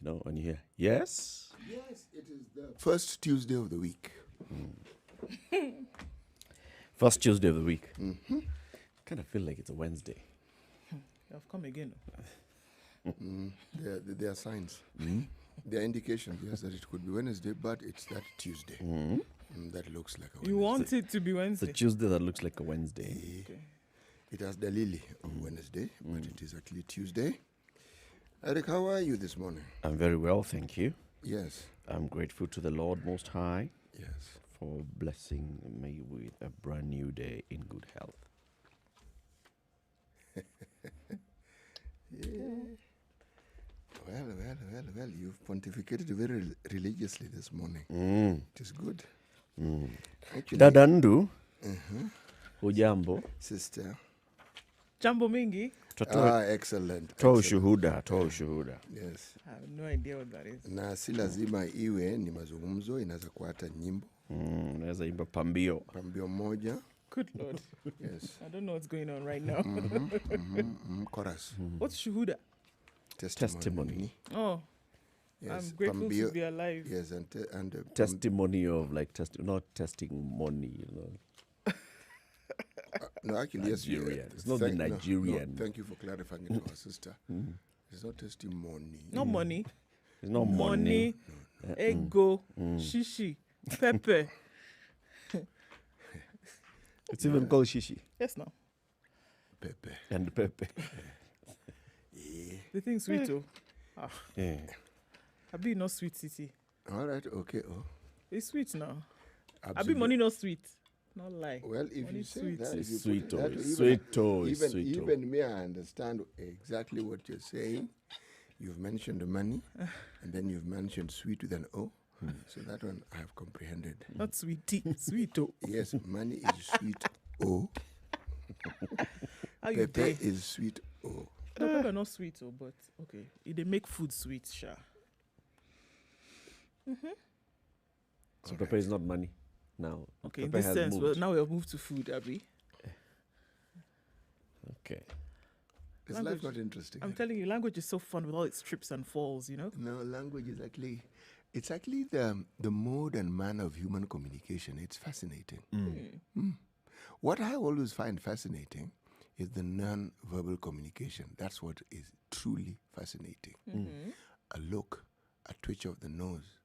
You know, when you hear, yes? Yes, it is the first Tuesday of the week. First Tuesday of the week. Kind of feel like it's a Wednesday. I've come again. There are signs. There are indications, yes, that it could be Wednesday, but it's that Tuesday. That looks like a Wednesday. You want it to be It's Wednesday? a Tuesday that looks like a Wednesday. Okay. It has Dalili on Wednesday, but it is actually Tuesday. Eric, how are you this morning? I'm very well, thank you. Yes, I'm grateful to the Lord Most High yes. for blessing me with a brand new day in good health. Well, you've pontificated very religiously this morning. It is good. Actually, Dadandu, hujambo, sister. Jambo mingi? Excellent. toa excellent. ushuhuda. Yes. I have no idea what that is. Na si lazima iwe ni mazungumzo, inaweza kuwa hata nyimbo. Unaweza imba pambio. Pambio moja. Good Lord. Yes. I don't know what's going on right now. Chorus. What's shuhuda? Testimony. Oh, Yes. I'm grateful Pambio. to be alive. Yes, and Testimony of like, not testing money, you know. no, actually, yes. Nigerian. It's not the Nigerian. No, thank you for clarifying it to our sister. It's not testimony. No money. It's not money. Ego. Shishi. Pepper. It's even called shishi Yes, now. Pepe. and pepe. The thing's sweet, too. Yeah. I be not sweet, city. All right, okay. Oh, It's sweet now. I be absolutely. money not sweet. Not lie. Well, if Money you say sweet. that, if It's you sweet, put it that way, it's sweet, it's sweet. even me, I understand exactly what you're saying. You've mentioned the money, and then you've mentioned sweet with an O. So that one I have comprehended. Not sweetie. Sweet, oh. Yes, money is sweet O. How you Pepe day? is sweet O. No, pepper not sweet, oh, but okay. They make food sweet, sure. So pepe is not money now. Okay, in Pepe this has sense, well, moved. now we have moved to food, Abby. Okay. Is Language. life not interesting? I'm telling you, language is so fun with all its trips and falls, you know? No, language is actually, it's actually the mode and manner of human communication. It's fascinating. What I always find fascinating is the non-verbal communication. That's what is truly fascinating. A look, a twitch of the nose,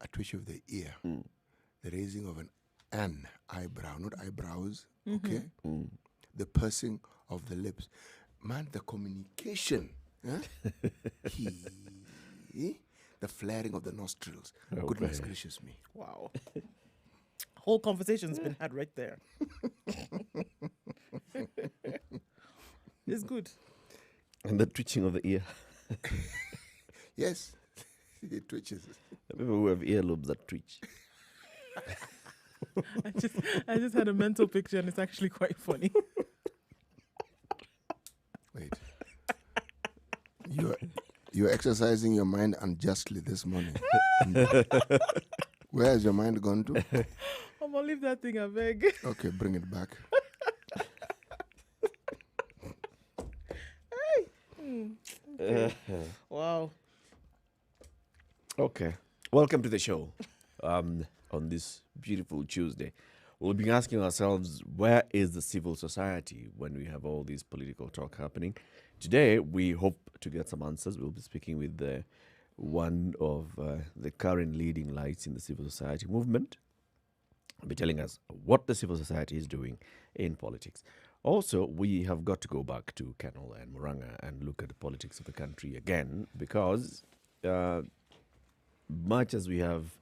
a twitch of the ear, the raising of an eyebrow, not eyebrows, okay? The pursing of the lips. Man, the communication, huh? The flaring of the nostrils. Goodness gracious me. Wow. Whole conversation's been had right there. It's good. And the twitching of the ear. Yes, it twitches. People who have earlobes that twitch. I just had a mental picture and it's actually quite funny. Wait. You're exercising your mind unjustly this morning. Where has your mind gone to? I'm gonna leave that thing, I beg. Okay, bring it back. Wow. Okay. Welcome to the show on this beautiful Tuesday. We'll be asking ourselves, where is the civil society when we have all this political talk happening? Today, we hope to get some answers. We'll be speaking with one of the current leading lights in the civil society movement. Will be telling us what the civil society is doing in politics. Also, we have got to go back to Kenol and Muranga and look at the politics of the country again, because much as we have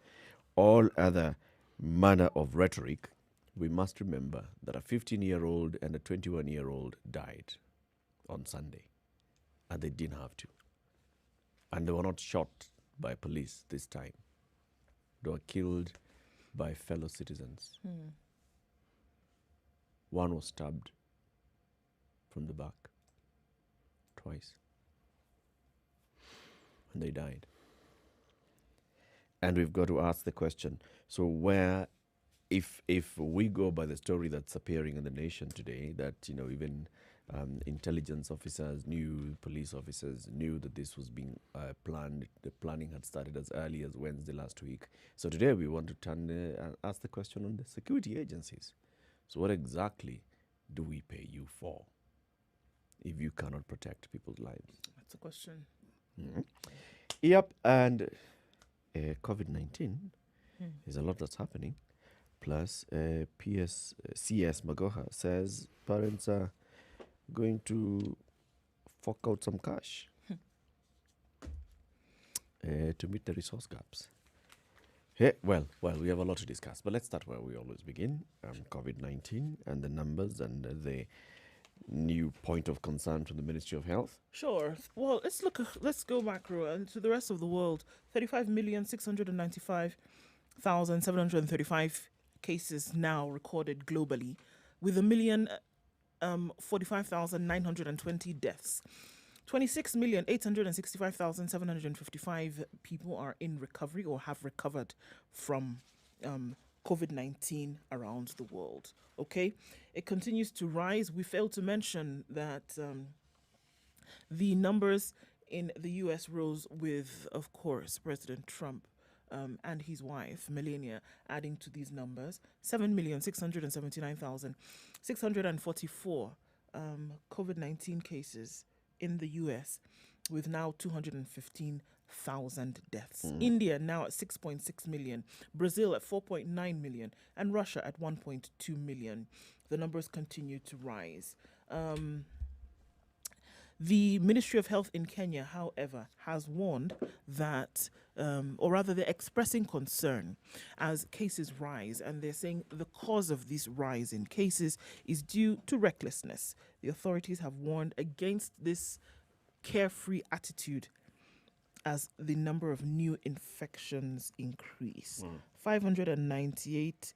all other manner of rhetoric, we must remember that a 15-year-old and a 21-year-old died on Sunday, and they didn't have to. And they were not shot by police this time. They were killed by fellow citizens. One was stabbed from the back twice, and they died. And we've got to ask the question, so where, if we go by the story that's appearing in the nation today, that, you know, even Intelligence officers knew, police officers knew that this was being planned. The planning had started as early as Wednesday last week. So today we want to turn and ask the question on the security agencies. So what exactly do we pay you for if you cannot protect people's lives? That's a question. Mhm. Yep, and COVID-19, there's a lot that's happening. Plus, CS Magoha says parents are going to fork out some cash to meet the resource gaps. Hey, well, we have a lot to discuss, but let's start where we always begin. COVID-19 and the numbers and the new point of concern from the Ministry of Health. Sure. Well, let's go macro and to the rest of the world. 35,695,735 cases now recorded globally, with 1,045,920 deaths. 26,865,755 people are in recovery or have recovered from COVID-19 around the world. Okay, it continues to rise. We failed to mention that the numbers in the U.S. rose with, of course, President Trump and his wife, Melania, adding to these numbers. 7,679,644 COVID-19 cases in the U.S., with now 215,000 deaths. India now at 6.6 million, Brazil at 4.9 million, and Russia at 1.2 million. The numbers continue to rise. The Ministry of Health in Kenya, however, has warned that, or rather they're expressing concern as cases rise, and they're saying the cause of this rise in cases is due to recklessness. The authorities have warned against this carefree attitude as the number of new infections increase. 598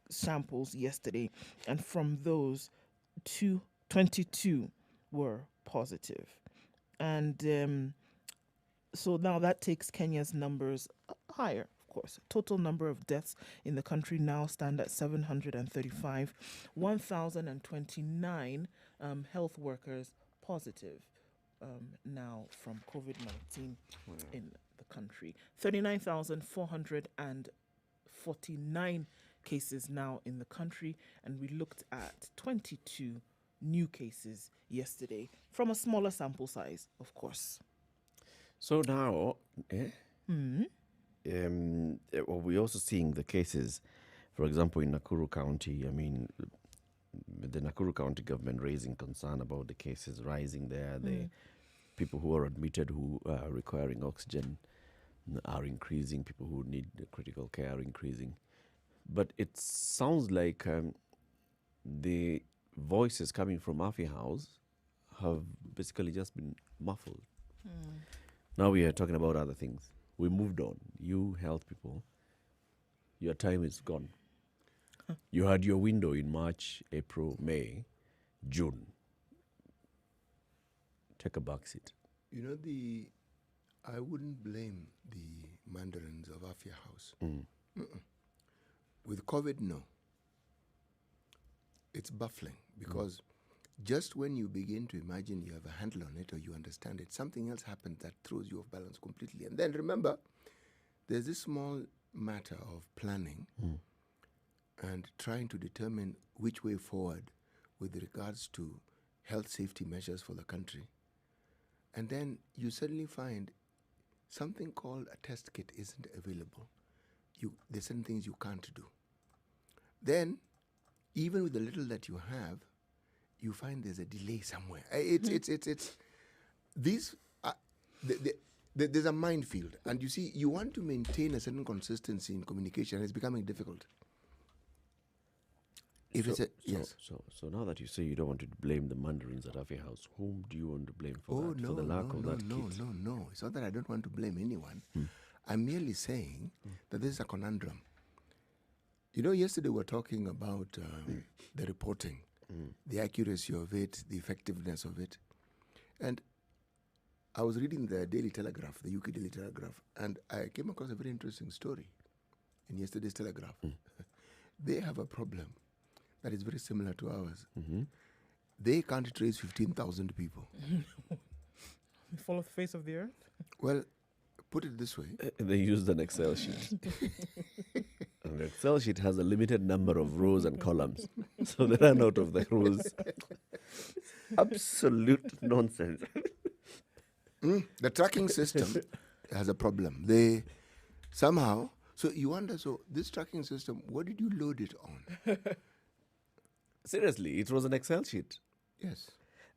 samples yesterday, and from those, 22 were positive. And so now that takes Kenya's numbers higher, of course. Total number of deaths in the country now stand at 735, 1,029 health workers positive now from COVID-19 in the country. 39,449 cases now in the country, and we looked at 22 new cases yesterday from a smaller sample size, of course. So now, we're also seeing the cases, for example, in Nakuru County. I mean, the Nakuru County government raising concern about the cases rising there. The people who are admitted who are requiring oxygen are increasing. People who need critical care are increasing. But it sounds like the voices coming from Afya House have basically just been muffled. Now we are talking about other things. We moved on. You health people, your time is gone. You had your window in March, April, May, June. Take a back seat. You know, I wouldn't blame the mandarins of Afya House. With COVID, no. It's baffling because just when you begin to imagine you have a handle on it or you understand it, something else happens that throws you off balance completely. And then remember, there's this small matter of planning and trying to determine which way forward with regards to health safety measures for the country. And then you suddenly find something called a test kit isn't available. There's certain things you can't do. Then, even with the little that you have, you find there's a delay somewhere. There's a minefield, and you see, you want to maintain a certain consistency in communication. It's becoming difficult. So now that you say you don't want to blame the mandarins at Afya House, whom do you want to blame for that? For the lack of that kit? No. It's not that I don't want to blame anyone. I'm merely saying that this is a conundrum. You know, yesterday we were talking about the reporting, the accuracy of it, the effectiveness of it. And I was reading the Daily Telegraph, the UK Daily Telegraph, and I came across a very interesting story in yesterday's Telegraph. They have a problem that is very similar to ours. they can't trace 15,000 people. Follow the face of the earth. Well, put it this way. They used an Excel sheet. And the Excel sheet has a limited number of rows and columns. So they ran out of the rows. Absolute nonsense. The tracking system has a problem. They somehow, so you wonder, so this tracking system, what did you load it on? Seriously, it was an Excel sheet. Yes.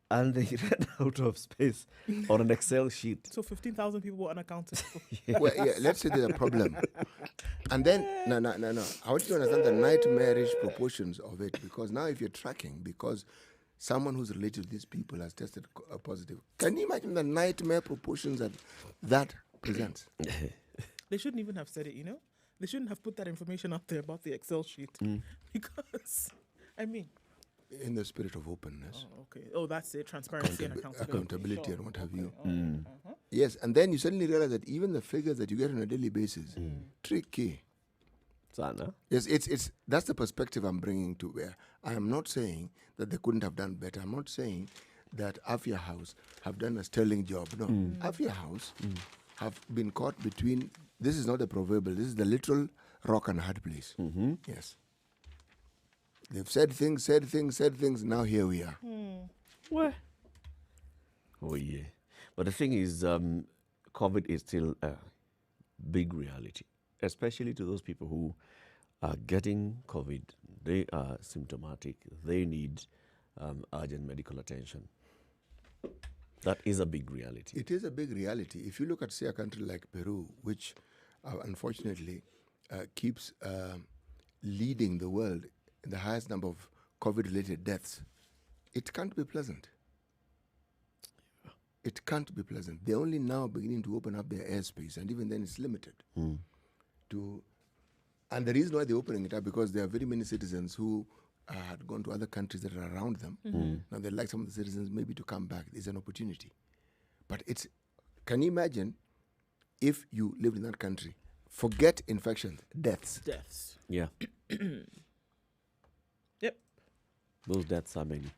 And they ran out of space on an Excel sheet. So 15,000 people were unaccounted for. Well, yeah, let's say there's a problem. And then, no. I want you to understand the nightmarish proportions of it, because now if you're tracking, because someone who's related to these people has tested positive, can you imagine the nightmare proportions that presents? They shouldn't even have said it, you know? They shouldn't have put that information out there about the Excel sheet. Because, I mean... In the spirit of openness. Oh, okay. Oh, that's it. Transparency and accountability. Sure. And what have you. Yes, and then you suddenly realize that even the figures that you get on a daily basis, tricky. Sana. Yes, it's that's the perspective I'm bringing to where I am not saying that they couldn't have done better. I'm not saying that Afia House have done a sterling job. No, Afia House have been caught between, this is not the proverbial, this is the literal rock and hard place. Yes. They've said things, now here we are. What? Oh, yeah. But the thing is, COVID is still a big reality, especially to those people who are getting COVID. They are symptomatic. They need urgent medical attention. That is a big reality. It is a big reality. If you look at, say, a country like Peru, which unfortunately keeps leading the world in the highest number of COVID-related deaths, it can't be pleasant. It can't be pleasant. They're only now beginning to open up their airspace, and even then it's limited. And the reason why they're opening it up, because there are very many citizens who had gone to other countries that are around them. Now they'd like some of the citizens maybe to come back. It's an opportunity. But can you imagine if you lived in that country? Forget infections, deaths. Yeah. Yep. Those deaths are many.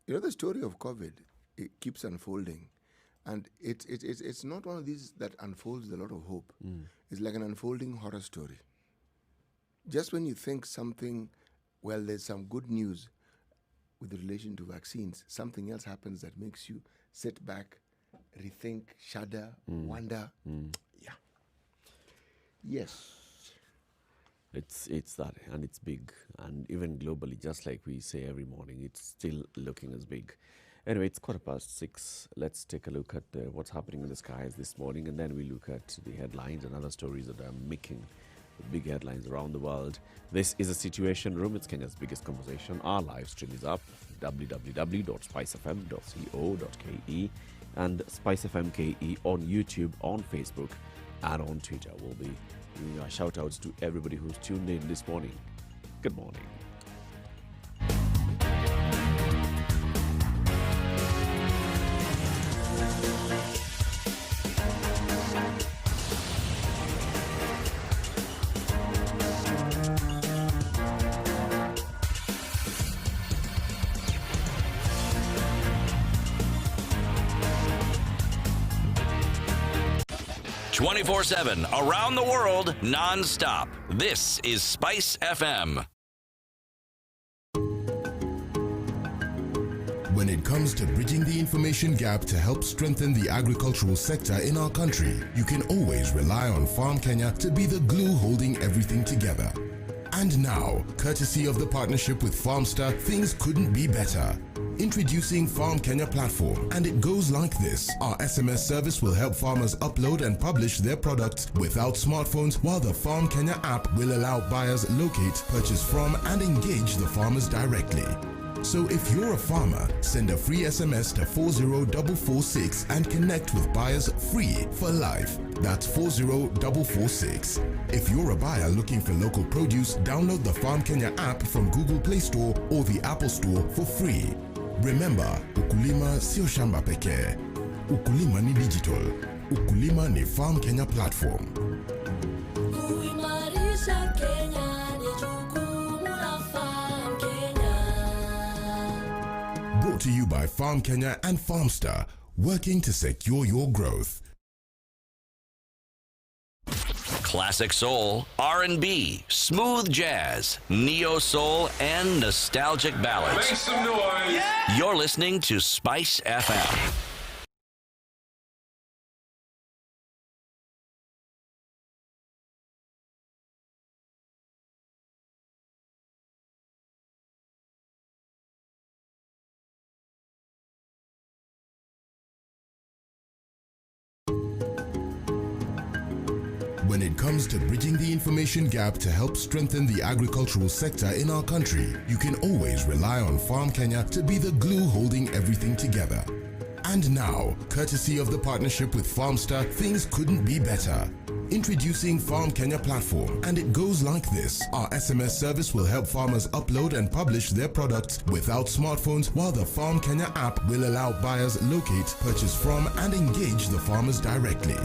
You know, the story of COVID, it keeps unfolding. And it's not one of these that unfolds with a lot of hope. It's like an unfolding horror story. Just when you think something, well, there's some good news with relation to vaccines, something else happens that makes you sit back, rethink, shudder, wonder. Yeah. Yes. It's that, and it's big. And even globally, just like we say every morning, it's still looking as big. Anyway, it's 6:15. Let's take a look at what's happening in the skies this morning, and then we look at the headlines and other stories that are making big headlines around the world. This is a Situation Room. It's Kenya's biggest conversation. Our live stream is up, www.spicefm.co.ke and SpiceFMKE on YouTube, on Facebook, and on Twitter. We'll be giving our shout-outs to everybody who's tuned in this morning. Good morning. .24/7 around the world, non-stop. This is Spice FM. When it comes to bridging the information gap to help strengthen the agricultural sector in our country, you can always rely on Farm Kenya to be the glue holding everything together. And now, courtesy of the partnership with Farmster, things couldn't be better. Introducing Farm Kenya platform, and it goes like this. Our SMS service will help farmers upload and publish their products without smartphones, while the Farm Kenya app will allow buyers locate, purchase from, and engage the farmers directly. So if you're a farmer, send a free SMS to 40446 and connect with buyers free for life. That's 40446. If you're a buyer looking for local produce, download the Farm Kenya app from Google Play Store or the Apple Store for free. Remember, ukulima sio shamba pekee. Ukulima ni digital. Ukulima ni Farm Kenya platform. Kuimarisha Kenya ni jukumu la Farm Kenya. to you by Farm Kenya and Farmstar, working to secure your growth. Classic soul, R&B, smooth jazz, neo soul, and nostalgic ballads. Make some noise. Yeah. You're listening to Spice FM. When it comes to bridging the information gap to help strengthen the agricultural sector in our country, you can always rely on Farm Kenya to be the glue holding everything together. And now, courtesy of the partnership with Farmstar, things couldn't be better. Introducing Farm Kenya platform, and it goes like this. Our SMS service will help farmers upload and publish their products without smartphones, while the Farm Kenya app will allow buyers locate, purchase from, and engage the farmers directly.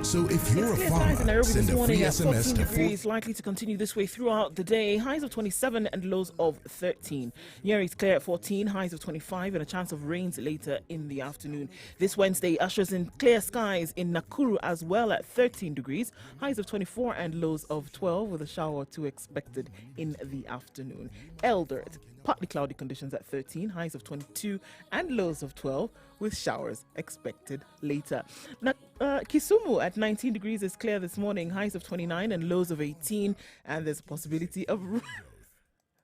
So if you're a farmer, Nairobi send this a morning free at 14 SMS to degrees, likely to continue this way throughout the day. Highs of 27 and lows of 13. Nyeri is clear at 14, highs of 25, and a chance of rains later in the afternoon. This Wednesday ushers in clear skies in Nakuru as well at 13 degrees, highs of 24 and lows of 12, with a shower or two expected in the afternoon. Eldoret, partly cloudy conditions at 13, highs of 22 and lows of 12, with showers expected later. Kisumu at 19 degrees is clear this morning, highs of 29 and lows of 18, and there's a possibility of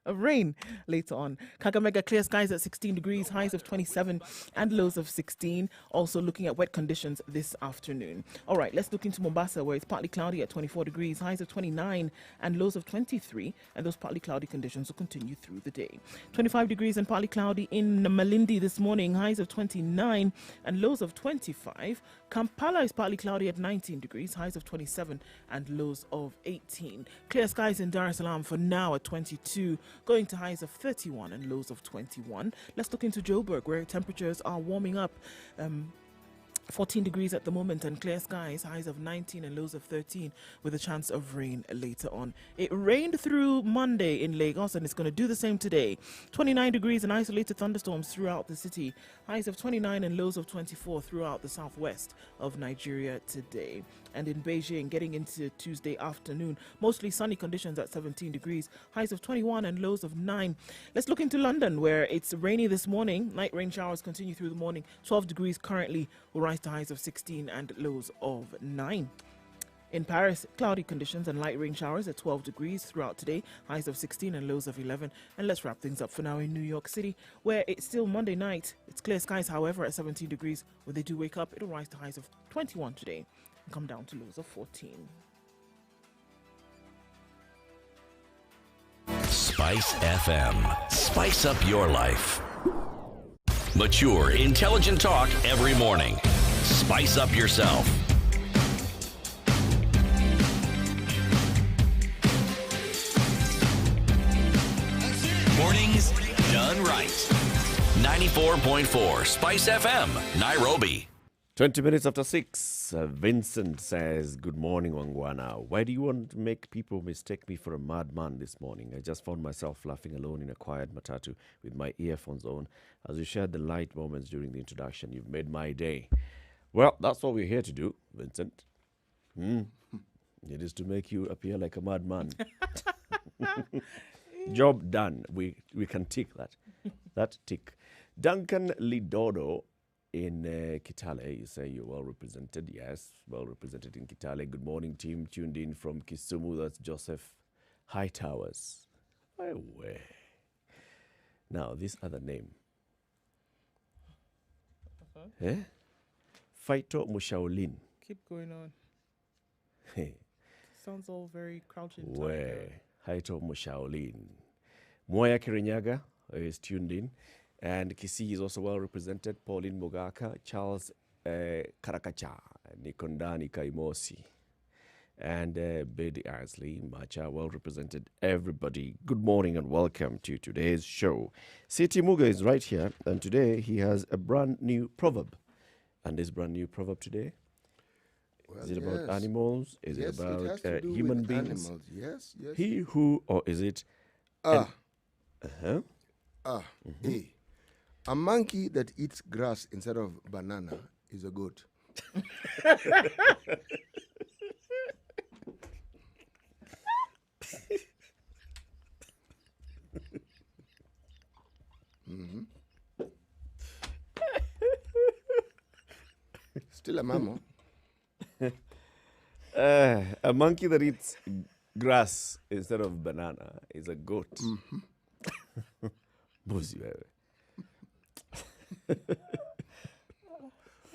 rain later on. Kakamega clear skies at 16 degrees, highs of 27 and lows of 16. Also looking at wet conditions this afternoon. All right, let's look into Mombasa, where it's partly cloudy at 24 degrees, highs of 29 and lows of 23. And those partly cloudy conditions will continue through the day. 25 degrees and partly cloudy in Malindi this morning, highs of 29 and lows of 25. Kampala is partly cloudy at 19 degrees, highs of 27 and lows of 18. Clear skies in Dar es Salaam for now at 22, going to highs of 31 and lows of 21. Let's look into Joburg, where temperatures are warming up. 14 degrees at the moment and clear skies, highs of 19 and lows of 13, with a chance of rain later on. It rained through Monday in Lagos, and it's going to do the same today. 29 degrees and isolated thunderstorms throughout the city, highs of 29 and lows of 24 throughout the southwest of Nigeria today. And in Beijing, getting into Tuesday afternoon, mostly sunny conditions at 17 degrees, highs of 21 and lows of 9. Let's look into London, where it's rainy this morning. Night rain showers continue through the morning. 12 degrees currently, will rise to highs of 16 and lows of 9. In Paris, cloudy conditions and light rain showers at 12 degrees throughout today, highs of 16 and lows of 11. And let's wrap things up for now in New York City, where it's still Monday night. It's clear skies, however, at 17 degrees. When they do wake up, it'll rise to highs of 21 today and come down to lows of 14. Spice FM. Spice up your life. Mature, intelligent talk every morning. Spice up yourself. Mornings done right. 94.4 Spice FM, Nairobi. 20 minutes after 6, Vincent says, "Good morning, Wangwana. Why do you want to make people mistake me for a madman this morning? I just found myself laughing alone in a quiet matatu with my earphones on. As you shared the light moments during the introduction, you've made my day." Well, that's what we're here to do, Vincent. It is to make you appear like a madman. Job done. We can tick that. That tick. Duncan Lidodo in Kitale, you say you're well represented. Yes, well represented in Kitale. Good morning, team. Tuned in from Kisumu. That's Joseph Hightowers. Away. Now, this other name. Faito Mushaolin. Keep going on. Hey. Sounds all very crouching. Where? Haito Mushaolin. Moya Kirinyaga is tuned in. And Kisii is also well represented. Pauline Mogaka, Charles Karakacha, Nikondani Kaimosi, and Bedi Arsley, Macha, well represented. Everybody, good morning and welcome to today's show. Siti Muga is right here, and today he has a brand new proverb. And this brand new proverb today, Well, is it about yes. animals? Is Yes, it about has to do human with beings? Animals. Yes, yes. He who, or is it? Ah, Uh-huh. he. A monkey that eats grass instead of banana is a goat. Still a mammal. A monkey that eats grass instead of banana is a goat. Buzi wewe.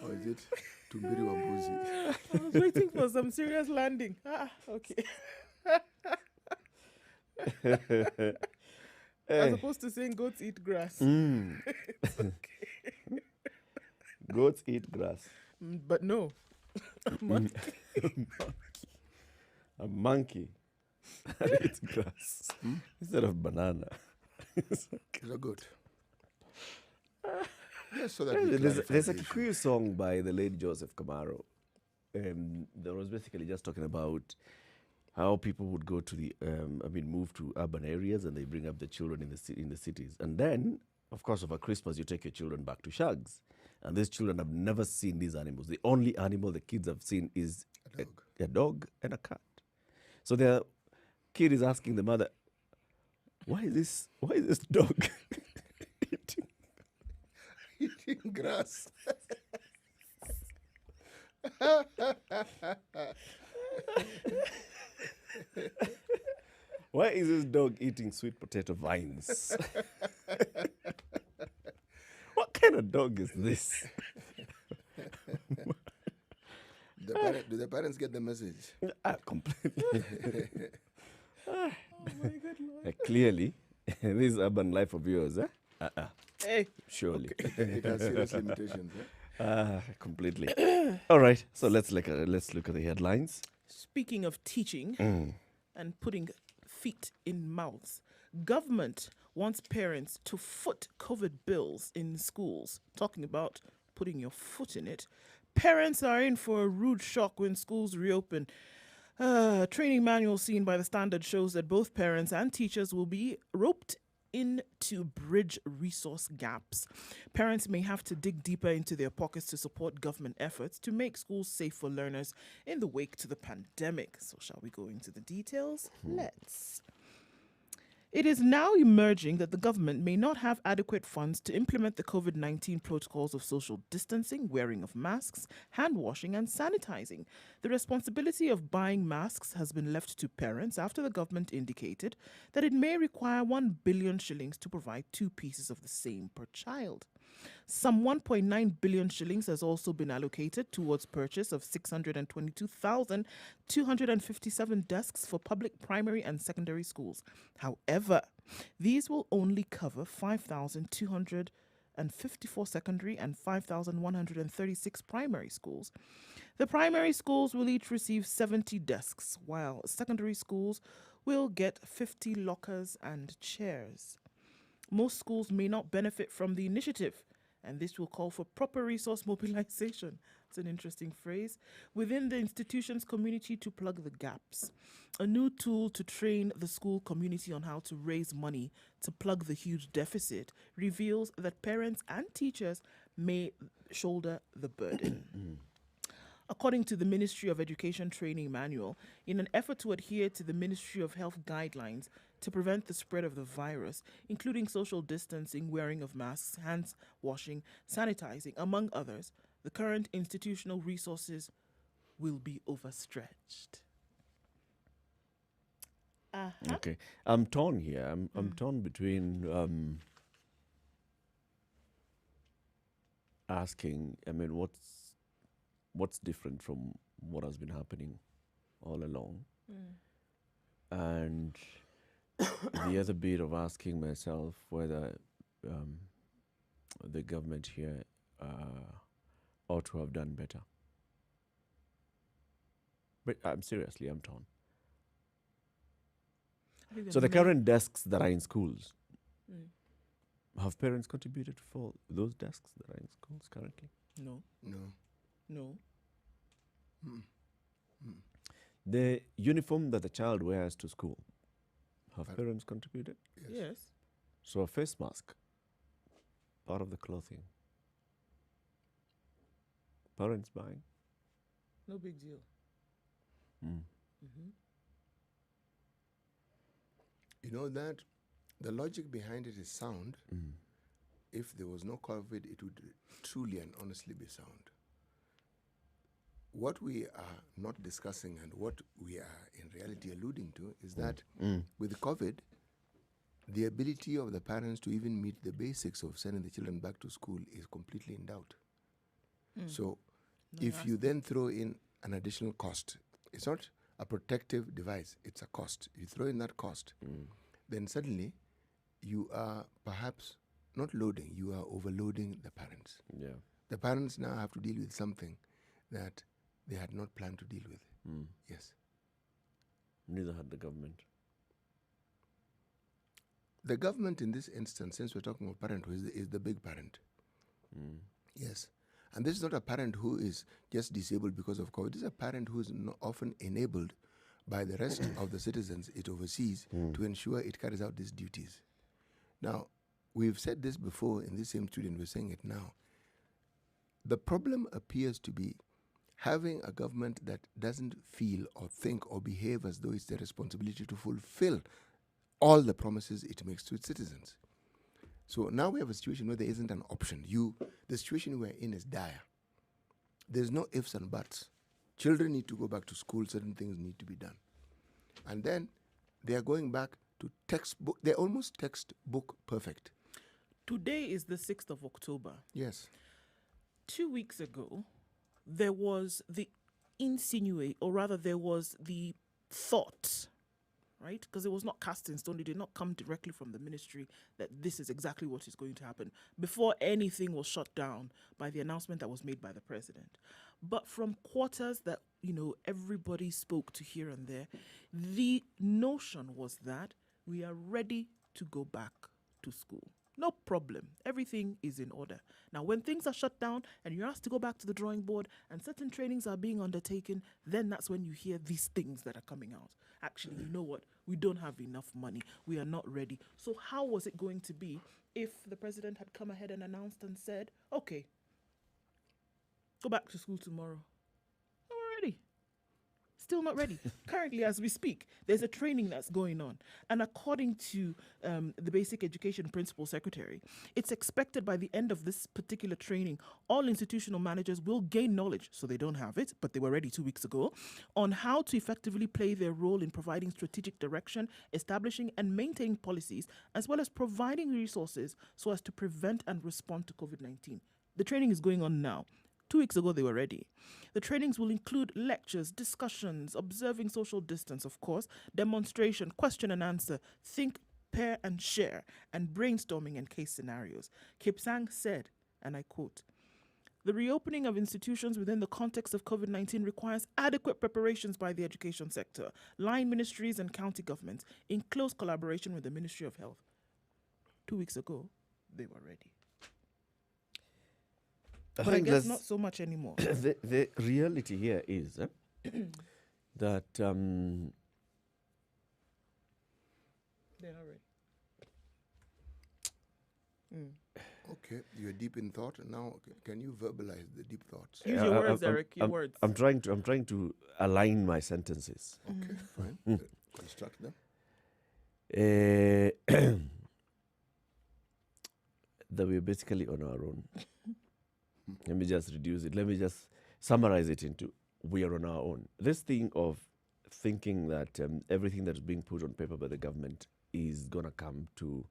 Or is it Tumbiri Wambuzi? I was waiting for some serious landing. Okay. As opposed to saying goats eat grass. It's okay. Goats eat grass. But no. A monkey that eats grass instead of banana. It's a goat. Yes, so that There's a Kikuyu song by the late Joseph Kamaro. That was basically just talking about how people would go to move to urban areas and they bring up the children in the cities. And then, of course, over Christmas, you take your children back to shags. And these children have never seen these animals. The only animal the kids have seen is a dog and a cat. So the kid is asking the mother, why is this dog eating grass? Why is this dog eating sweet potato vines? What kind of dog is this? Do the parents get the message? Completely. Oh my good Lord. Clearly, this urban life of yours, Hey. surely. It has serious limitations. Completely. All right, so let's look at the headlines. Speaking of teaching and putting feet in mouths, government wants parents to foot COVID bills in schools. Talking about putting your foot in it. Parents are in for a rude shock when schools reopen. Training manual seen by the Standard shows that both parents and teachers will be roped in to bridge resource gaps. Parents may have to dig deeper into their pockets to support government efforts to make schools safe for learners in the wake to the pandemic. So shall we go into the details? Let's. It is now emerging that the government may not have adequate funds to implement the COVID-19 protocols of social distancing, wearing of masks, hand washing, and sanitizing. The responsibility of buying masks has been left to parents after the government indicated that it may require 1 billion shillings to provide 2 pieces of the same per child. Some 1.9 billion shillings has also been allocated towards purchase of 622,257 desks for public primary and secondary schools. However, these will only cover 5,254 secondary and 5,136 primary schools. The primary schools will each receive 70 desks, while secondary schools will get 50 lockers and chairs. Most schools may not benefit from the initiative, and this will call for proper resource mobilization. It's an interesting phrase. Within the institution's community to plug the gaps. A new tool to train the school community on how to raise money to plug the huge deficit reveals that parents and teachers may shoulder the burden. According to the Ministry of Education Training Manual, in an effort to adhere to the Ministry of Health guidelines to prevent the spread of the virus, including social distancing, wearing of masks, hand washing, sanitizing, among others, the current institutional resources will be overstretched. Okay, I'm torn here. I'm torn between asking. I mean, what's different from what has been happening all along, and the other bit of asking myself whether the government here ought to have done better. But I'm torn. So the current desks that are in schools, have parents contributed for those desks that are in schools currently? No. The uniform that the child wears to school, have parents contributed? Yes. So a face mask, part of the clothing. Parents buying. No big deal. Mm. You know that the logic behind it is sound. If there was no COVID, it would truly and honestly be sound. What we are not discussing and what we are in reality alluding to is that with COVID, the ability of the parents to even meet the basics of sending the children back to school is completely in doubt. So if you then throw in an additional cost, it's not a protective device, it's a cost. You throw in that cost, then suddenly you are perhaps not loading, you are overloading the parents. Yeah. The parents now have to deal with something that they had not planned to deal with. Yes. Neither had the government. The government in this instance, since we're talking about parenthood, is the big parent. Yes. And this is not a parent who is just disabled because of COVID. This is a parent who is often enabled by the rest of the citizens it oversees to ensure it carries out these duties. Now, we've said this before in this same studio, and we're saying it now. The problem appears to be having a government that doesn't feel or think or behave as though it's their responsibility to fulfill all the promises it makes to its citizens. So now we have a situation where there isn't an option. The situation we're in is dire. There's no ifs and buts. Children need to go back to school. Certain things need to be done. And then they are going back to textbook. They're almost textbook perfect. Today is the 6th of October. Yes. 2 weeks ago, there was the there was the thought, right? Because it was not cast in stone. It did not come directly from the ministry that this is exactly what is going to happen before anything was shut down by the announcement that was made by the president. But from quarters that, everybody spoke to here and there, the notion was that we are ready to go back to school. No problem. Everything is in order. Now, when things are shut down and you're asked to go back to the drawing board and certain trainings are being undertaken, then that's when you hear these things that are coming out. Actually, you know what? We don't have enough money. We are not ready. So how was it going to be if the president had come ahead and announced and said, okay, go back to school tomorrow? No, we're ready. Still not ready. Currently, as we speak, there's a training that's going on. And according to the Basic Education Principal Secretary, it's expected by the end of this particular training, all institutional managers will gain knowledge, so they don't have it, but they were ready 2 weeks ago, on how to effectively play their role in providing strategic direction, establishing and maintaining policies, as well as providing resources so as to prevent and respond to COVID-19. The training is going on now. 2 weeks ago, they were ready. The trainings will include lectures, discussions, observing social distance, of course, demonstration, question and answer, think, pair and share, and brainstorming and case scenarios. Kipsang said, and I quote, "The reopening of institutions within the context of COVID-19 requires adequate preparations by the education sector, line ministries and county governments, in close collaboration with the Ministry of Health." 2 weeks ago, they were ready. But I guess not so much anymore. The reality here is that They're not ready. Okay, you're deep in thought. Now, can you verbalize the deep thoughts? Use your words, Eric. Your words. I'm trying to align my sentences. Okay, fine. Construct them. That we're basically on our own. Let me just reduce it. Let me just summarize it into we are on our own. This thing of thinking that everything that's being put on paper by the government is going to come to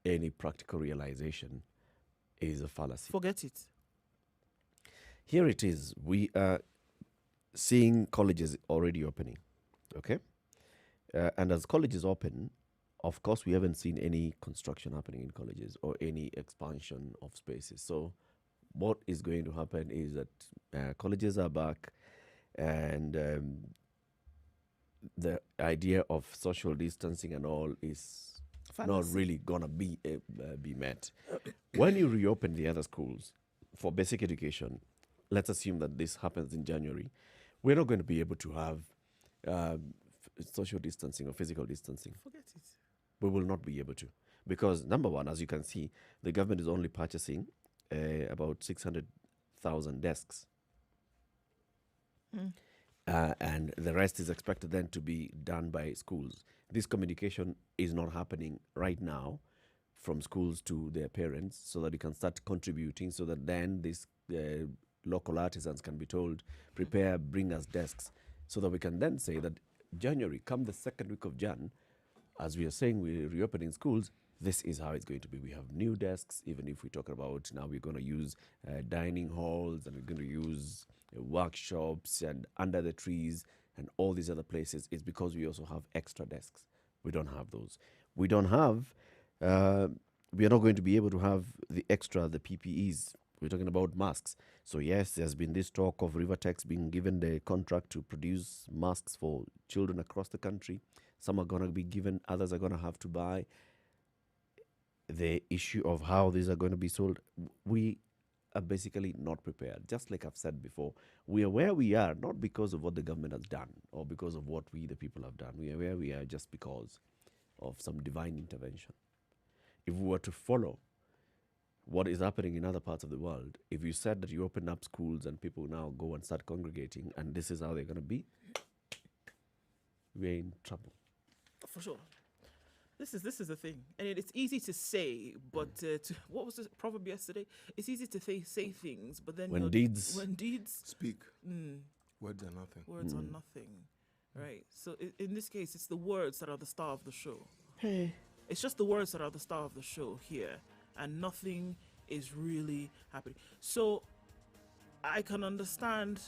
any practical realization is a fallacy. Forget it. Here it is. We are seeing colleges already opening, okay? And as colleges open, of course, we haven't seen any construction happening in colleges or any expansion of spaces. So what is going to happen is that colleges are back and the idea of social distancing and all is not really going to be met. When you reopen the other schools for basic education, let's assume that this happens in January, we're not going to be able to have social distancing or physical distancing. Forget it. We will not be able to. Because number one, as you can see, the government is only purchasing about 600,000 desks. And the rest is expected then to be done by schools. This communication is not happening right now from schools to their parents, so that you can start contributing, so that then these local artisans can be told, prepare, bring us desks, so that we can then say that January, come the second week of Jan, as we are saying, we're reopening schools, this is how it's going to be. We have new desks, even if we talk about now we're going to use dining halls, and we're going to use workshops and under the trees and all these other places. It's because we also have extra desks. We don't have those. We don't have, we are not going to be able to have the PPEs. We're talking about masks. So yes, there's been this talk of Rivertex being given the contract to produce masks for children across the country. Some are going to be given, others are going to have to buy. The issue of how these are going to be sold, we are basically not prepared. Just like I've said before, we are where we are not because of what the government has done or because of what we, the people, have done. We are where we are just because of some divine intervention. If we were to follow what is happening in other parts of the world, if you said that you open up schools and people now go and start congregating and this is how they're going to be, we're in trouble. For sure. This is the thing, and it's easy to say, but what was the proverb yesterday? It's easy to say things, but then when deeds speak, words are nothing. Words are nothing, right? So in this case, it's the words that are the star of the show. Hey, it's just the words that are the star of the show here, and nothing is really happening. So I can understand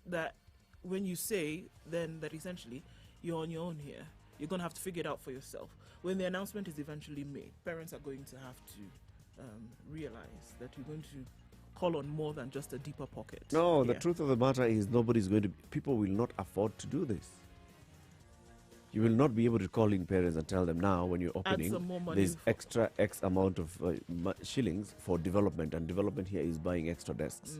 that when you say then that essentially you're on your own here. You're going to have to figure it out for yourself. When the announcement is eventually made, parents are going to have to realize that you're going to call on more than just a deeper pocket. No, the truth of the matter is people will not afford to do this. You will not be able to call in parents and tell them now when you're opening, there's extra X amount of shillings for development, and development here is buying extra desks.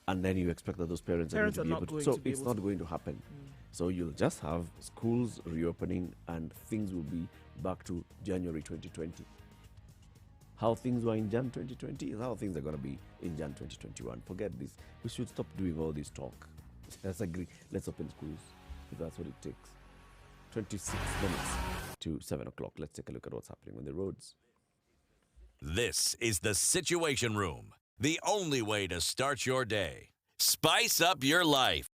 And then you expect that those parents are going to be able to. So it's not going to happen. So you'll just have schools reopening and things will be back to January 2020. How things were in Jan 2020 is how things are going to be in Jan 2021. Forget this. We should stop doing all this talk. Let's agree. Let's open schools if that's what it takes. 26 minutes to 7 o'clock. Let's take a look at what's happening on the roads. This is the Situation Room, the only way to start your day. Spice up your life.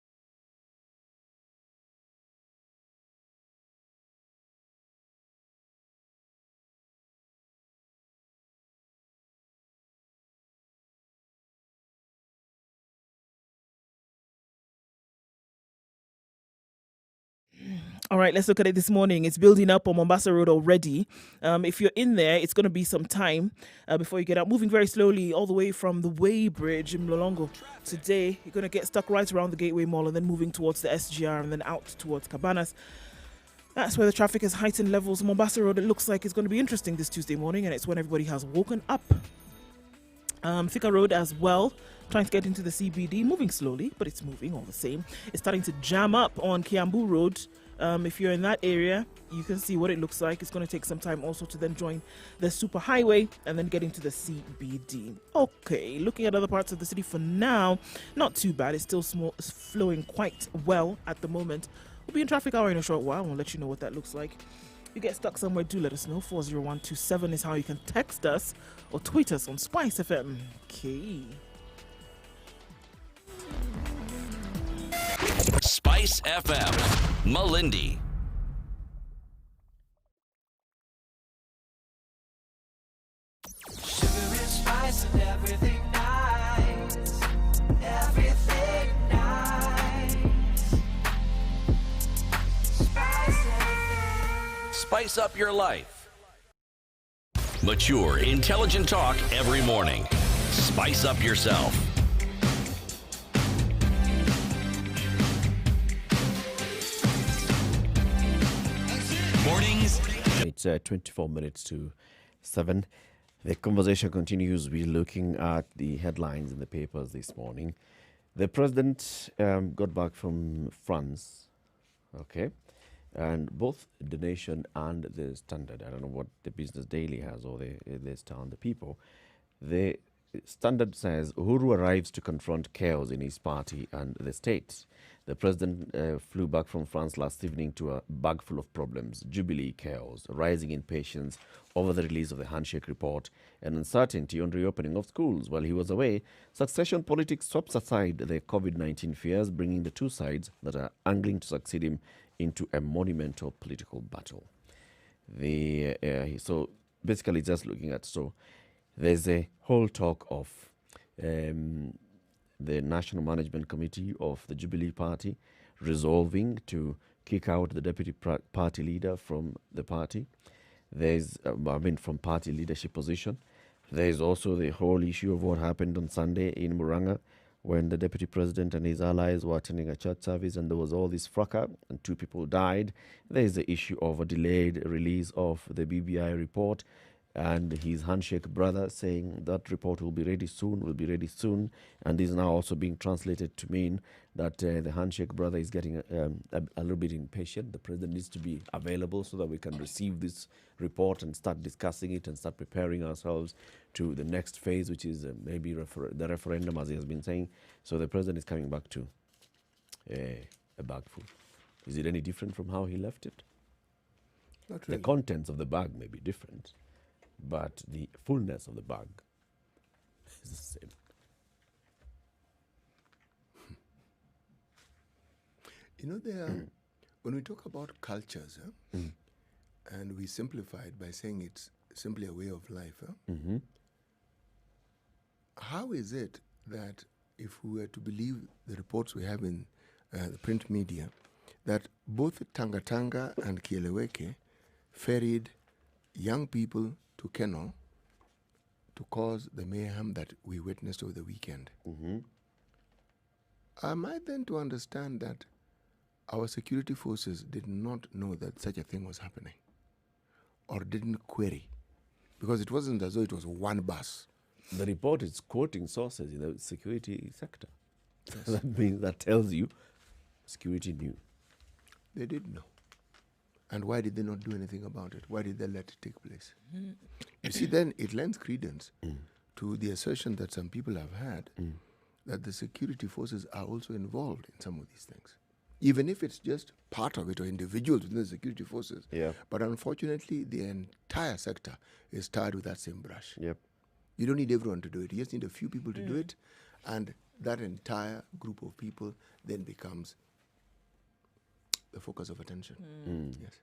All right, let's look at it this morning. It's building up on Mombasa Road already. If you're in there, it's going to be some time before you get out. Moving very slowly all the way from the Way Bridge in Mlolongo. Today, you're going to get stuck right around the Gateway Mall and then moving towards the SGR and then out towards Cabanas. That's where the traffic is heightened levels. Mombasa Road, it looks like it's going to be interesting this Tuesday morning, and it's when everybody has woken up. Thika Road as well, trying to get into the CBD, moving slowly, but it's moving all the same. It's starting to jam up on Kiambu Road. If you're in that area, you can see what it looks like. It's going to take some time also to then join the super highway and then get into the CBD. Okay, looking at other parts of the city for now, not too bad. It's still flowing quite well at the moment. We'll be in traffic hour in a short while. We'll let you know what that looks like. If you get stuck somewhere, do let us know. 40127 is how you can text us or tweet us on Spice FM. Okay. Spice FM, Malindi. Sugar and spice and everything nice. Everything nice. Spice everything. Spice up your life. Mature, intelligent talk every morning. Spice up yourself. Mornings. It's 24 minutes to 7. The conversation continues. We're looking at the headlines in the papers this morning. The president got back from France, okay, And both the Nation and the Standard, I don't know what the Business Daily has or the Star and the People, the Standard says Uhuru arrives to confront chaos in his party and the state. The president flew back from France last evening to a bag full of problems, Jubilee chaos, rising impatience over the release of the handshake report, and uncertainty on reopening of schools. While he was away, succession politics swept aside the COVID-19 fears, bringing the two sides that are angling to succeed him into a monumental political battle. So basically just looking at, so there's a whole talk of the National Management Committee of the Jubilee Party resolving to kick out the deputy party leader from the party. There's, from party leadership position. There's also the whole issue of what happened on Sunday in Muranga when the deputy president and his allies were attending a church service and there was all this fracas and 2 people died. There's the issue of a delayed release of the BBI report and his handshake brother saying that report will be ready soon, and this is now also being translated to mean that the handshake brother is getting a little bit impatient. The president needs to be available so that we can receive this report and start discussing it and start preparing ourselves to the next phase, which is maybe the referendum, as he has been saying. So the president is coming back to a bag full. Is it any different from how he left it? Not really. The contents of the bag may be different, but the fullness of the bag is the same. You know, when we talk about cultures, and we simplify it by saying it's simply a way of life, how is it that if we were to believe the reports we have in the print media, that both Tanga Tanga and Kieleweke ferried young people to Keno to cause the mayhem that we witnessed over the weekend? Am I then to understand that our security forces did not know that such a thing was happening or didn't query? Because it wasn't as though it was one bus. The report is quoting sources in the security sector. That means, that tells you security knew. They did know. And why did they not do anything about it? Why did they let it take place? You see, then it lends credence to the assertion that some people have had that the security forces are also involved in some of these things. Even if it's just part of it or individuals within the security forces. Yeah. But unfortunately, the entire sector is tarred with that same brush. Yep. You don't need everyone to do it. You just need a few people to do it. And that entire group of people then becomes the focus of attention. Yes.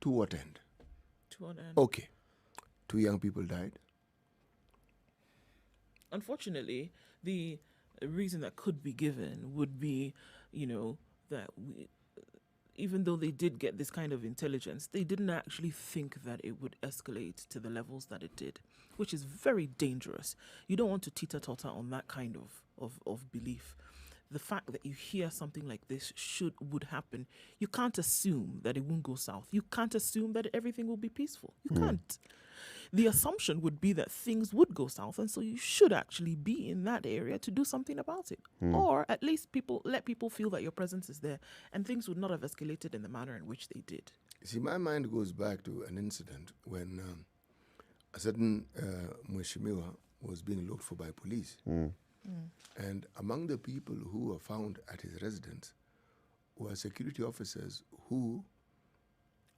To what end? To what end? Okay. 2 young people died. Unfortunately, the reason that could be given would be, that even though they did get this kind of intelligence, they didn't actually think that it would escalate to the levels that it did, which is very dangerous. You don't want to teeter-totter on that kind of belief. The fact that you hear something like this would happen, you can't assume that it won't go south. You can't assume that everything will be peaceful. You can't. The assumption would be that things would go south, and so you should actually be in that area to do something about it. Or at least let people feel that your presence is there, and things would not have escalated in the manner in which they did. See, my mind goes back to an incident when a certain Mheshimiwa was being looked for by police. And among the people who were found at his residence were security officers who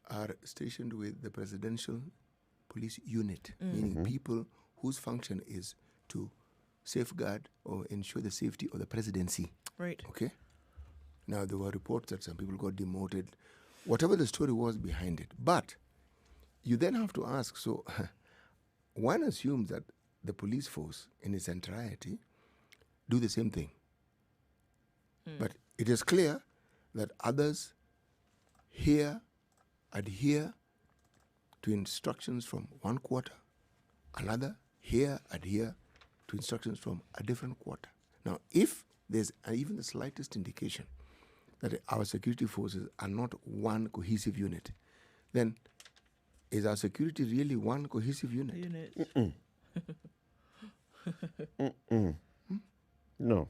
are stationed with the presidential police unit, meaning people whose function is to safeguard or ensure the safety of the presidency. Right. Okay? Now, there were reports that some people got demoted, whatever the story was behind it. But you then have to ask, so one assumes that the police force in its entirety do the same thing. But it is clear that others adhere to instructions from one quarter, another adhere to instructions from a different quarter. Now, if there's even the slightest indication that our security forces are not one cohesive unit, then is our security really one cohesive unit? No.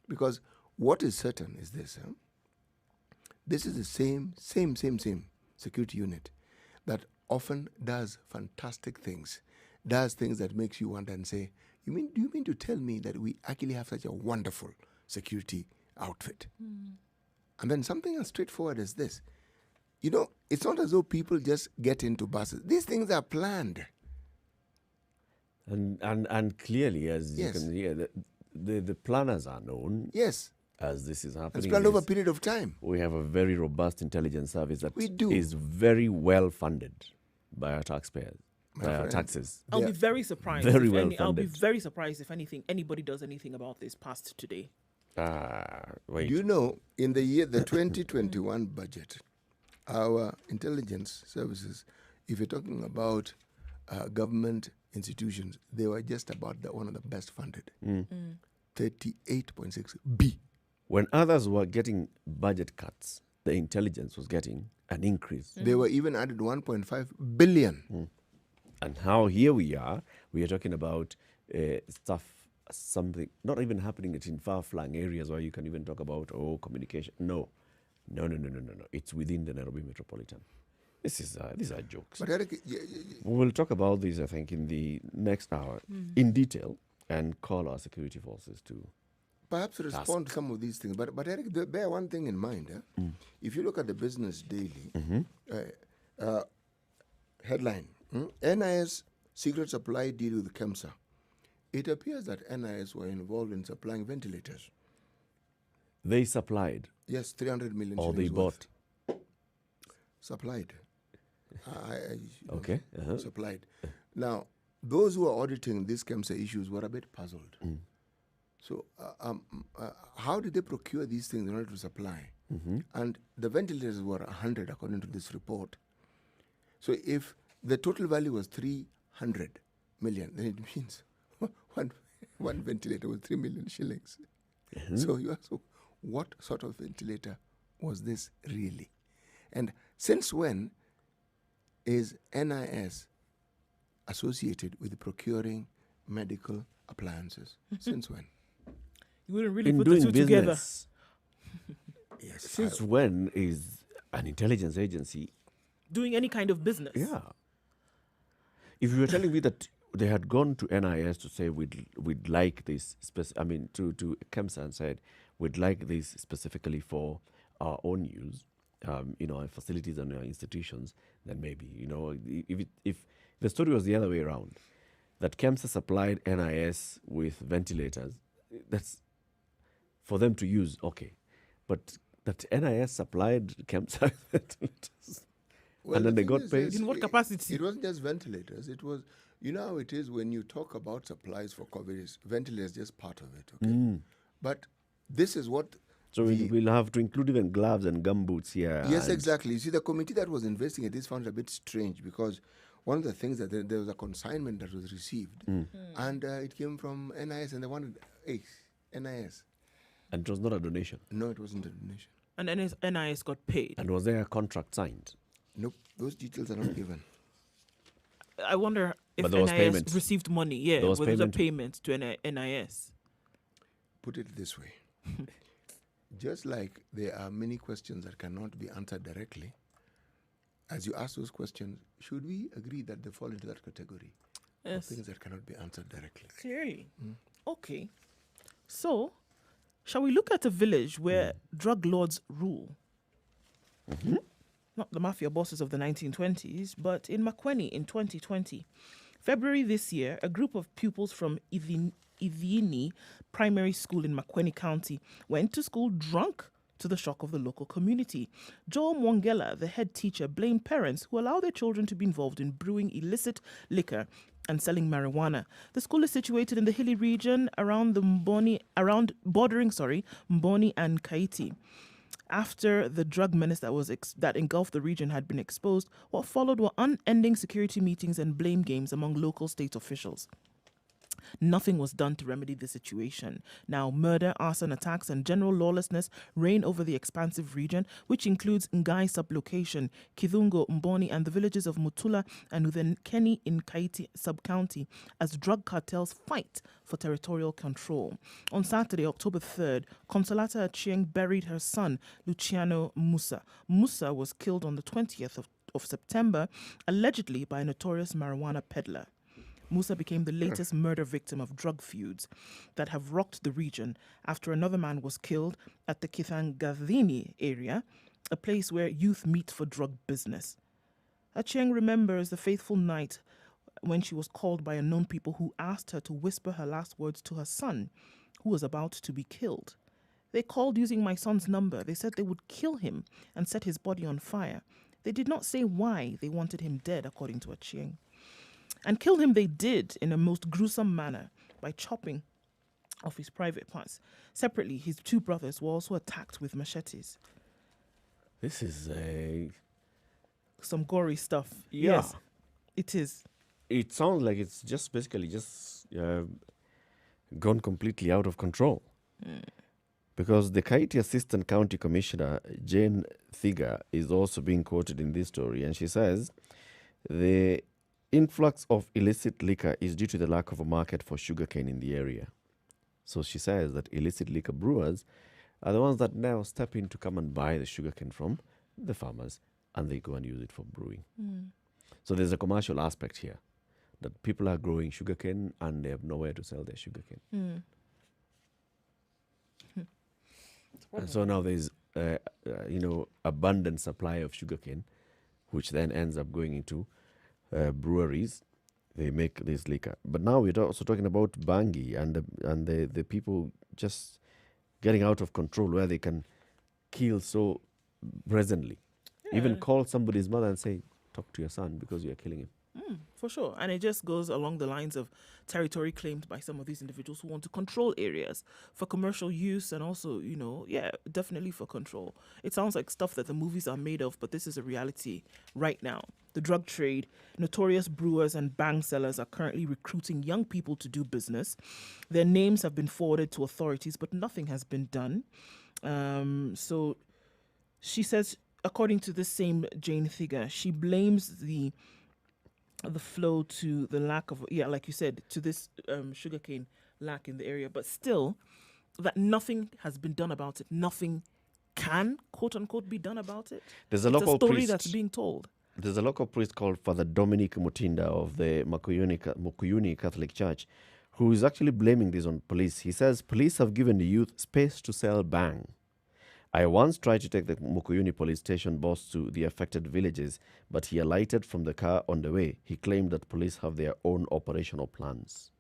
Because what is certain is this, This is the same security unit that often does fantastic things, does things that makes you wonder and say, do you mean to tell me that we actually have such a wonderful security outfit? And then something as straightforward as this. It's not as though people just get into buses. These things are planned. And clearly, as Yes. you can hear, the planners are known. Yes. As this is happening. It's planned over a period of time. We have a very robust intelligence service that We do. is very well funded by our taxpayers, My by our friend. taxes. I'll Yeah. be very surprised. Very if well I'll be funded. very surprised if anybody does anything about this past today. Wait. Do you know, in the 2021 budget, our intelligence services, if you're talking about government institutions, they were just about one of the best funded. 38.6 B. When others were getting budget cuts, the intelligence was getting an increase. They were even added 1.5 billion. And how here we are talking about something not even happening in far-flung areas where you can even talk about, communication. No. It's within the Nairobi metropolitan. These are jokes. But Eric, We will talk about this, I think, in the next hour in detail and call our security forces to... perhaps respond to some of these things. But Eric, bear one thing in mind. If you look at the Business Daily headline, NIS secret supply deal with KEMSA. It appears that NIS were involved in supplying ventilators. They supplied, Yes, 300 million or they shillings worth. bought. Supplied. Okay. Supplied. Now, those who are auditing these KEMSA issues were a bit puzzled. So, how did they procure these things in order to supply? And the ventilators were 100 according to this report. So, if the total value was 300 million, then it means one ventilator was 3 million shillings. So, you ask, what sort of ventilator was this really? And since when is NIS associated with procuring medical appliances? Since when? You wouldn't really In put the doing two together. business, since when is an intelligence agency... Doing any kind of business. Yeah. If you were telling me that they had gone to NIS to say we'd like this, to KEMSA and said we'd like this specifically for our own use, our facilities and our institutions, then maybe, if the story was the other way around, that KEMSA supplied NIS with ventilators, that's for them to use, okay. But that NIS supplied KEMSA ventilators. Well, And then the they thing got is, paid? In what capacity? It wasn't just ventilators. It was, how it is when you talk about supplies for COVID, ventilators just part of it, okay? But this is what... So we'll have to include even gloves and gumboots here. Yes, and- exactly. You see, the committee that was investigating this found it a bit strange because one of the things that there was a consignment that was received and it came from NIS and they wanted NIS. And it was not a donation. No, it wasn't a donation. And NIS got paid. And was there a contract signed? Nope, those details are not given. I wonder if But there was NIS payment. received money. Yeah, There was was there payment. payment to NIS? Put it this way. Just like there are many questions that cannot be answered directly, as you ask those questions, should we agree that they fall into that category of Yes, things that cannot be answered directly? clearly. Okay. So, shall we look at a village where drug lords rule? Not the mafia bosses of the 1920s, but in Makweni in 2020. February this year, a group of pupils from Idhini Primary School in Makweni County went to school drunk to the shock of the local community. Joel Mwangela, the head teacher, blamed parents who allow their children to be involved in brewing illicit liquor and selling marijuana. The school is situated in the hilly region bordering Mboni and Kaiti. After the drug menace that engulfed the region had been exposed, what followed were unending security meetings and blame games among local state officials. nothing was done to remedy the situation. Now, murder, arson attacks, and general lawlessness reign over the expansive region, which includes Ngai sublocation, Kidhungo, Mboni, and the villages of Mutula and Uthenkeni in Kaiti sub-county, as drug cartels fight for territorial control. On Saturday, October 3rd, Consolata Achieng buried her son, Luciano Musa. Musa was killed on the 20th of September, allegedly by a notorious marijuana peddler. Musa became the latest murder victim of drug feuds that have rocked the region after another man was killed at the Kithangathini area, a place where youth meet for drug business. Achieng remembers the fateful night when she was called by unknown people who asked her to whisper her last words to her son, who was about to be killed. They called using my son's number. They said they would kill him and set his body on fire. They did not say why they wanted him dead, according to Achieng. And kill him they did in a most gruesome manner by chopping off his private parts. Separately, his two brothers were also attacked with machetes. This is Some gory stuff. Yeah. Yes, it is. It sounds like it's just basically just gone completely out of control. Because the Kaiti Assistant County Commissioner, Jane Thiga, is also being quoted in this story, and she says the influx of illicit liquor is due to the lack of a market for sugarcane in the area. So she says that illicit liquor brewers are the ones that now step in to come and buy the sugarcane from the farmers, and they go and use it for brewing. So there's a commercial aspect here, that people are growing sugarcane and they have nowhere to sell their sugarcane. And so now there's, abundant supply of sugarcane, which then ends up going into breweries. They make this liquor. But now we're also talking about Bangi and the people just getting out of control, where they can kill so brazenly. Even call somebody's mother and say, talk to your son because you're killing him. For sure. And it just goes along the lines of territory claimed by some of these individuals who want to control areas for commercial use and also, definitely for control. It sounds like stuff that the movies are made of, but this is a reality right now. The drug trade, notorious brewers and bang sellers are currently recruiting young people to do business. Their names have been forwarded to authorities, but nothing has been done. So she says, according to this same Jane Thiga, she blames the flow to the lack of, like you said, to this sugarcane lack in the area, but still that nothing has been done about it. Nothing can, quote unquote, be done about it. There's a It's local a story priest. that's being told. There's a local priest called Father Dominic Mutinda of the Mukuyuni Catholic Church, who is actually blaming this on police. He says police have given the youth space to sell bang. I once tried to take the Mukuyuni police station boss to the affected villages, but he alighted from the car on the way. He claimed that police have their own operational plans.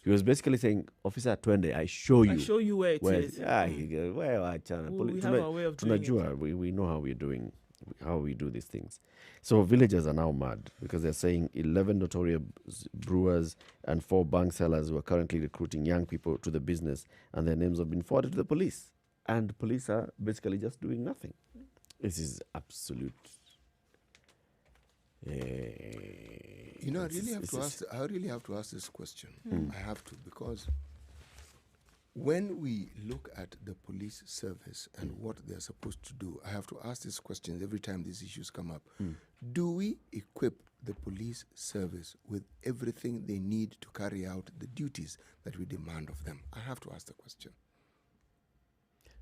He was basically saying, Officer Twende, I show you where it is. Yeah, he goes, well, achana. We have our way of doing it. We know how we're doing, how we do these things. So villagers are now mad because they're saying 11 notorious brewers and 4 bank sellers who are currently recruiting young people to the business, and their names have been forwarded to the police. And police are basically just doing nothing. This is absolute. I really have to ask this question. I have to, because when we look at the police service and what they're supposed to do, I have to ask these questions every time these issues come up. Do we equip the police service with everything they need to carry out the duties that we demand of them? I have to ask the question.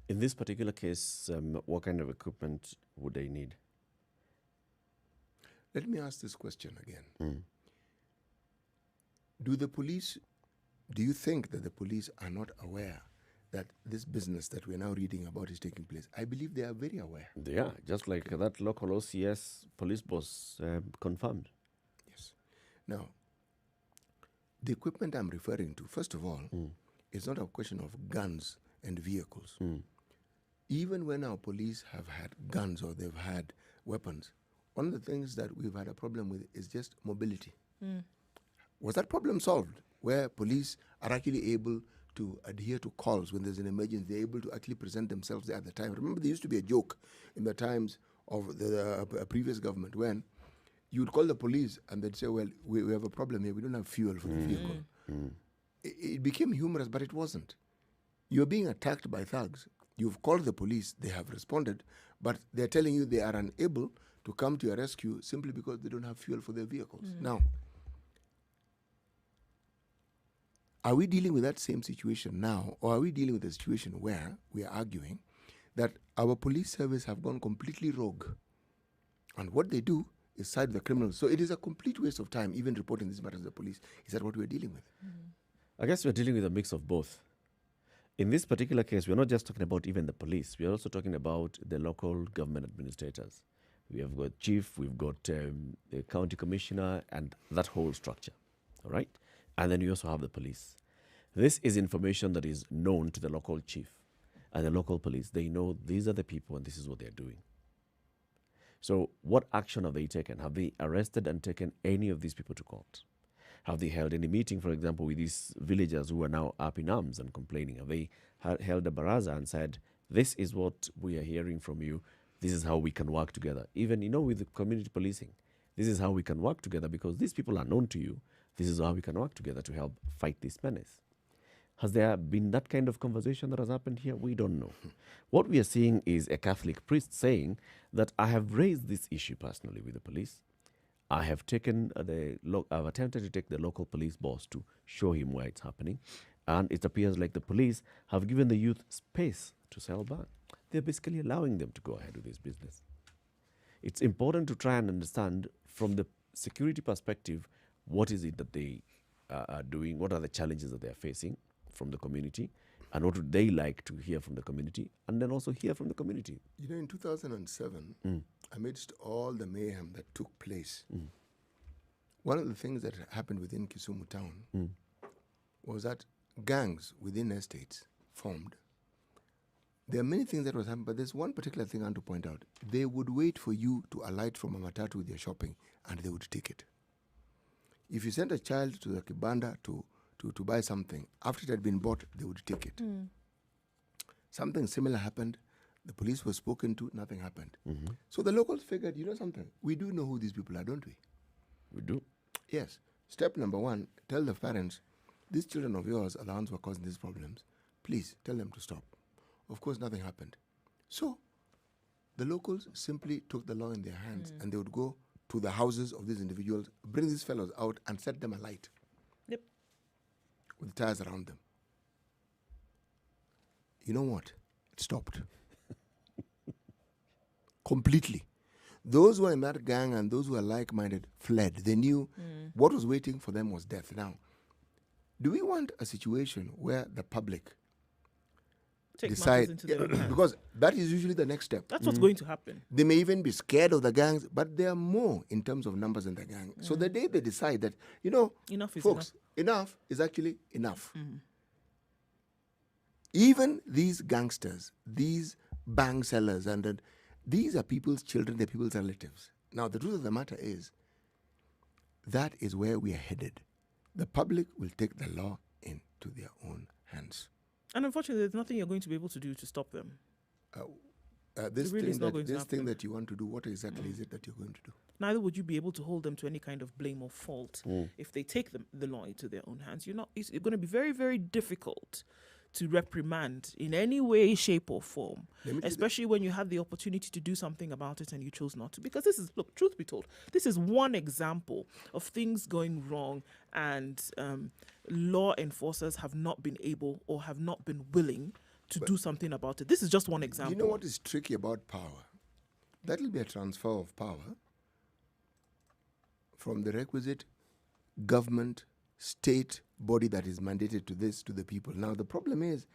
In this particular case, what kind of equipment would they need? Let me ask this question again. Do you think that the police are not aware that this business that we're now reading about is taking place? I believe they are very aware. Yeah, just like that local OCS police boss confirmed. Yes. Now, the equipment I'm referring to, first of all, it's not a question of guns and vehicles. Even when our police have had guns or they've had weapons, one of the things that we've had a problem with is just mobility. Was that problem solved, where police are actually able to adhere to calls when there's an emergency? They're able to actually present themselves there at the time. Remember, there used to be a joke in the times of the previous government when you would call the police and they'd say, well, we have a problem here. We don't have fuel for the vehicle. It became humorous, but it wasn't. You're being attacked by thugs. You've called the police. They have responded, but they're telling you they are unable to come to your rescue simply because they don't have fuel for their vehicles. Now, are we dealing with that same situation now, or are we dealing with a situation where we are arguing that our police service have gone completely rogue, and what they do is side with the criminals? So it is a complete waste of time even reporting these matters to the police. Is that what we're dealing with? I guess we're dealing with a mix of both. In this particular case, we're not just talking about even the police. We're also talking about the local government administrators. We have got chief, we've got the county commissioner, and that whole structure. All right? And then you also have the police. This is information that is known to the local chief and the local police. They know these are the people and this is what they're doing. So what action have they taken? Have they arrested and taken any of these people to court? Have they held any meeting, for example, with these villagers who are now up in arms and complaining? Have they held a baraza and said, this is what we are hearing from you. This is how we can work together. Even, with the community policing, this is how we can work together because these people are known to you. This is how we can work together to help fight this menace. Has there been that kind of conversation that has happened here? We don't know. What we are seeing is a Catholic priest saying that I have raised this issue personally with the police. I have I've attempted to take the local police boss to show him where it's happening. And it appears like the police have given the youth space to sell ban. They're basically allowing them to go ahead with this business. It's important to try and understand from the security perspective, what is it that they are doing? What are the challenges that they're facing from the community? And what would they like to hear from the community? And then also hear from the community. In 2007, amidst all the mayhem that took place, one of the things that happened within Kisumu town was that gangs within estates formed. There are many things that was happening, but there's one particular thing I want to point out. They would wait for you to alight from a matatu with your shopping, and they would take it. If you sent a child to the kibanda to buy something, after it had been bought, they would take it. Something similar happened. The police were spoken to, nothing happened. So the locals figured, something? We do know who these people are, don't we? We do. Yes. Step number one, tell the parents, these children of yours are the ones who are causing these problems. Please tell them to stop. Of course, nothing happened. So the locals simply took the law in their hands and they would go to the houses of these individuals, bring these fellows out and set them alight. Yep. With tires around them. You know what? It stopped. Completely. Those who were in that gang and those who were like-minded fled. They knew what was waiting for them was death. Now, do we want a situation where the public decide? Into their own hands. Because that is usually the next step. That's what's going to happen. They may even be scared of the gangs, but there are more in terms of numbers in the gang. So the day they decide that, Enough is folks, enough is actually enough. Even these gangsters, these bank sellers, and these are people's children, they're people's relatives. Now, the truth of the matter is, that is where we are headed. The public will take the law into their own hands. And unfortunately, there's nothing you're going to be able to do to stop them. This really is not going to thing happen. that you want to do, what exactly is it that you're going to do? Neither would you be able to hold them to any kind of blame or fault if they take the law into their own hands. It's going to be very, very difficult to reprimand in any way, shape, or form, especially when you had the opportunity to do something about it and you chose not to. Because truth be told, this is one example of things going wrong and law enforcers have not been able or have not been willing to do something about it. This is just one example. You know what is tricky about power? That will be a transfer of power from the requisite government, state body that is mandated to this to the people. Now, the problem is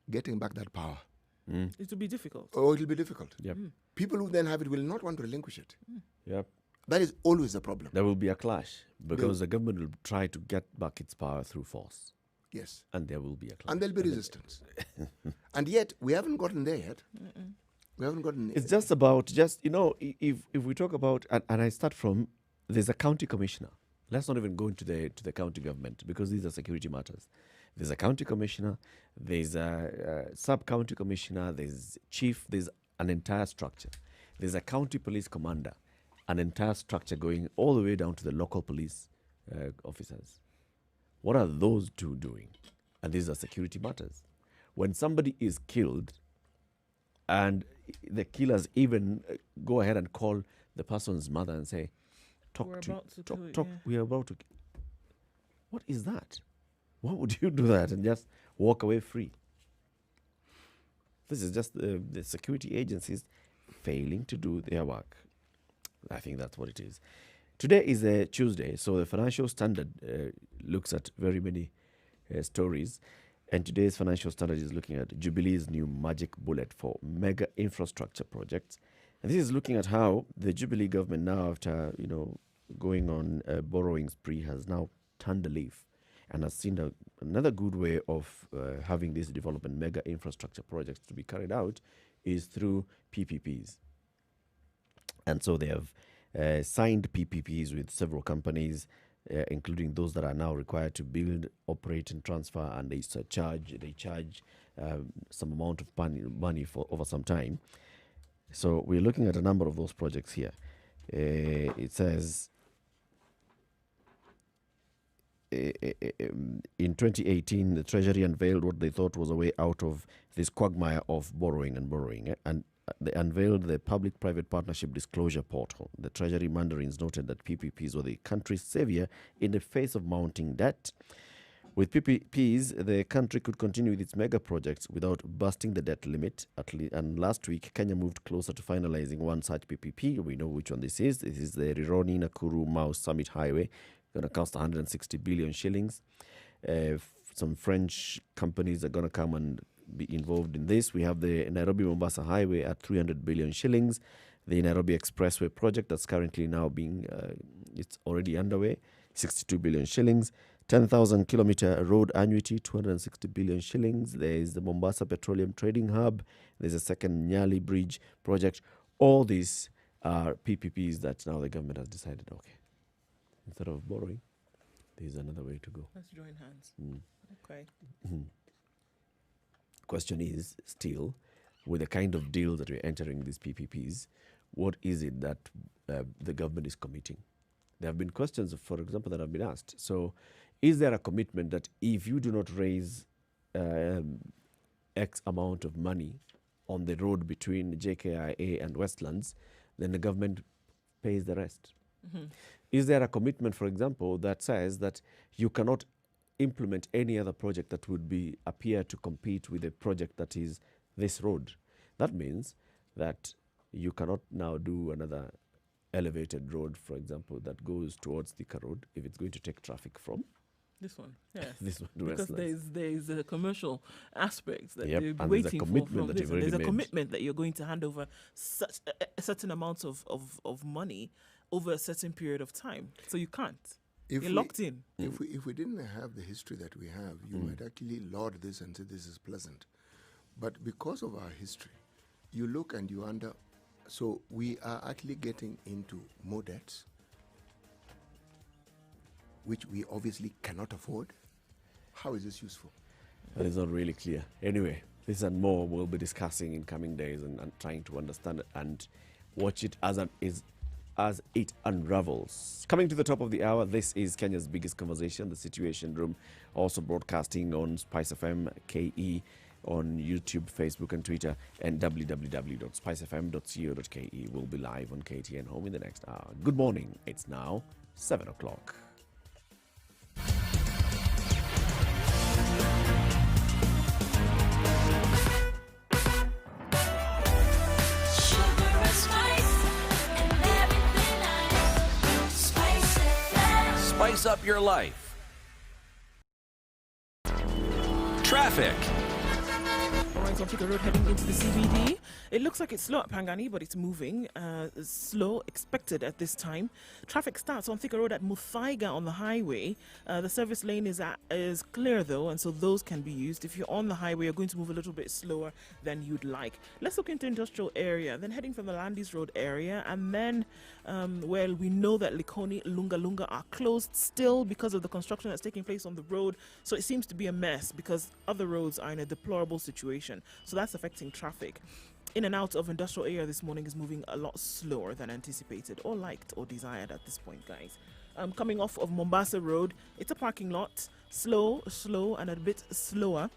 getting back that power. It will be difficult. Oh, it will be difficult. Yep. People who then have it will not want to relinquish it. Yep. That is always the problem. There will be a clash because the government will try to get back its power through force. Yes. And there will be a clash. And there'll be resistance. And yet, we haven't gotten there yet. We haven't gotten It's just about, if we talk about, and I start from, there's a county commissioner. Let's not even go into the county government because these are security matters. There's a county commissioner, there's a sub-county commissioner, there's chief, there's an entire structure. There's a county police commander, an entire structure going all the way down to the local police officers. What are those two doing? And these are security matters. When somebody is killed and the killers even go ahead and call the person's mother and say, We're about to kill you, talk, yeah. we are about to. What is that? Why would you do that and just walk away free? This is just the security agencies failing to do their work. I think that's what it is. Today is a Tuesday, so the Financial Standard looks at very many stories. And today's Financial Standard is looking at Jubilee's new magic bullet for mega infrastructure projects. And this is looking at how the Jubilee government now, after going on a borrowing spree, has now turned a leaf and has seen another good way of having this development mega infrastructure projects to be carried out is through PPPs. And so they have signed PPPs with several companies, including those that are now required to build, operate, and transfer, and they charge some amount of money for over some time. So we're looking at a number of those projects here. It says in 2018, the Treasury unveiled what they thought was a way out of this quagmire of borrowing, and they unveiled the Public-Private Partnership Disclosure Portal. The Treasury mandarins noted that PPPs were the country's savior in the face of mounting debt. With PPPs, the country could continue with its mega projects without busting the debt limit. And last week, Kenya moved closer to finalizing one such PPP. We know which one this is. This is the Rironi Nakuru Mau Summit Highway, going to cost 160 billion shillings. Some French companies are going to come and be involved in this. We have the Nairobi Mombasa Highway at 300 billion shillings. The Nairobi Expressway project that's currently now it's already underway, 62 billion shillings. 10,000 kilometer road annuity, 260 billion shillings. There is the Mombasa Petroleum Trading Hub. There's a second Nyeri Bridge project. All these are PPPs that now the government has decided, okay, instead of borrowing, there's another way to go. Let's join hands. Okay. Question is still, with the kind of deals that we're entering these PPPs, what is it that the government is committing? There have been questions, for example, that have been asked. So is there a commitment that if you do not raise X amount of money on the road between JKIA and Westlands, then the government pays the rest? Is there a commitment, for example, that says that you cannot implement any other project that would appear to compete with a project that is this road? That means that you cannot now do another elevated road, for example, that goes towards Thika Road if it's going to take traffic from This one, yes. this one to Because Westlands. there's a commercial aspect that Yep, they're and there's a waiting for commitment from that this. you've And there's a already made. commitment that you're going to hand over such a certain amount of money over a certain period of time. So you can't. If You're we- locked in. If we didn't have the history that we have, you might actually laud this and say this is pleasant. But because of our history, you look and you wonder, so we are actually getting into more debts, which we obviously cannot afford. How is this useful? That is not really clear. Anyway, this and more we'll be discussing in coming days and trying to understand it and watch it as it unravels. Coming to the top of the hour, this is Kenya's biggest conversation, The Situation Room, also broadcasting on Spice FM KE, on YouTube, Facebook, and Twitter, and www.spicefm.co.ke. We'll be live on KTN Home in the next hour. Good morning. It's now 7 o'clock. Sugar and spice and everything nice. Spice FM. Spice up your life. Traffic. All right, on Thika Road heading into the CBD. It looks like it's slow at Pangani, but it's moving. Slow, expected at this time. Traffic starts on Thika Road at Muthaiga on the highway. The service lane is clear though, and so those can be used. If you're on the highway, you're going to move a little bit slower than you'd like. Let's look into industrial area, then heading from the Landis Road area, and then well, we know that Likoni, Lunga are closed still because of the construction that's taking place on the road. So it seems to be a mess because other roads are in a deplorable situation. So that's affecting traffic. In and out of industrial area this morning is moving a lot slower than anticipated or liked or desired at this point, guys. coming off of Mombasa Road. It's a parking lot, slow, and a bit slower.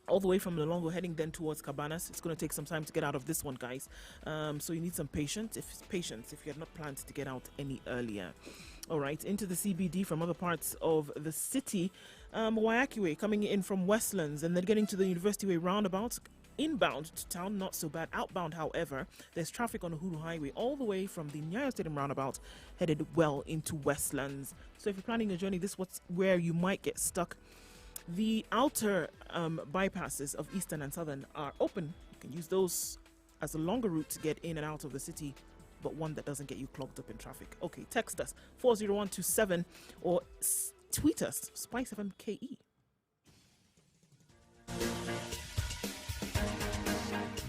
All the way from Lolongo heading then towards Cabanas. It's going to take some time to get out of this one, guys. So you need some patience if you had not planned to get out any earlier. All right, into the CBD from other parts of the city. Waiaki Way coming in from Westlands and then getting to the University Way roundabout. Inbound to town, not so bad. Outbound, however, there's traffic on Uhuru Highway all the way from the Nyayo Stadium roundabout headed well into Westlands. So if you're planning a journey, this is where you might get stuck. The outer bypasses of Eastern and Southern are open. You can use those as a longer route to get in and out of the city, but one that doesn't get you clogged up in traffic. Okay, text us 40127 or tweet us SpiceFMKE.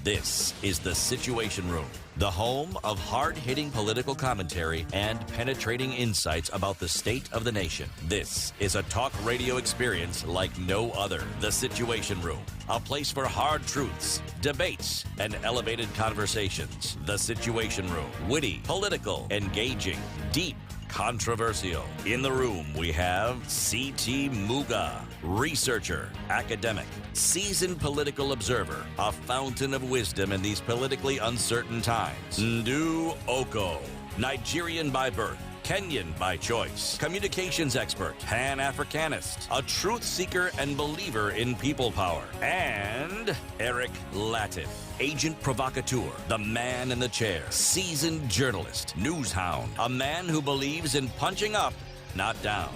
This is The Situation Room, the home of hard-hitting political commentary and penetrating insights about the state of the nation. This is a talk radio experience like no other. The Situation Room, a place for hard truths, debates, and elevated conversations. The Situation Room, witty, political, engaging, deep, controversial. In the room, we have C.T. Muga, researcher, academic, seasoned political observer, a fountain of wisdom in these politically uncertain times. Ndu Oko, Nigerian by birth, Kenyan by choice, communications expert, Pan-Africanist, a truth seeker and believer in people power, and Eric Latin, agent provocateur, the man in the chair, seasoned journalist, news hound, a man who believes in punching up, not down.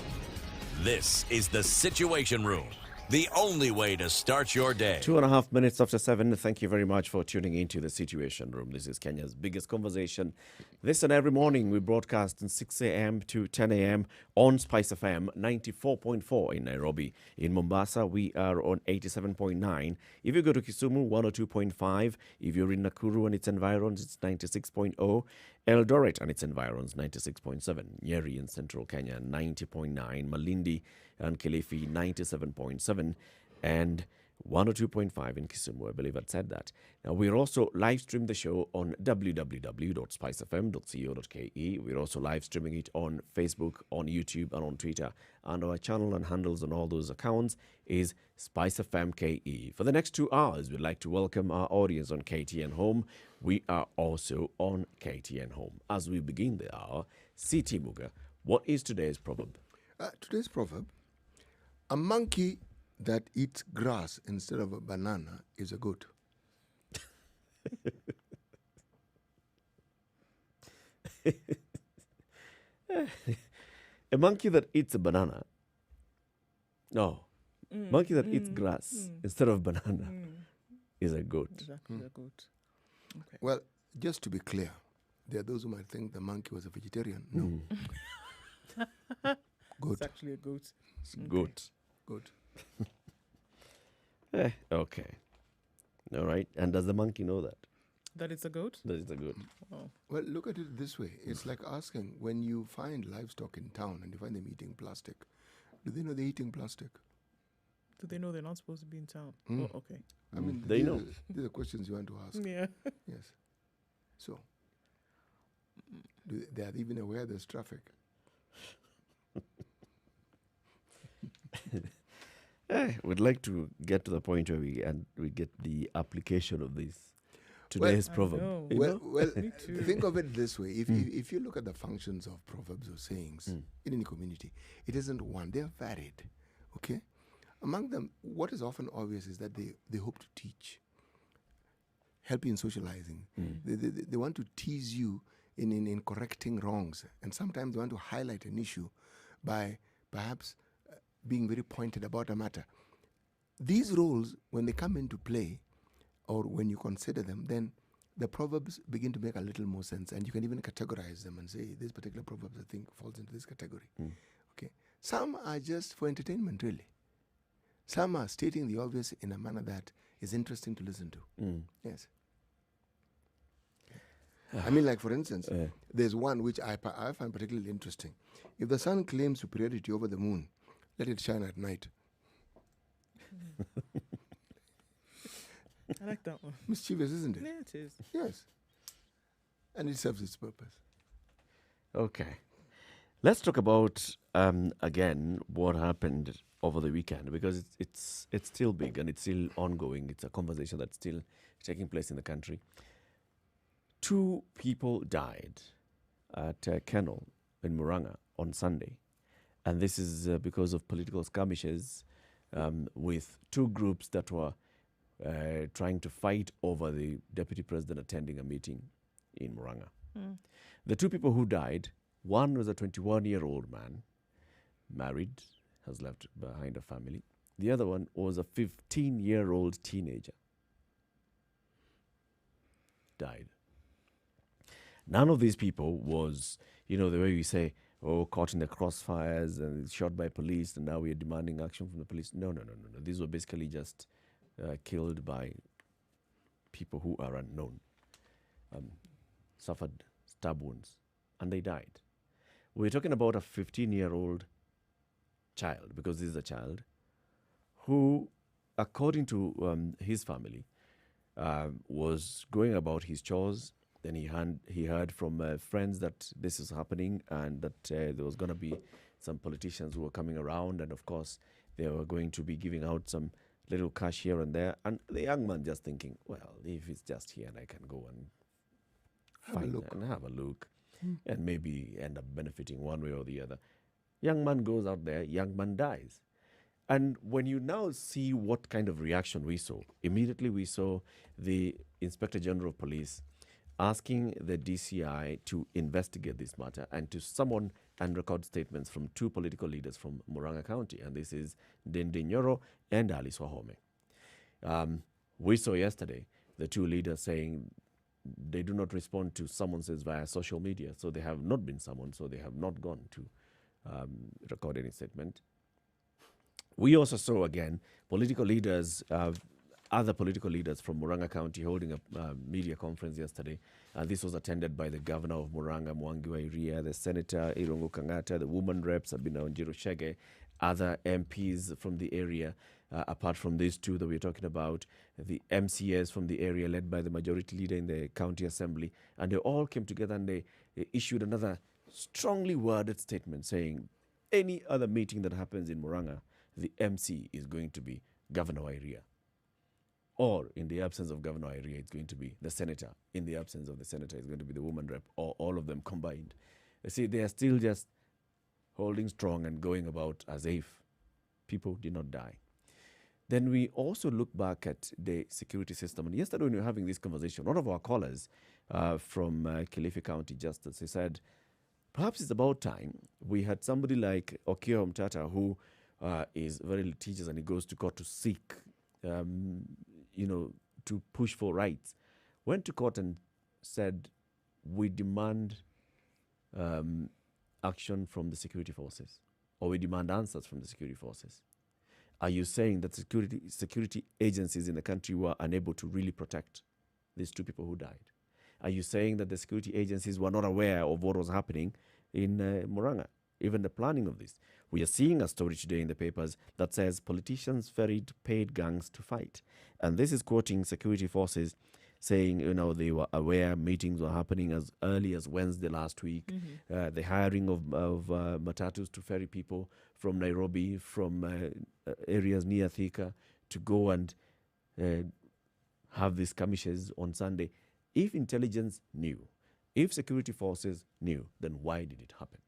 This is The Situation Room, the only way to start your day. 2.5 minutes after 7. Thank you very much for tuning into The Situation Room. This is Kenya's biggest conversation. This and every morning we broadcast from 6 a.m. to 10 a.m. on Spice FM 94.4 in Nairobi. In Mombasa, we are on 87.9. If you go to Kisumu, 102.5. If you're in Nakuru and its environs, it's 96.0. Eldoret and its environs, 96.7. Nyeri in central Kenya, 90.9. Malindi and Kilifi, 97.7. And 102.5 in Kisumu. I believe I'd said that. Now, we're also live stream the show on www.spicefm.co.ke. We're also live streaming it on Facebook, on YouTube, and on Twitter. And our channel and handles on all those accounts is SpiceFMKE. For the next 2 hours, we'd like to welcome our audience on KTN Home. We are also on KTN Home. As we begin the hour, C.T. Muga, what is today's proverb? Today's proverb, a monkey that eats grass instead of a banana is a goat. A monkey that eats a banana. No. Monkey that eats grass instead of banana is a goat. Exactly, a goat. Okay. Well, just to be clear, there are those who might think the monkey was a vegetarian. No. Goat. It's actually a goat. It's goat. Goat. Okay. All right. And does the monkey know that? That it's a goat? That it's a goat. Oh. Well, look at it this way. It's like asking, when you find livestock in town and you find them eating plastic, do they know they're eating plastic? Do they know they're not supposed to be in town? Mm. Oh, okay. I mean, They know. These are questions you want to ask. Yeah. Yes. So, they are even aware there's traffic. We'd like to get to the point where we get the application of this today's I proverb. know. You know? Well, Me too. think of it this way. If you look at the functions of proverbs or sayings in any community, it isn't one. They're varied. Okay? Among them, what is often obvious is that they hope to teach, help you in socializing. They want to tease you in correcting wrongs. And sometimes they want to highlight an issue by perhaps being very pointed about a matter. These roles, when they come into play, or when you consider them, then the proverbs begin to make a little more sense, and you can even categorize them and say, this particular proverb, I think, falls into this category. Okay. Some are just for entertainment, really. Some are stating the obvious in a manner that is interesting to listen to. Yes. I mean, like, for instance, there's one which I find particularly interesting. If the sun claims superiority over the moon, let it shine at night. I like that one. Mischievous, isn't it? Yeah, it is. Yes. And it serves its purpose. Okay. Let's talk about again what happened over the weekend because it's still big and it's still ongoing. It's a conversation that's still taking place in the country. Two people died at Kennel in Muranga on Sunday, and this is because of political skirmishes with two groups that were trying to fight over the deputy president attending a meeting in Muranga. The two people who died, one was a 21-year-old man, married, has left behind a family. The other one was a 15-year-old teenager, died. None of these people was, the way we say, caught in the crossfires and shot by police, and now we are demanding action from the police. No. These were basically just killed by people who are unknown, suffered stab wounds, and they died. We're talking about a 15-year-old child, because this is a child, who, according to his family, was going about his chores. Then he heard from friends that this is happening and that there was going to be some politicians who were coming around, and of course they were going to be giving out some little cash here and there. And the young man just thinking, well, if it's just here and I can go and have a look and maybe end up benefiting one way or the other. Young man goes out there, young man dies. And when you now see what kind of reaction we saw, immediately we saw the Inspector General of Police asking the DCI to investigate this matter and to summon and record statements from two political leaders from Muranga County. And this is Dende Nyoro and Alice Wahome. We saw yesterday the two leaders saying they do not respond to summonses via social media. So they have not been summoned, so they have not gone to record any statement. We also saw, again, political leaders, other political leaders from Muranga County holding a media conference yesterday. This was attended by the governor of Muranga, Mwangi wa Iria, the senator, Irungu Kangata, the woman reps, Sabina Wanjiru Shege, other MPs from the area, apart from these two that we're talking about, the MCAs from the area led by the majority leader in the county assembly. And they all came together and they issued another strongly worded statement saying any other meeting that happens in Muranga, the MC is going to be Governor Wairia. Or in the absence of Governor Wairia, it's going to be the senator. In the absence of the senator, it's going to be the woman rep, or all of them combined. You see, they are still just holding strong and going about as if people did not die. Then we also look back at the security system. And yesterday when we were having this conversation, one of our callers from Kilifi County Justice, he said, perhaps it's about time we had somebody like Okio Mtata who is very litigious and he goes to court to seek, to push for rights. Went to court and said, we demand action from the security forces, or we demand answers from the security forces. Are you saying that security agencies in the country were unable to really protect these two people who died? Are you saying that the security agencies were not aware of what was happening in Muranga, even the planning of this? We are seeing a story today in the papers that says politicians ferried paid gangs to fight. And this is quoting security forces saying, they were aware meetings were happening as early as Wednesday last week. The hiring of matatus to ferry people from Nairobi, from areas near Thika, to go and have these skirmishes on Sunday. If intelligence knew, if security forces knew, then why did it happen?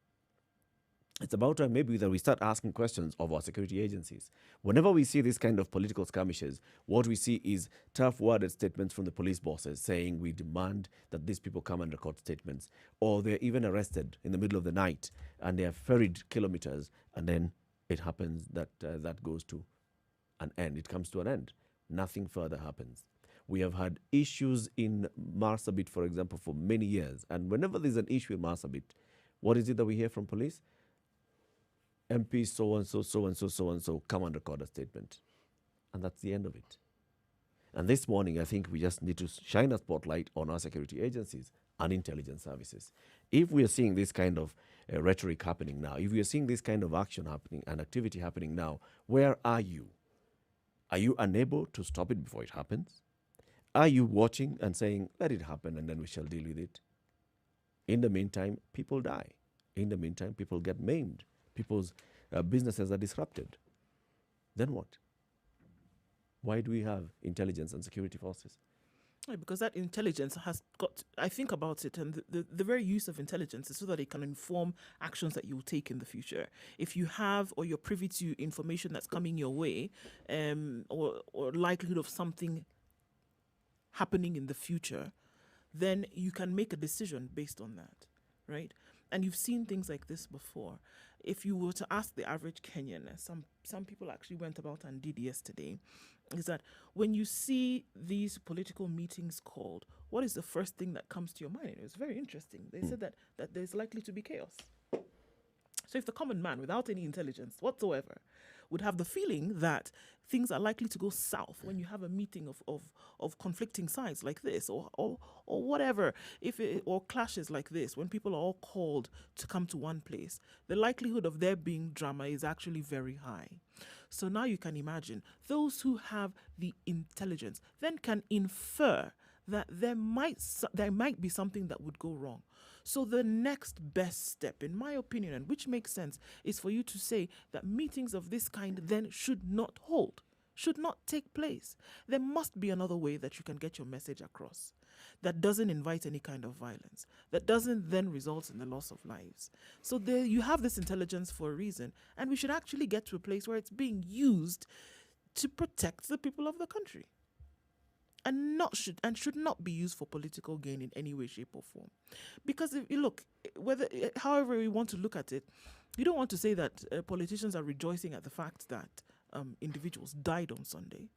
It's about time maybe that we start asking questions of our security agencies. Whenever we see this kind of political skirmishes, what we see is tough worded statements from the police bosses saying we demand that these people come and record statements. Or they're even arrested in the middle of the night and they are ferried kilometers, and then it happens that that goes to an end. It comes to an end. Nothing further happens. We have had issues in Marsabit, for example, for many years. And whenever there's an issue in Marsabit, what is it that we hear from police? MP so-and-so, so-and-so, so-and-so, come and record a statement. And that's the end of it. And this morning, I think we just need to shine a spotlight on our security agencies and intelligence services. If we are seeing this kind of rhetoric happening now, if we are seeing this kind of action happening and activity happening now, where are you? Are you unable to stop it before it happens? Are you watching and saying, let it happen and then we shall deal with it? In the meantime, people die. In the meantime, people get maimed. People's businesses are disrupted. Then what? Why do we have intelligence and security forces? Right, because that intelligence has got, I think about it, and the very use of intelligence is so that it can inform actions that you'll take in the future. If you have or you're privy to information that's coming your way, or likelihood of something happening in the future, then you can make a decision based on that, right? And you've seen things like this before. If you were to ask the average Kenyan, as some people actually went about and did yesterday, is that when you see these political meetings called, what is the first thing that comes to your mind? It was very interesting. They said that there's likely to be chaos. So if the common man, without any intelligence whatsoever, would have the feeling that things are likely to go south when you have a meeting of conflicting sides like this, or whatever, or clashes like this, when people are all called to come to one place, the likelihood of there being drama is actually very high. So now you can imagine those who have the intelligence then can infer that there might be something that would go wrong. So the next best step, in my opinion, and which makes sense, is for you to say that meetings of this kind then should not hold, should not take place. There must be another way that you can get your message across that doesn't invite any kind of violence, that doesn't then result in the loss of lives. So there you have this intelligence for a reason, and we should actually get to a place where it's being used to protect the people of the country. And should not be used for political gain in any way, shape, or form. Because if you look, however we want to look at it, you don't want to say that politicians are rejoicing at the fact that individuals died on Sunday,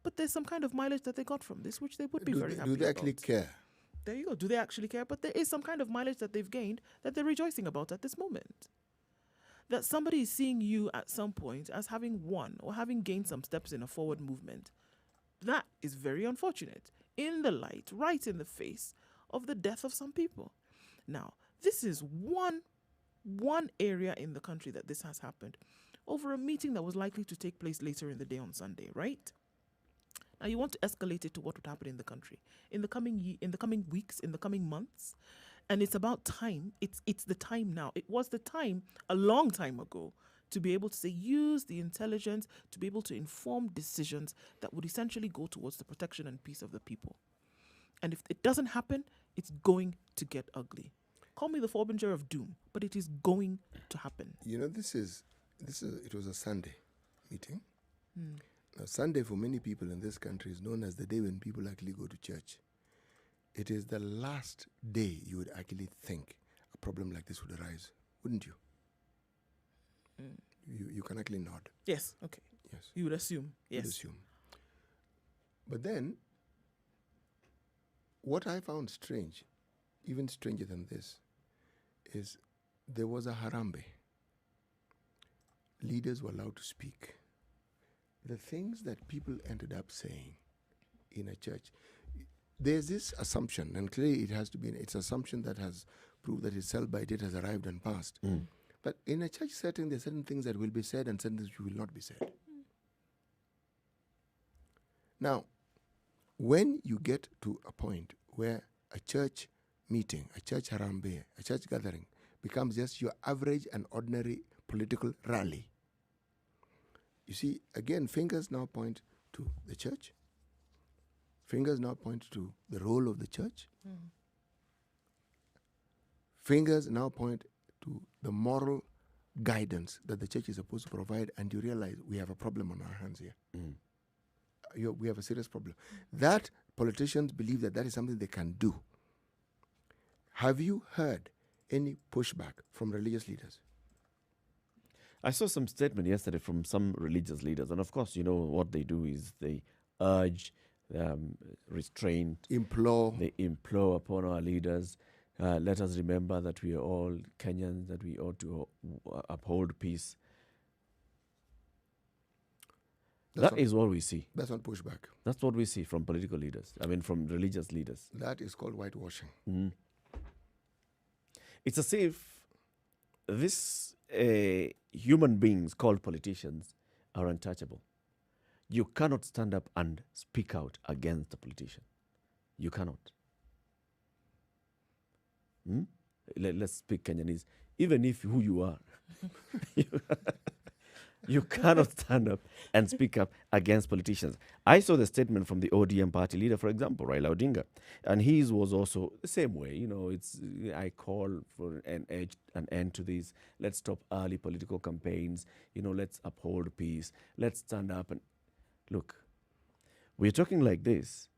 but there's some kind of mileage that they got from this, which they would be very happy Do they about. actually care? There you go. Do they actually care? But there is some kind of mileage that they've gained that they're rejoicing about at this moment. That somebody is seeing you at some point as having won or having gained some steps in a forward movement. That is very unfortunate, in the light, right in the face of the death of some people. Now, this is one area in the country that this has happened, over a meeting that was likely to take place later in the day on Sunday, right? Now, you want to escalate it to what would happen in the country in the coming weeks, in the coming months, and it's about time. It's the time now. It was the time a long time ago to be able to say, use the intelligence to be able to inform decisions that would essentially go towards the protection and peace of the people. And if it doesn't happen, it's going to get ugly. Call me the forbinger of doom, but it is going to happen. You know, it was a Sunday meeting. Now, Sunday for many people in this country is known as the day when people actually go to church. It is the last day you would actually think a problem like this would arise, wouldn't you? You can actually nod. Yes, okay. Yes. You would assume. Yes. You'd assume. But then, what I found strange, even stranger than this, is there was a harambe. Leaders were allowed to speak. The things that people ended up saying in a church, there's this assumption, and clearly it's assumption that has proved that its sell-by date has arrived and passed. But in a church setting, there are certain things that will be said and certain things will not be said. Now, when you get to a point where a church meeting, a church harambe, a church gathering becomes just your average and ordinary political rally, you see, again, fingers now point to the church. Fingers now point to the role of the church. Fingers now point to the moral guidance that the church is supposed to provide, and you realize we have a problem on our hands here. We have a serious problem. That politicians believe that is something they can do. Have you heard any pushback from religious leaders? I saw some statement yesterday from some religious leaders, and of course, you know, what they do is they urge restraint. They implore upon our leaders. Let us remember that we are all Kenyans, that we ought to uphold peace. That is what we see. That's not pushback. That's what we see from political leaders. I mean, from religious leaders. That is called whitewashing. It's as if these human beings called politicians are untouchable. You cannot stand up and speak out against a politician. You cannot. Let's speak Kenyanese. even if who you are, you cannot stand up and speak up against politicians. I saw the statement from the ODM party leader, for example, Raila Odinga, and his was also the same way. I call for an end to this. Let's stop early political campaigns. Let's uphold peace. Let's stand up and look. We're talking like this.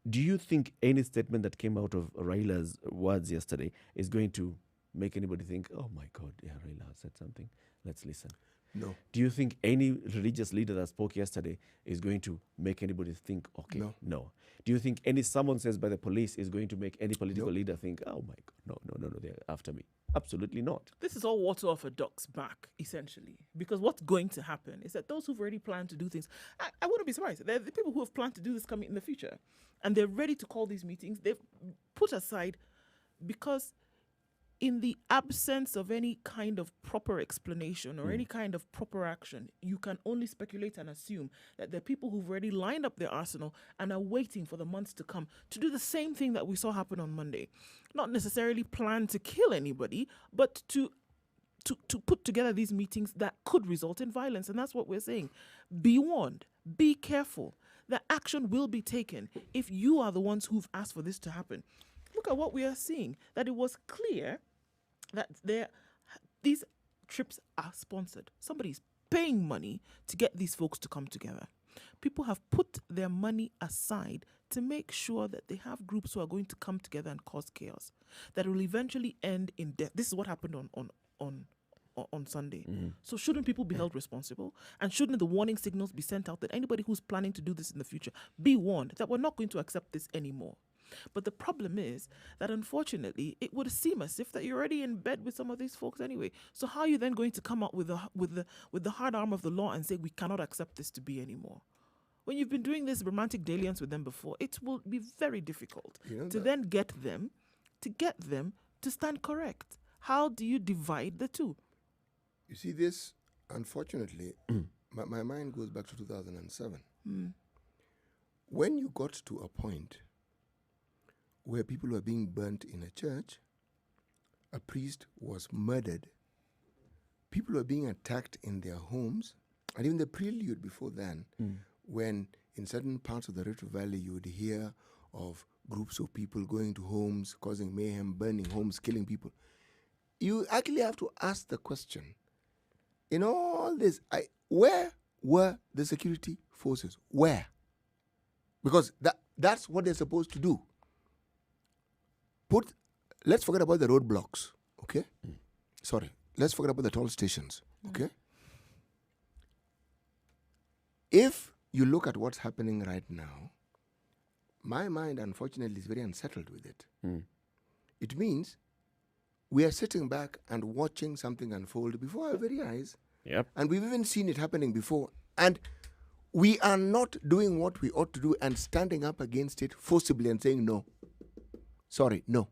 Do you think any statement that came out of Raila's words yesterday is going to make anybody think, oh my God, yeah, Raila said something, let's listen? No. Do you think any religious leader that spoke yesterday is going to make anybody think, okay, No. Do you think any summons says by the police is going to make any political leader think, oh my God, no, they're after me? Absolutely not. This is all water off a duck's back, essentially. Because what's going to happen is that those who've already planned to do things, I wouldn't be surprised. There are the people who have planned to do this coming in the future. And they're ready to call these meetings. They've put aside because in the absence of any kind of proper explanation or any kind of proper action, you can only speculate and assume that there are people who've already lined up their arsenal and are waiting for the months to come to do the same thing that we saw happen on Monday. Not necessarily plan to kill anybody, but to put together these meetings that could result in violence. And that's what we're saying. Be warned. Be careful. The action will be taken if you are the ones who've asked for this to happen. Look at what we are seeing, that it was clear that these trips are sponsored. Somebody's paying money to get these folks to come together. People have put their money aside to make sure that they have groups who are going to come together and cause chaos that will eventually end in death. This is what happened on Sunday. So shouldn't people be held responsible? And shouldn't the warning signals be sent out that anybody who's planning to do this in the future be warned that we're not going to accept this anymore? But the problem is that unfortunately it would seem as if that you're already in bed with some of these folks anyway. So how are you then going to come up with the hard arm of the law and say we cannot accept this to be anymore? When you've been doing this romantic dalliance with them before, it will be very difficult to then get them to stand correct. How do you divide the two? You see, this, unfortunately, my mind goes back to 2007. When you got to a point where people were being burnt in a church, a priest was murdered, people were being attacked in their homes, and even the prelude before then, when in certain parts of the Rift Valley you would hear of groups of people going to homes, causing mayhem, burning homes, killing people. You actually have to ask the question, in all this, where were the security forces? Where? Because that's what they're supposed to do. Let's forget about the roadblocks, okay? Sorry, let's forget about the toll stations, okay? If you look at what's happening right now, my mind, unfortunately, is very unsettled with it. It means we are sitting back and watching something unfold before our very eyes. Yep. And we've even seen it happening before. And we are not doing what we ought to do and standing up against it forcibly and saying no. Sorry, no.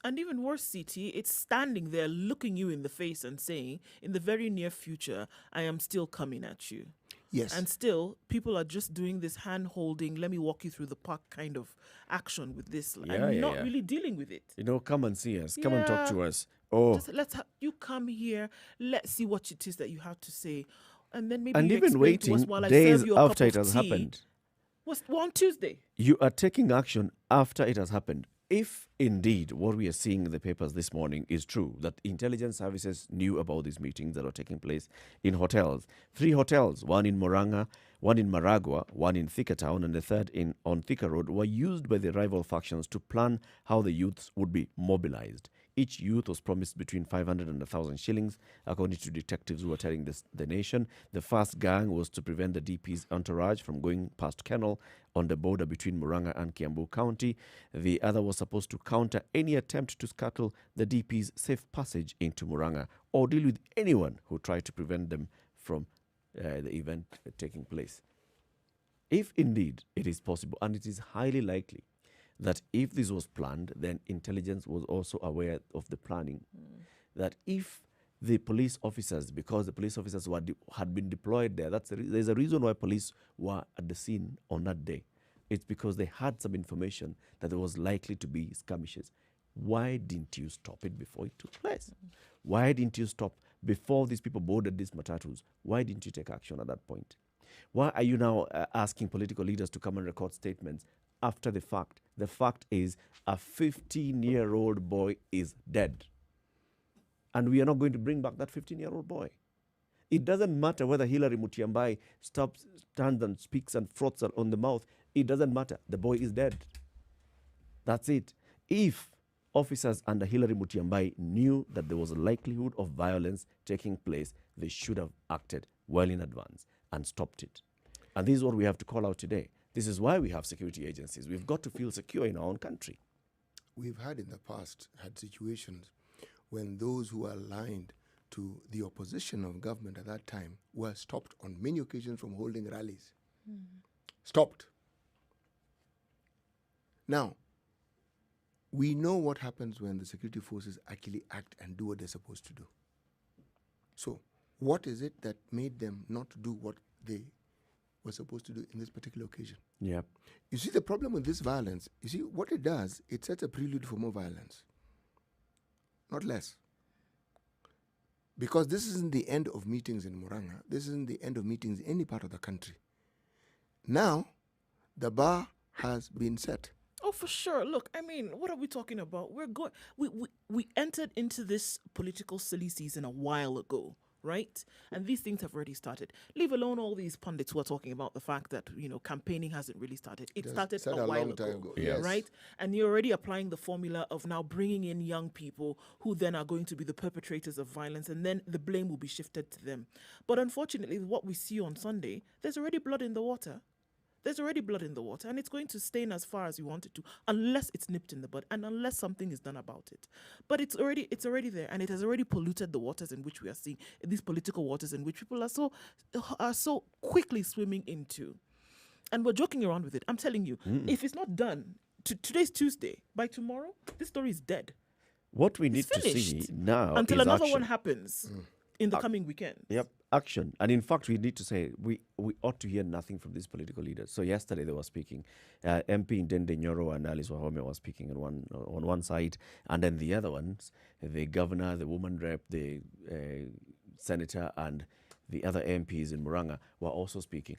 And even worse, CT, it's standing there looking you in the face and saying, in the very near future, I am still coming at you. Yes. And still, people are just doing this hand-holding, let me walk you through the park kind of action with this. I'm not really dealing with it. Come and see us. Come and talk to us. Oh. Just you come here, let's see what it is that you have to say. And then maybe And you even explain to us waiting while I days serve you a after cup it of has tea. happened. Was on Tuesday. You are taking action after it has happened. If indeed what we are seeing in the papers this morning is true, that intelligence services knew about these meetings that are taking place in hotels, 3 hotels, one in Moranga, one in Maragua, one in Thika Town, and the third on Thika Road, were used by the rival factions to plan how the youths would be mobilized. Each youth was promised between 500 and 1,000 shillings, according to detectives who were telling the nation. The first gang was to prevent the DP's entourage from going past Kennel on the border between Murang'a and Kiambu County. The other was supposed to counter any attempt to scuttle the DP's safe passage into Murang'a or deal with anyone who tried to prevent them from the event taking place. If indeed it is possible, and it is highly likely, that if this was planned, then intelligence was also aware of the planning. That if the police officers, because the police officers had been deployed there, there's a reason why police were at the scene on that day. It's because they had some information that there was likely to be skirmishes. Why didn't you stop it before it took place? Why didn't you stop before these people boarded these matatus? Why didn't you take action at that point? Why are you now asking political leaders to come and record statements after the fact? The fact is a 15-year-old boy is dead. And we are not going to bring back that 15-year-old boy. It doesn't matter whether Hillary Mutiambai stands and speaks and froths on the mouth. It doesn't matter. The boy is dead. That's it. If officers under Hillary Mutiambai knew that there was a likelihood of violence taking place, they should have acted well in advance and stopped it. And this is what we have to call out today. This is why we have security agencies. We've got to feel secure in our own country. We've had in the past situations when those who are aligned to the opposition of government at that time were stopped on many occasions from holding rallies. Stopped. Now, we know what happens when the security forces actually act and do what they're supposed to do. So, what is it that made them not do what they were supposed to do in this particular occasion? Yeah. You see, the problem with this violence, you see, what it does, it sets a prelude for more violence, not less. Because this isn't the end of meetings in Murang'a. This isn't the end of meetings in any part of the country. Now, the bar has been set. Oh, for sure. Look, I mean, what are we talking about? We entered into this political silly season a while ago, right? And these things have already started. Leave alone all these pundits who are talking about the fact that, campaigning hasn't really started. It started a while long time ago. Yes. right? And you're already applying the formula of now bringing in young people who then are going to be the perpetrators of violence, and then the blame will be shifted to them. But unfortunately, what we see on Sunday, there's already blood in the water. There's already blood in the water, and it's going to stain as far as you want it to, unless it's nipped in the bud and unless something is done about it. But it's already there, and it has already polluted the waters in which we are seeing, these political waters in which people are so quickly swimming into. And we're joking around with it. I'm telling you, if it's not done, today's Tuesday, by tomorrow, this story is dead. What we need It's to see finished now until is another action. one happens in the coming weekend. Yep, action. And in fact, we need to say we ought to hear nothing from these political leaders. So yesterday they were speaking. MP Ndende Nyoro and Alice Wahome were speaking on one side, and then the other ones, the governor, the woman rep, the senator, and the other MPs in Murang'a were also speaking.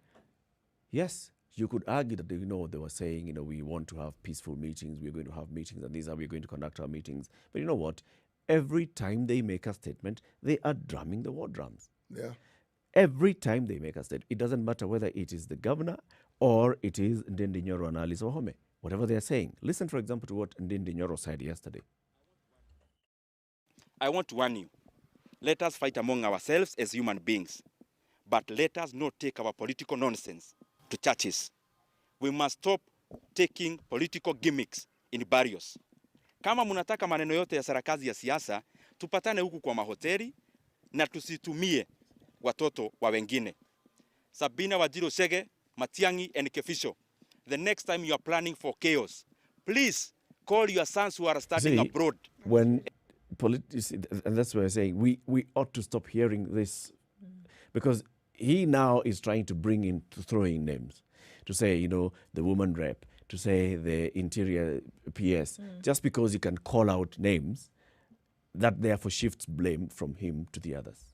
Yes, you could argue that they were saying we want to have peaceful meetings. We're going to have meetings, and these are we're going to conduct our meetings. But you know what? Every time they make a statement, they are drumming the war drums. Yeah. Every time they make a statement, it doesn't matter whether it is the governor or it is Ndende Nyoro and Alice Wahome. Whatever they are saying. Listen, for example, to what Ndende Nyoro said yesterday. I want to warn you. Let us fight among ourselves as human beings. But let us not take our political nonsense to churches. We must stop taking political gimmicks in barrios. Kama munataka maneno yote ya sarakazi ya siasa, tupatane huku kwa mahoteli na tusitumie watoto wa wengine. Sabina Wajiro Shege, Matiangi and Kefisho, the next time you are planning for chaos, please call your sons who are studying abroad. When and that's why I'm saying we ought to stop hearing this, because he now is trying to bring in, to throw in names, to say, the woman rep, to say the interior PS, just because you can call out names, that therefore shifts blame from him to the others.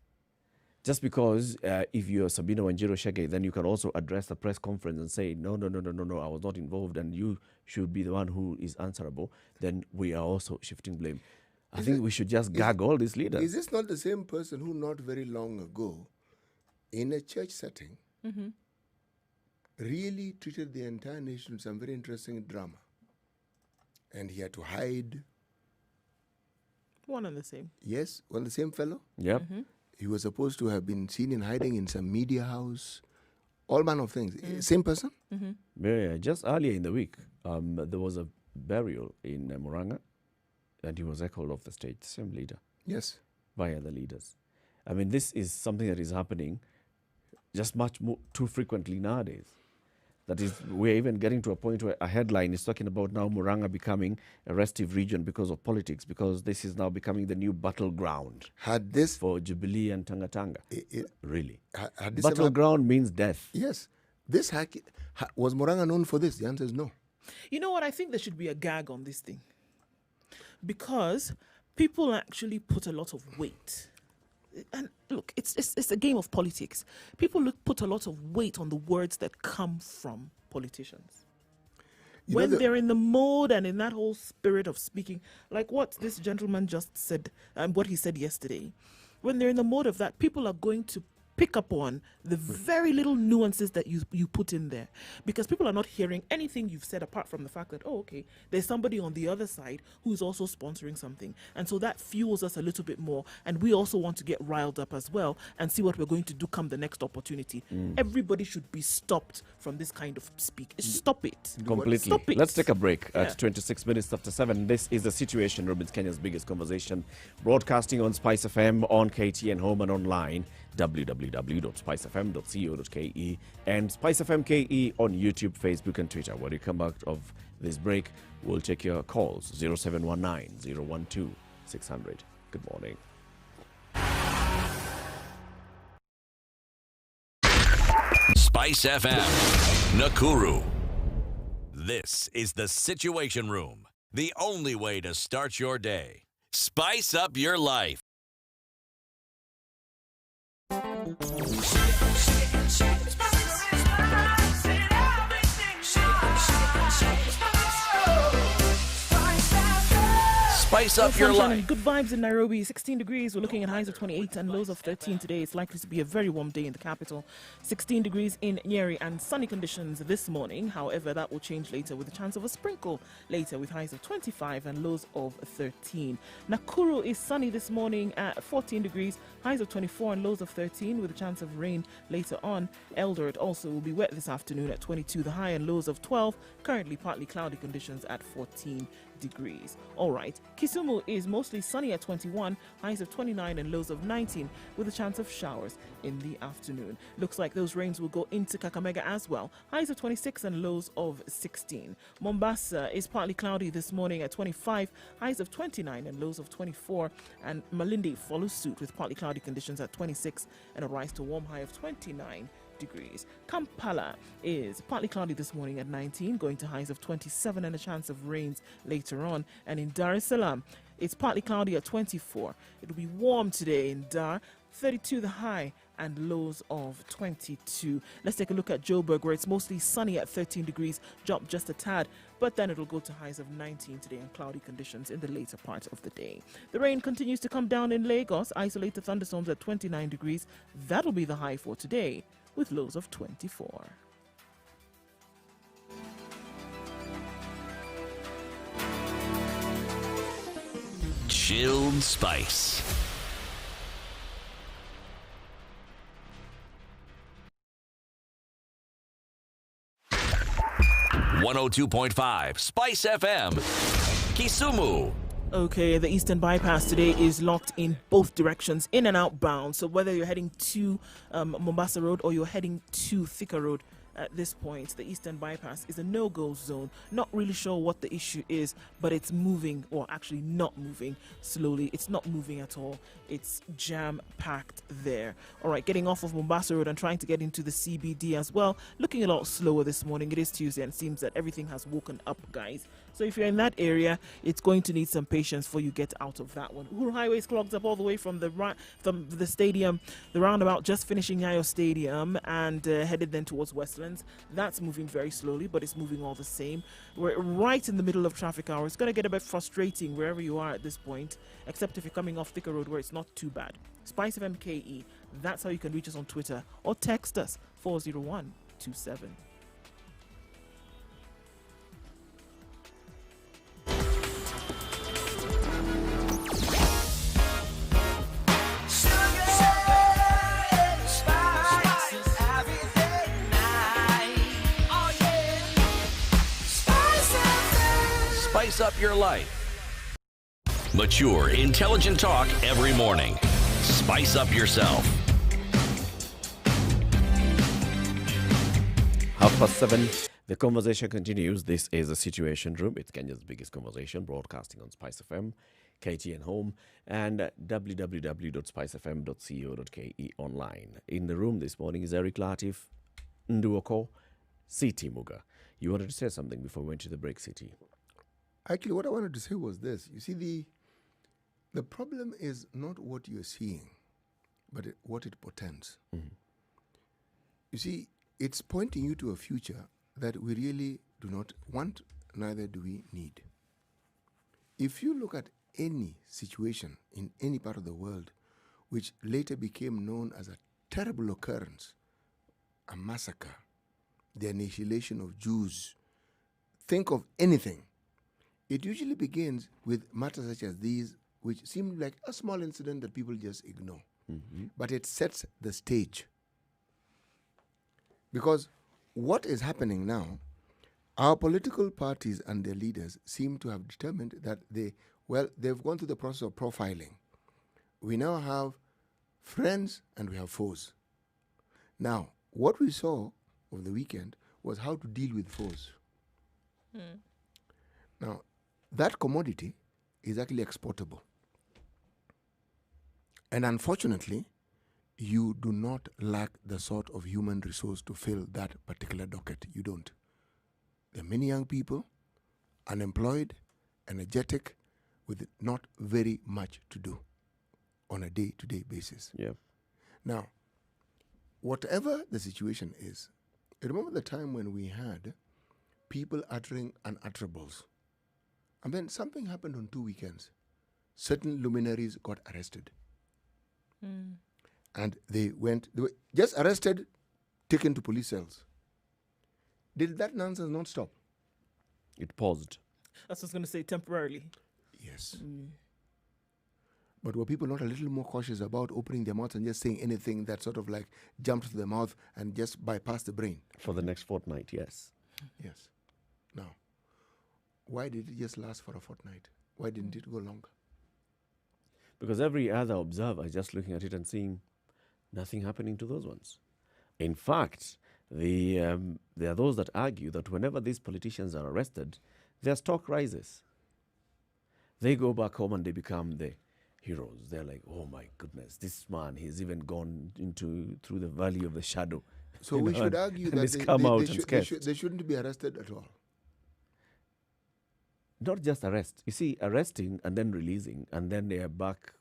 Just because if you're Sabina Wanjiro Shege, then you can also address the press conference and say, no, I was not involved and you should be the one who is answerable, then we are also shifting blame. I think we should just gag all these leaders. Is this not the same person who not very long ago, in a church setting, really treated the entire nation with some very interesting drama? And he had to hide. One and the same. Yes, one the same fellow. Yep. He was supposed to have been seen in hiding in some media house. All manner of things. Same person? Yeah, just earlier in the week, there was a burial in Murang'a, and he was echoed off the stage, same leader, Yes. by other leaders. I mean, this is something that is happening just much more too frequently nowadays. That is, we're even getting to a point where a headline is talking about now Murang'a becoming a restive region because of politics, because this is now becoming the new battleground Had this for Jubilee and Tanga. Really. had this ever- Battleground means death. Yes. This was Murang'a known for this? The answer is no. You know what? I think there should be a gag on this thing. because people actually put a lot of weight. And look, it's a game of politics. People put a lot of weight on the words that come from politicians. When they're in the mode and in that whole spirit of speaking, like what this gentleman just said and what he said yesterday, when they're in the mode of that, people are going to pick up on the very little nuances that you put in there, because people are not hearing anything you've said apart from the fact that, oh, okay, there's somebody on the other side who's also sponsoring something, and so that fuels us a little bit more, and we also want to get riled up as well and see what we're going to do come the next opportunity. Everybody should be stopped from this kind of speak. Stop it. Completely. Stop it. Let's take a break Yeah. at 26 minutes after 7. This is the Situation Room. It's Kenya's biggest conversation. Broadcasting on Spice FM, on KTN Home and online, www.spicefm.co.ke, and Spice FM KE on YouTube, Facebook, and Twitter. When you come back of this break, we'll take your calls 0719 012 600. Good morning. Spice FM, Nakuru. This is the Situation Room, the only way to start your day. Spice up your life. Spice up your Sunshine life. and good vibes in Nairobi. 16 degrees. We're looking at highs of 28 and lows of 13 today. It's likely to be a very warm day in the capital. 16 degrees in Nyeri and sunny conditions this morning. However, that will change later with a chance of a sprinkle later with highs of 25 and lows of 13. Nakuru is sunny this morning at 14 degrees. Highs of 24 and lows of 13 with a chance of rain later on. Eldoret also will be wet this afternoon at 22. The high and lows of 12. Currently partly cloudy conditions at 14 degrees. All right, Kisumu is mostly sunny at 21, highs of 29 and lows of 19 with a chance of showers in the afternoon. Looks like those rains will go into Kakamega as well, highs of 26 and lows of 16. Mombasa is partly cloudy this morning at 25, highs of 29 and lows of 24, and Malindi follows suit with partly cloudy conditions at 26 and a rise to warm high of 29 degrees. Kampala is partly cloudy this morning at 19, going to highs of 27 and a chance of rains later on. And in Dar es Salaam, it's partly cloudy at 24. It'll be warm today in Dar, 32 the high and lows of 22. Let's take a look at Joburg, where it's mostly sunny at 13 degrees, drop just a tad, but then it'll go to highs of 19 today and cloudy conditions in the later part of the day. The rain continues to come down in Lagos, isolated thunderstorms at 29 degrees. That'll be the high for today, with lows of 24. Chilled Spice. .5 Spice FM, Kisumu. Okay, the Eastern Bypass today is locked in both directions, in and outbound. So whether you're heading to Mombasa Road or you're heading to Thika Road, at this point, the Eastern Bypass is a no-go zone. Not really sure what the issue is, but it's moving, or actually not moving slowly. It's not moving at all. It's jam-packed there. All right, getting off of Mombasa Road and trying to get into the CBD as well. Looking a lot slower this morning. It is Tuesday and it seems that everything has woken up, guys. So if you're in that area, it's going to need some patience before you get out of that one. Uhuru Highway is clogged up all the way from the stadium, the roundabout, just finishing Nyayo Stadium and headed then towards Westlands. That's moving very slowly, but it's moving all the same. We're right in the middle of traffic hours. It's going to get a bit frustrating wherever you are at this point, except if you're coming off Thika Road where it's not too bad. Spice FM KE, that's how you can reach us on Twitter or text us 40127. Spice up your life. Mature, intelligent talk every morning. Spice up yourself. 7:30. The conversation continues. This is the Situation Room. It's Kenya's biggest conversation, broadcasting on Spice FM, KTN Home, and www.spicefm.co.ke online. In the room this morning is Eric Latif, Nduoko, Siti Muga. You wanted to say something before we went to the break, Siti? Actually, what I wanted to say was this. You see, the problem is not what you're seeing, but what it portends. You see, it's pointing you to a future that we really do not want, neither do we need. If you look at any situation in any part of the world which later became known as a terrible occurrence, a massacre, the annihilation of Jews, think of anything, it usually begins with matters such as these, which seem like a small incident that people just ignore. But it sets the stage. Because what is happening now, our political parties and their leaders seem to have determined that they've gone through the process of profiling. We now have friends and we have foes. Now, what we saw over the weekend was how to deal with foes. Now, that commodity is actually exportable. And unfortunately, you do not lack the sort of human resource to fill that particular docket. You don't. There are many young people, unemployed, energetic, with not very much to do on a day-to-day basis. Yeah. Now, whatever the situation is, remember the time when we had people uttering unutterable. And then something happened on 2 weekends. Certain luminaries got arrested. And they were just arrested, taken to police cells. Did that nonsense not stop? It paused. That's what I was going to say, temporarily. Yes. But were people not a little more cautious about opening their mouths and just saying anything that sort of like jumped to the mouth and just bypassed the brain? For the next fortnight, yes. Yes. Now, why did it just last for a fortnight? Why didn't it go longer? Because every other observer is just looking at it and seeing nothing happening to those ones. In fact, there are those that argue that whenever these politicians are arrested, their stock rises. They go back home and they become the heroes. They're like, oh my goodness, this man, he's even gone through the valley of the shadow. So we should argue and that he's come out unscathed. they shouldn't be arrested at all. Not just arrest. You see, arresting and then releasing, and then they are back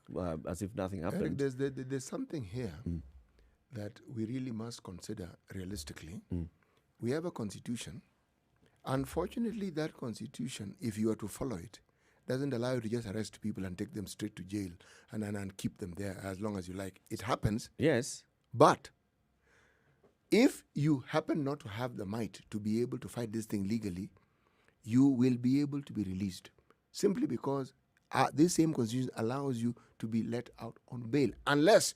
as if nothing happened. Eric, there's something here that we really must consider realistically. We have a constitution. Unfortunately, that constitution, if you are to follow it, doesn't allow you to just arrest people and take them straight to jail and keep them there as long as you like. It happens. Yes. But if you happen not to have the might to be able to fight this thing legally, you will be able to be released simply because this same constitution allows you to be let out on bail unless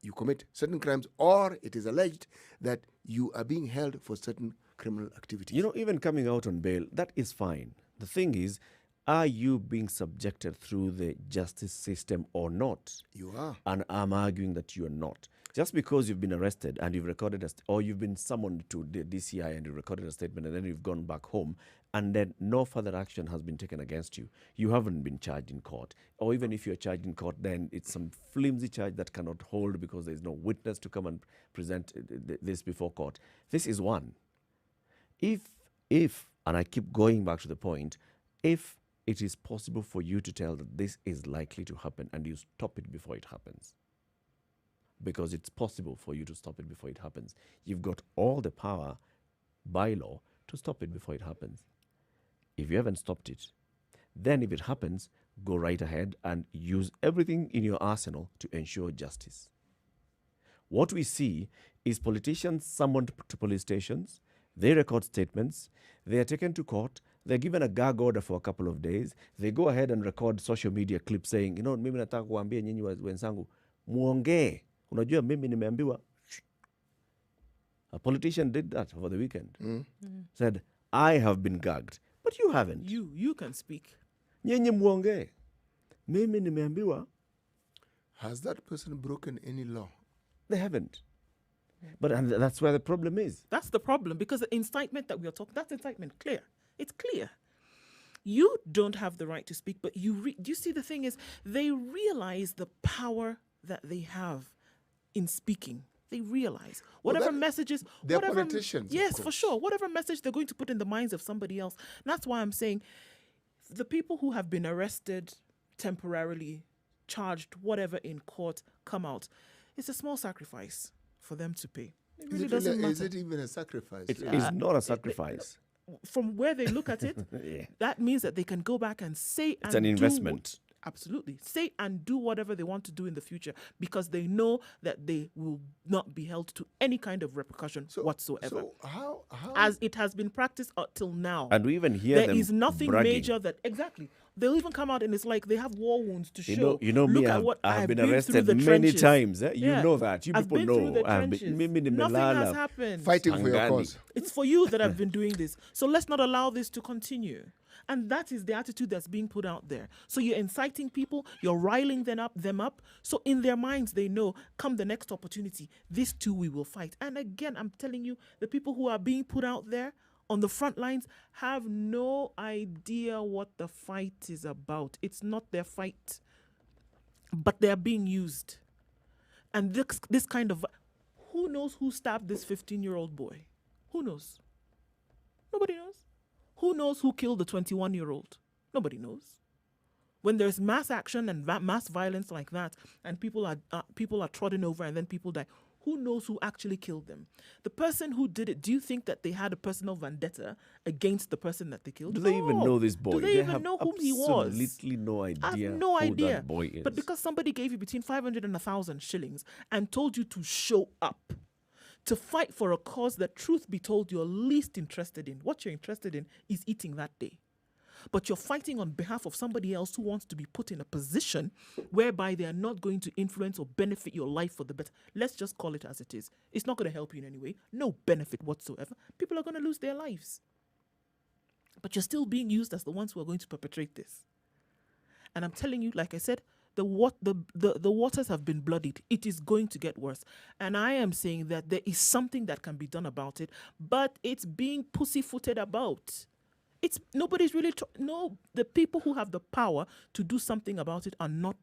you commit certain crimes or it is alleged that you are being held for certain criminal activities. You know, even coming out on bail, that is fine. The thing is, are you being subjected through the justice system or not? You are. And I'm arguing that you are not. Just because you've been arrested and you've recorded or you've been summoned to the DCI and you've recorded a statement and then you've gone back home and then no further action has been taken against you, you haven't been charged in court. Or even if you're charged in court, then it's some flimsy charge that cannot hold because there's no witness to come and present this before court. This is one. If, and I keep going back to the point, if it is possible for you to tell that this is likely to happen and you stop it before it happens, because it's possible for you to stop it before it happens. You've got all the power by law to stop it before it happens. If you haven't stopped it, then if it happens, go right ahead and use everything in your arsenal to ensure justice. What we see is politicians summoned to police stations, they record statements, they are taken to court, they're given a gag order for a couple of days, they go ahead and record social media clips saying, you know, mimi nataka kuambia nyinyi wenzangu, muongee. Unajua mimi nimeambiwa. A politician did that over the weekend. Said, I have been gagged. But you haven't. You can speak. Nyinyi muongee. Mimi nimeambiwa. Has that person broken any law? They haven't. But and that's where the problem is. That's the problem, because the incitement that we are talking, that's incitement, clear. It's clear. You don't have the right to speak, but do you see the thing is, they realize the power that they have in speaking. They realize whatever messages, they're whatever politicians. of yes, course. for sure, whatever message they're going to put in the minds of somebody else. That's why I'm saying the people who have been arrested temporarily, charged, whatever in court, come out, it's a small sacrifice for them to pay. It really doesn't matter. Is it even a sacrifice? It's really? not a sacrifice. From where they look at it, Yeah. that means that they can go back and say It's and an do investment. absolutely say and do whatever they want to do in the future because they know that they will not be held to any kind of repercussion whatsoever. So how As it has been practiced up till now. And we even hear There them is nothing bragging. major that exactly. They'll even come out and it's like they have war wounds to show. You know Look me, at what I've been through arrested the many trenches. times. You Yeah. know that. You I've people been know. through the I've trenches. been mimi Nothing has nimelala. happened. fighting for your Tangani. cause? It's for you that I've been doing this. So let's not allow this to continue. And that is the attitude that's being put out there. So you're inciting people, you're riling them up. So in their minds, they know, come the next opportunity, this too we will fight. And again, I'm telling you, the people who are being put out there on the front lines have no idea what the fight is about. It's not their fight. But they're being used. And this kind of... Who knows who stabbed this 15-year-old boy? Who knows? Nobody knows. Who knows who killed the 21-year-old? Nobody knows. When there's mass action and mass violence like that, and people are trodden over and then people die, who knows who actually killed them? The person who did it, do you think that they had a personal vendetta against the person that they killed? Do they even No. know this boy? Do they even have know whom he was? absolutely no idea I have no who idea. that boy is. But because somebody gave you between 500 and 1,000 shillings and told you to show up, to fight for a cause that, truth be told, you're least interested in. What you're interested in is eating that day. But you're fighting on behalf of somebody else who wants to be put in a position whereby they are not going to influence or benefit your life for the better. Let's just call it as it is. It's not going to help you in any way. No benefit whatsoever. People are going to lose their lives. But you're still being used as the ones who are going to perpetrate this. And I'm telling you, like I said, the waters have been bloodied. It is going to get worse. And I am saying that there is something that can be done about it, but it's being pussyfooted about. It's nobody's really the people who have the power to do something about it are not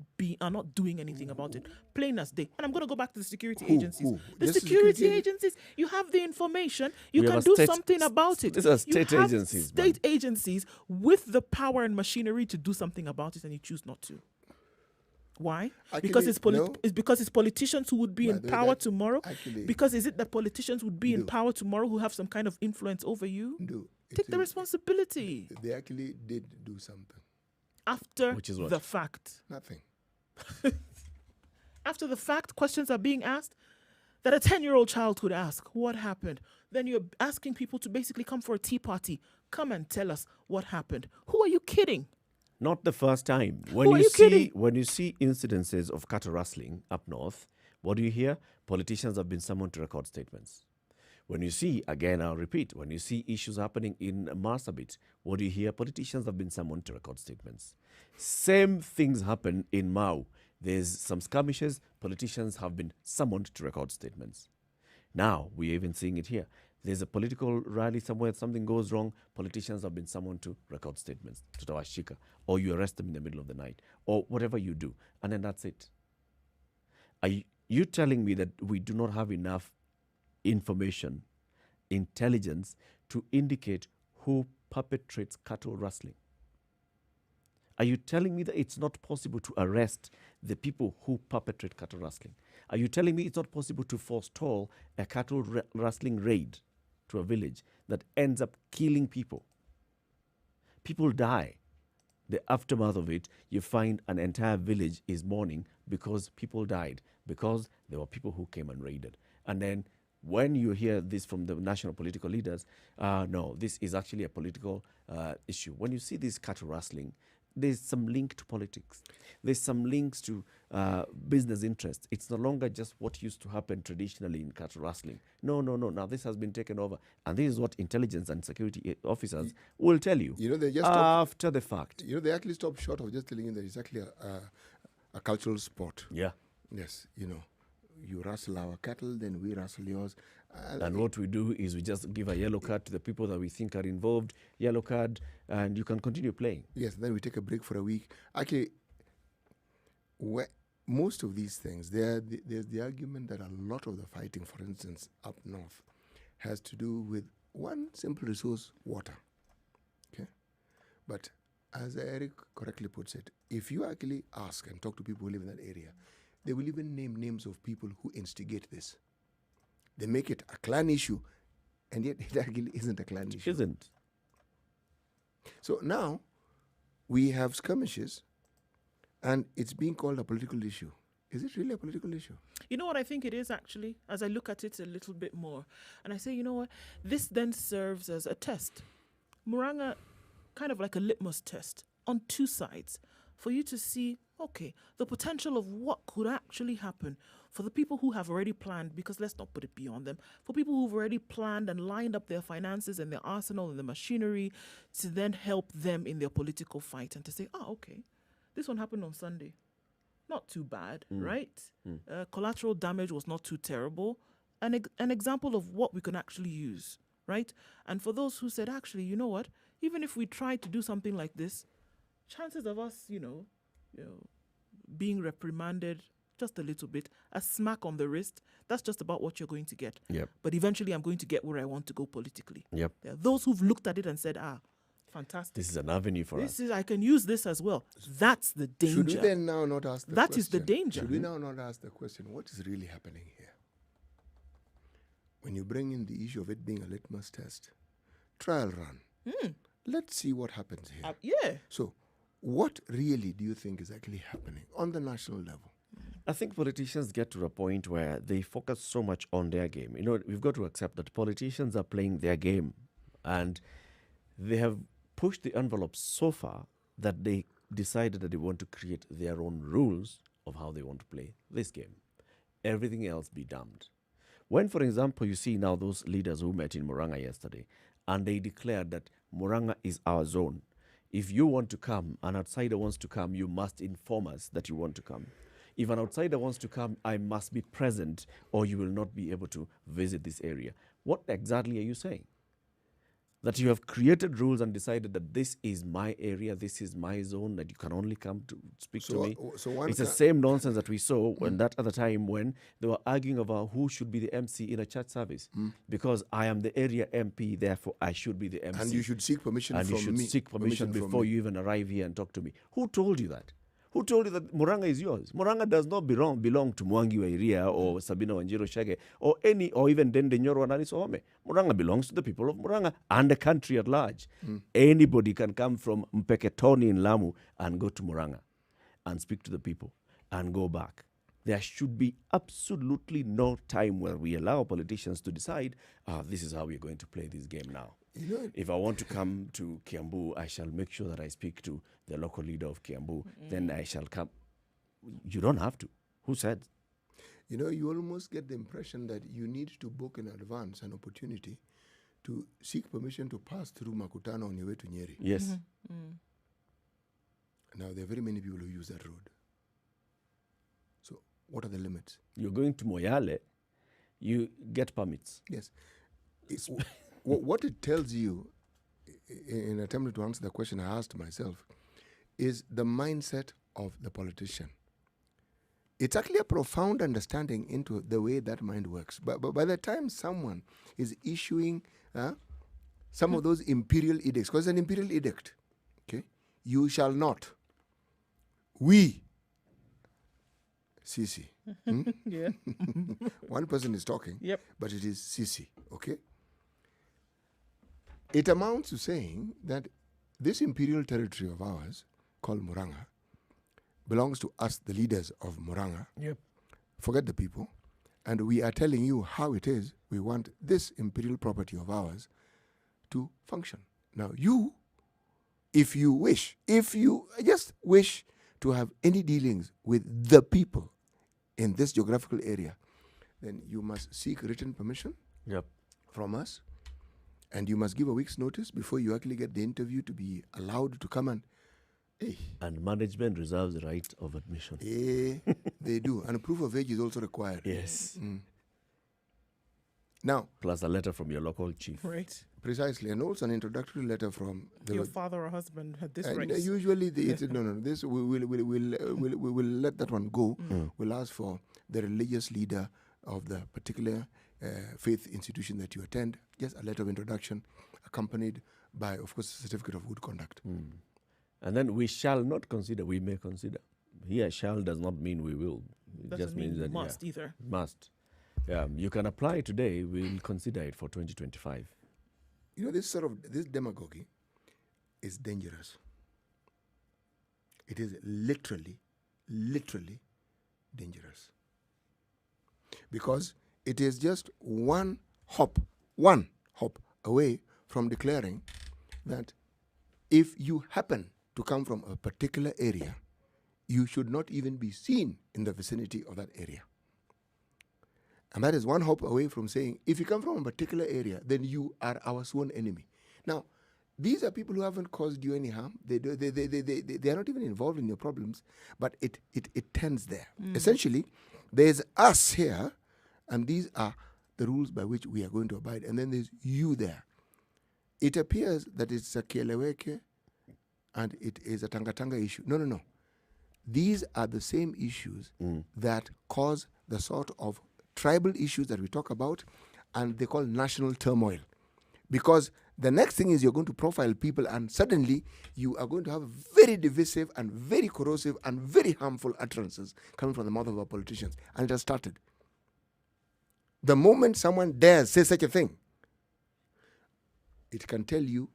doing anything about it. Plain as day. And I'm going to go back to the security agencies. Who? The Just security security agencies, you have the information, you We can have a do state- something about it. these are You state have agencies, man. State agencies with the power and machinery to do something about it, and you choose not to. Why? Because Actually, no. it's because it's politicians who would be By in the way, power that- tomorrow. actually- Because is it that politicians would be in No. power tomorrow who have some kind of influence over you? No, Take the it is- responsibility They actually did do something. after Which is what? the fact. Nothing. After the fact, questions are being asked that a 10-year-old child could ask. What happened? Then you're asking people to basically come for a tea party. Come and tell us what happened. Who are you kidding? Not the first time. Who are you kidding? When you see incidences of cattle rustling up north, what do you hear? Politicians have been summoned to record statements. When you see, again, I'll repeat, when you see issues happening in Marsabit, what do you hear? Politicians have been summoned to record statements. Same things happen in Mau. There's some skirmishes, politicians have been summoned to record statements. Now, we're even seeing it here. There's a political rally somewhere, something goes wrong, politicians have been summoned to record statements, to Tawashika, or you arrest them in the middle of the night, or whatever you do, and then that's it. Are you telling me that we do not have enough information, intelligence, to indicate who perpetrates cattle rustling? Are you telling me that it's not possible to arrest the people who perpetrate cattle rustling? Are you telling me it's not possible to forestall a cattle rustling raid to a village that ends up killing people? People die. The aftermath of it, you find an entire village is mourning because people died, because there were people who came and raided. And then when you hear this from the national political leaders, no, this is actually a political issue. When you see this cattle rustling, there's some link to politics. There's some links to business interests. It's no longer just what used to happen traditionally in cattle rustling. No. Now this has been taken over. And this is what intelligence and security officers will tell you, You know, they just stopped, after the fact. you know, they actually stopped short of just telling you that it's actually a cultural sport. Yeah. Yes, you know, you rustle our cattle, then we rustle yours. And what we do is we just give a yellow card to the people that we think are involved, yellow card, and you can continue playing. Yes, then we take a break for a week. Actually, most of these things, there's the argument that a lot of the fighting, for instance, up north, has to do with one simple resource, water. Okay? But as Eric correctly puts it, if you actually ask and talk to people who live in that area, they will even name names of people who instigate this. They make it a clan issue, and yet it actually isn't a clan issue. Isn't. So now we have skirmishes, and it's being called a political issue. Is it really a political issue? You know what I think it is actually, as I look at it a little bit more, and I say, you know what, this then serves as a test. Muranga, kind of like a litmus test on two sides for you to see, okay, the potential of what could actually happen for the people who have already planned, because let's not put it beyond them, for people who've already planned and lined up their finances and their arsenal and the machinery to then help them in their political fight and to say, oh, okay, this one happened on Sunday. Not too bad, right? Collateral damage was not too terrible. An example of what we can actually use, right? And for those who said, actually, you know what? Even if we tried to do something like this, chances of us, being reprimanded just a little bit, a smack on the wrist, that's just about what you're going to get. Yep. But eventually I'm going to get where I want to go politically. Yep. There are those who've looked at it and said, fantastic. This is an avenue for us. I can use this as well. That's the danger. Should we then now not ask the question? That is the danger. Should we now not ask the question, what is really happening here? When you bring in the issue of it being a litmus test, trial run. Let's see what happens here. Yeah. So, what really do you think is actually happening on the national level? I think politicians get to a point where they focus so much on their game. We've got to accept that politicians are playing their game, and they have pushed the envelope so far that they decided that they want to create their own rules of how they want to play this game. Everything else be damned. When, for example, you see now those leaders who met in Muranga yesterday, and they declared that Muranga is our zone. If you want to come, an outsider wants to come, you must inform us that you want to come. If an outsider wants to come, I must be present, or you will not be able to visit this area. What exactly are you saying? That you have created rules and decided that this is my area, this is my zone, that you can only come to speak to me. It's the same nonsense that we saw when that other time when they were arguing about who should be the MC in a church service. Because I am the area MP, therefore I should be the MC. And you should seek permission and from me. you should seek permission before you even arrive here and talk to me. Who told you that? Who told you that Muranga is yours? Muranga does not belong to Mwangi Wairia or Sabina Wanjiro Shage or even Dende Nyoro and Alice Ohome. Muranga belongs to the people of Muranga and the country at large. Anybody can come from Mpeketoni in Lamu and go to Muranga and speak to the people and go back. There should be absolutely no time where we allow politicians to decide, this is how we're going to play this game now. If I want to come to Kiambu, I shall make sure that I speak to the local leader of Kiambu. Then I shall come. You don't have to. Who said? You almost get the impression that you need to book in advance an opportunity to seek permission to pass through Makutano on your way to Nyeri. Yes. Now, there are very many people who use that road. So, what are the limits? You're going to Moyale, you get permits. Yes. What it tells you, in attempting to answer the question I asked myself, is the mindset of the politician. It's actually a profound understanding into the way that mind works. But by the time someone is issuing some of those imperial edicts, because it's an imperial edict, okay, you shall not. We, Sisi. Yeah. One person is talking, Yep. but it is Sisi, okay? It amounts to saying that this imperial territory of ours, called Muranga, belongs to us, the leaders of Muranga. Yep. Forget the people. And we are telling you how it is we want this imperial property of ours to function. Now, you, if you just wish to have any dealings with the people in this geographical area, then you must seek written permission from us. And you must give a week's notice before you actually get the interview to be allowed to come and... And management reserves the right of admission. They do. And proof of age is also required. Yes. Now... Plus a letter from your local chief. Right. Precisely. And also an introductory letter from... Your father or husband had this right. Usually, this we'll let that one go. We'll ask for the religious leader of the particular faith institution that you attend, just a letter of introduction accompanied by, of course, a certificate of good conduct. And then we shall not consider, we may consider. Here, shall does not mean we will. It Doesn't just mean means you that must either. must. You can apply today, we'll consider it for 2025. You know, this demagogy is dangerous. It is literally dangerous. Because it is just one hop away from declaring that if you happen to come from a particular area, you should not even be seen in the vicinity of that area. And that is one hop away from saying, if you come from a particular area, then you are our sworn enemy. Now, these are people who haven't caused you any harm. They are not even involved in your problems, but it tends there. Essentially, there's us here, and these are the rules by which we are going to abide. And then there's you there. It appears that it's a Kieleweke and it is a Tangatanga issue. No. These are the same issues that cause the sort of tribal issues that we talk about, and they call national turmoil. Because the next thing is you're going to profile people, and suddenly you are going to have very divisive and very corrosive and very harmful utterances coming from the mouth of our politicians. And it has started. The moment someone dares say such a thing, it can tell you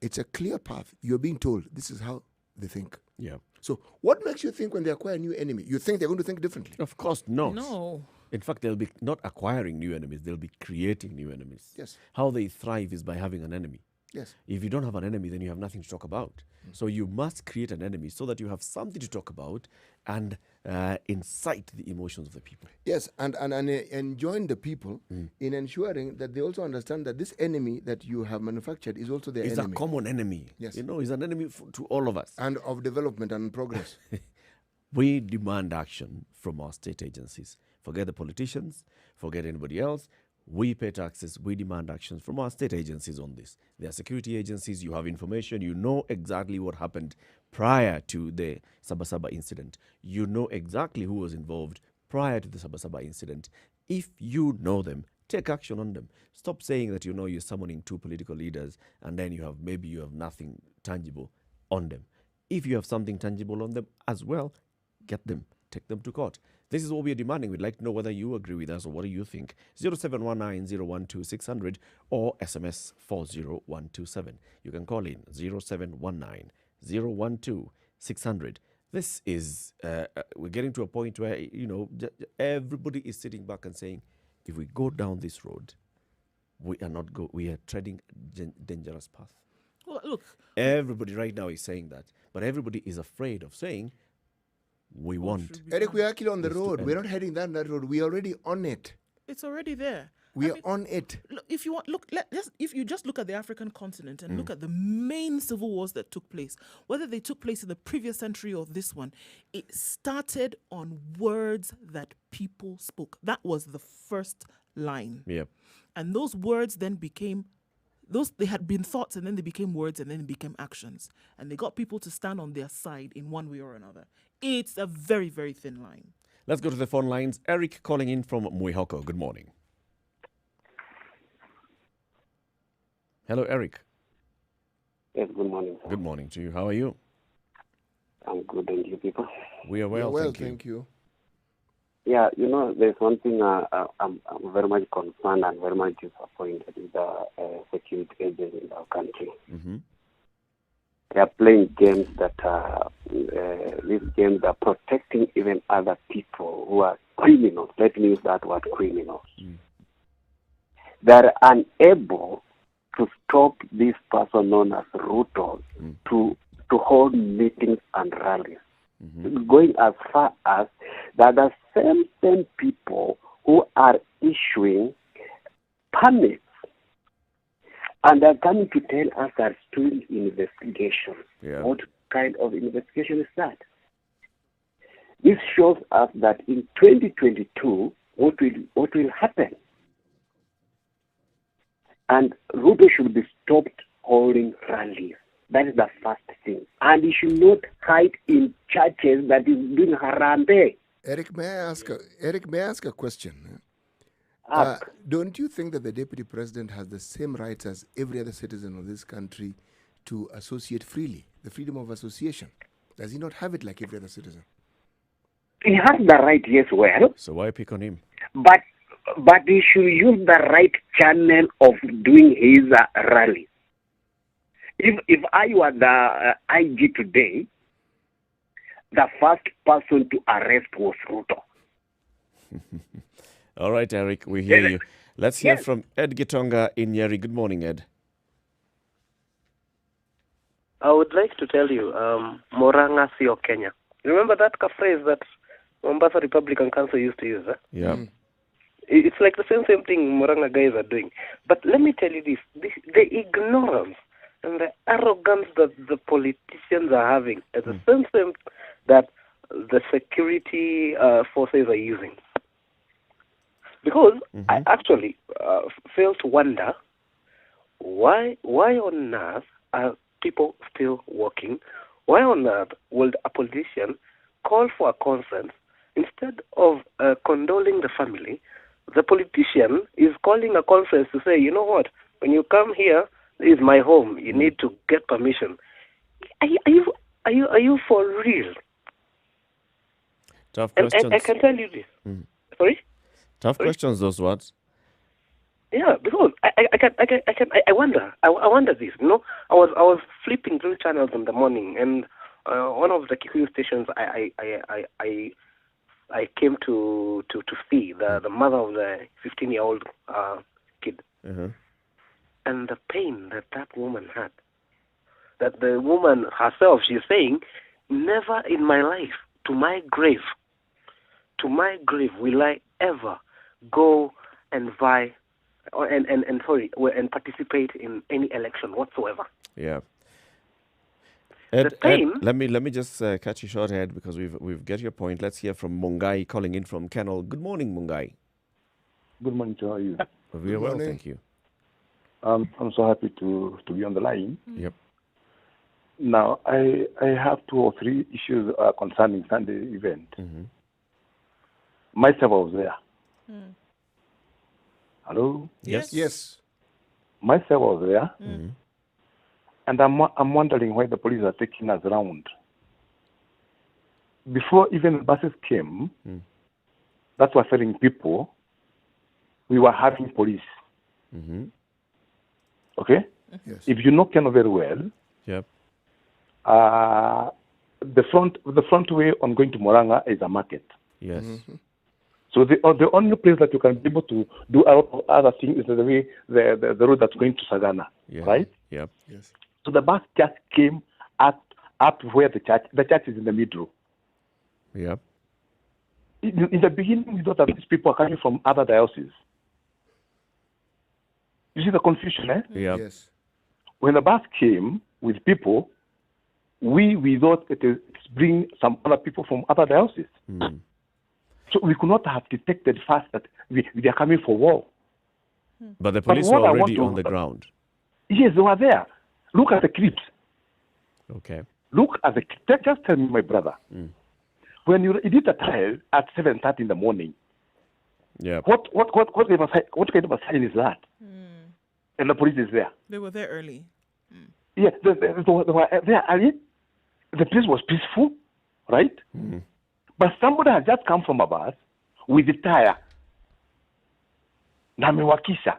it's a clear path. You're being told this is how they think. Yeah. So what makes you think when they acquire a new enemy, you think they're going to think differently? Of course not. No. In fact, they'll be not acquiring new enemies, they'll be creating new enemies. Yes. How they thrive is by having an enemy. Yes. If you don't have an enemy, then you have nothing to talk about. So you must create an enemy so that you have something to talk about and incite the emotions of the people. Yes, and join the people in ensuring that they also understand that this enemy that you have manufactured is also their It's enemy. a common enemy. Yes. You know, it's an enemy to all of us. And of development and progress. We demand action from our state agencies. Forget the politicians, forget anybody else. We pay taxes, we demand actions from our state agencies on this. They are security agencies, you have information, you know exactly what happened prior to the Sabasaba incident. You know exactly who was involved prior to the Sabasaba incident. If you know them, take action on them. Stop saying that you know you're summoning two political leaders and then you have nothing tangible on them. If you have something tangible on them as well, get them, take them to court. This is what we are demanding. We'd like to know whether you agree with us or what do you think. 0719-012-600 or SMS 40127. You can call in 0719-012-600. This is, we're getting to a point where, everybody is sitting back and saying, if we go down this road, we are treading a dangerous path. Well, look. Everybody right now is saying that, but everybody is afraid of saying, we want. Eric, we are actually on the It's to road. end. We're not heading down that road. We're already on it. It's already there. We are on it. Look, if you want, if you just look at the African continent and look at the main civil wars that took place, whether they took place in the previous century or this one, it started on words that people spoke. That was the first line. Yeah. And those words then became they had been thoughts, and then they became words, and then they became actions. And they got people to stand on their side in one way or another. It's a very, very thin line. Let's go to the phone lines. Eric calling in from Muihoko. Good morning. Hello, Eric. Yes, good morning, sir. Good morning to you. How are you? I'm good, and you people? We are well, Well, thank you. Yeah, there's one thing I'm very much concerned and very much disappointed with the security agents in our country. Mm-hmm. They are playing games that these games are protecting even other people who are criminals. Let me use that word, criminals. They are unable to stop this person known as Ruto to hold meetings and rallies. Going as far as that the same people who are issuing permits and are coming to tell us that doing investigations. Yeah. What kind of investigation is that? This shows us that in 2022, what will happen? And Ruto should be stopped holding rallies. That is the first thing. And he should not hide in churches that is doing harambe. Eric, may I ask a question? Don't you think that the deputy president has the same rights as every other citizen of this country to associate freely, the freedom of association? Does he not have it like every other citizen? He has the right, yes, well, So why pick on him? but he should use the right channel of doing his rally. If I were the IG today, the first person to arrest was Ruto. All right, Eric, we hear Yes. you. Let's hear Yes. from Ed Gitonga in Nyeri. Good morning, Ed. I would like to tell you, Moranga sio Kenya. Remember that phrase that Mombasa Republican Council used to use? Eh? Yeah. It's like the same thing Moranga guys are doing. But let me tell you this, the ignorance and the arrogance that the politicians are having is the same that the security forces are using. Because I actually fail to wonder why on earth are people still working? Why on earth would a politician call for a consent instead of condoling the family? The politician is calling a consent to say, you know what, when you come here, this is my home. You need to get permission. Are you for real? Tough And questions. I can tell you this. Sorry. Tough questions, those words. Yeah, because I wonder this. You know, I was flipping through channels in the morning, and one of the Kikuyu stations I came to see the mother of the 15-year-old kid, and the pain that woman had. That the woman herself, she's saying, never in my life, to my grave, will I ever go and vie and participate in any election whatsoever. Yeah. Ed, pain- let me just catch you short, Ed, because we've get your point. Let's hear from Mungai calling in from Kennel. Good morning, Mungai. Good morning to all you. We are well, morning. thank you. I'm so happy to be on the line. Yep. Now, I have 2 or 3 issues concerning Sunday event. Myself, I was there. Hello? Yes. Yes. Myself, I was there. And I'm wondering why the police are taking us around. Before even the buses came, that were ferrying people, we were having police. Okay? Yes. If you know Keno very well, Yep. the front way on going to Moranga is a market. Yes. So the only place that you can be able to do a lot of other things is the road that's going to Sagana, Yeah. right? Yep. Yes. So the bus just came up where the church is in the middle. Yep. In the beginning, we thought that these people are coming from other dioceses. You see the confusion, eh? Yep. Yes. When the bus came with people, we thought it's bring some other people from other dioceses. So we could not have detected fast that they are coming for war. But the police what were I want already to- on the ground. Yes, they were there. Look at the clips. Okay. Look at the just tell me, my brother. When you did the trial at 7:30 in the morning, Yeah. what kind of a sign is that? And the police is there. They were there early. Yes, they were there early. The place was peaceful, right? But somebody has just come from a bus with the tire. Na amewakisha.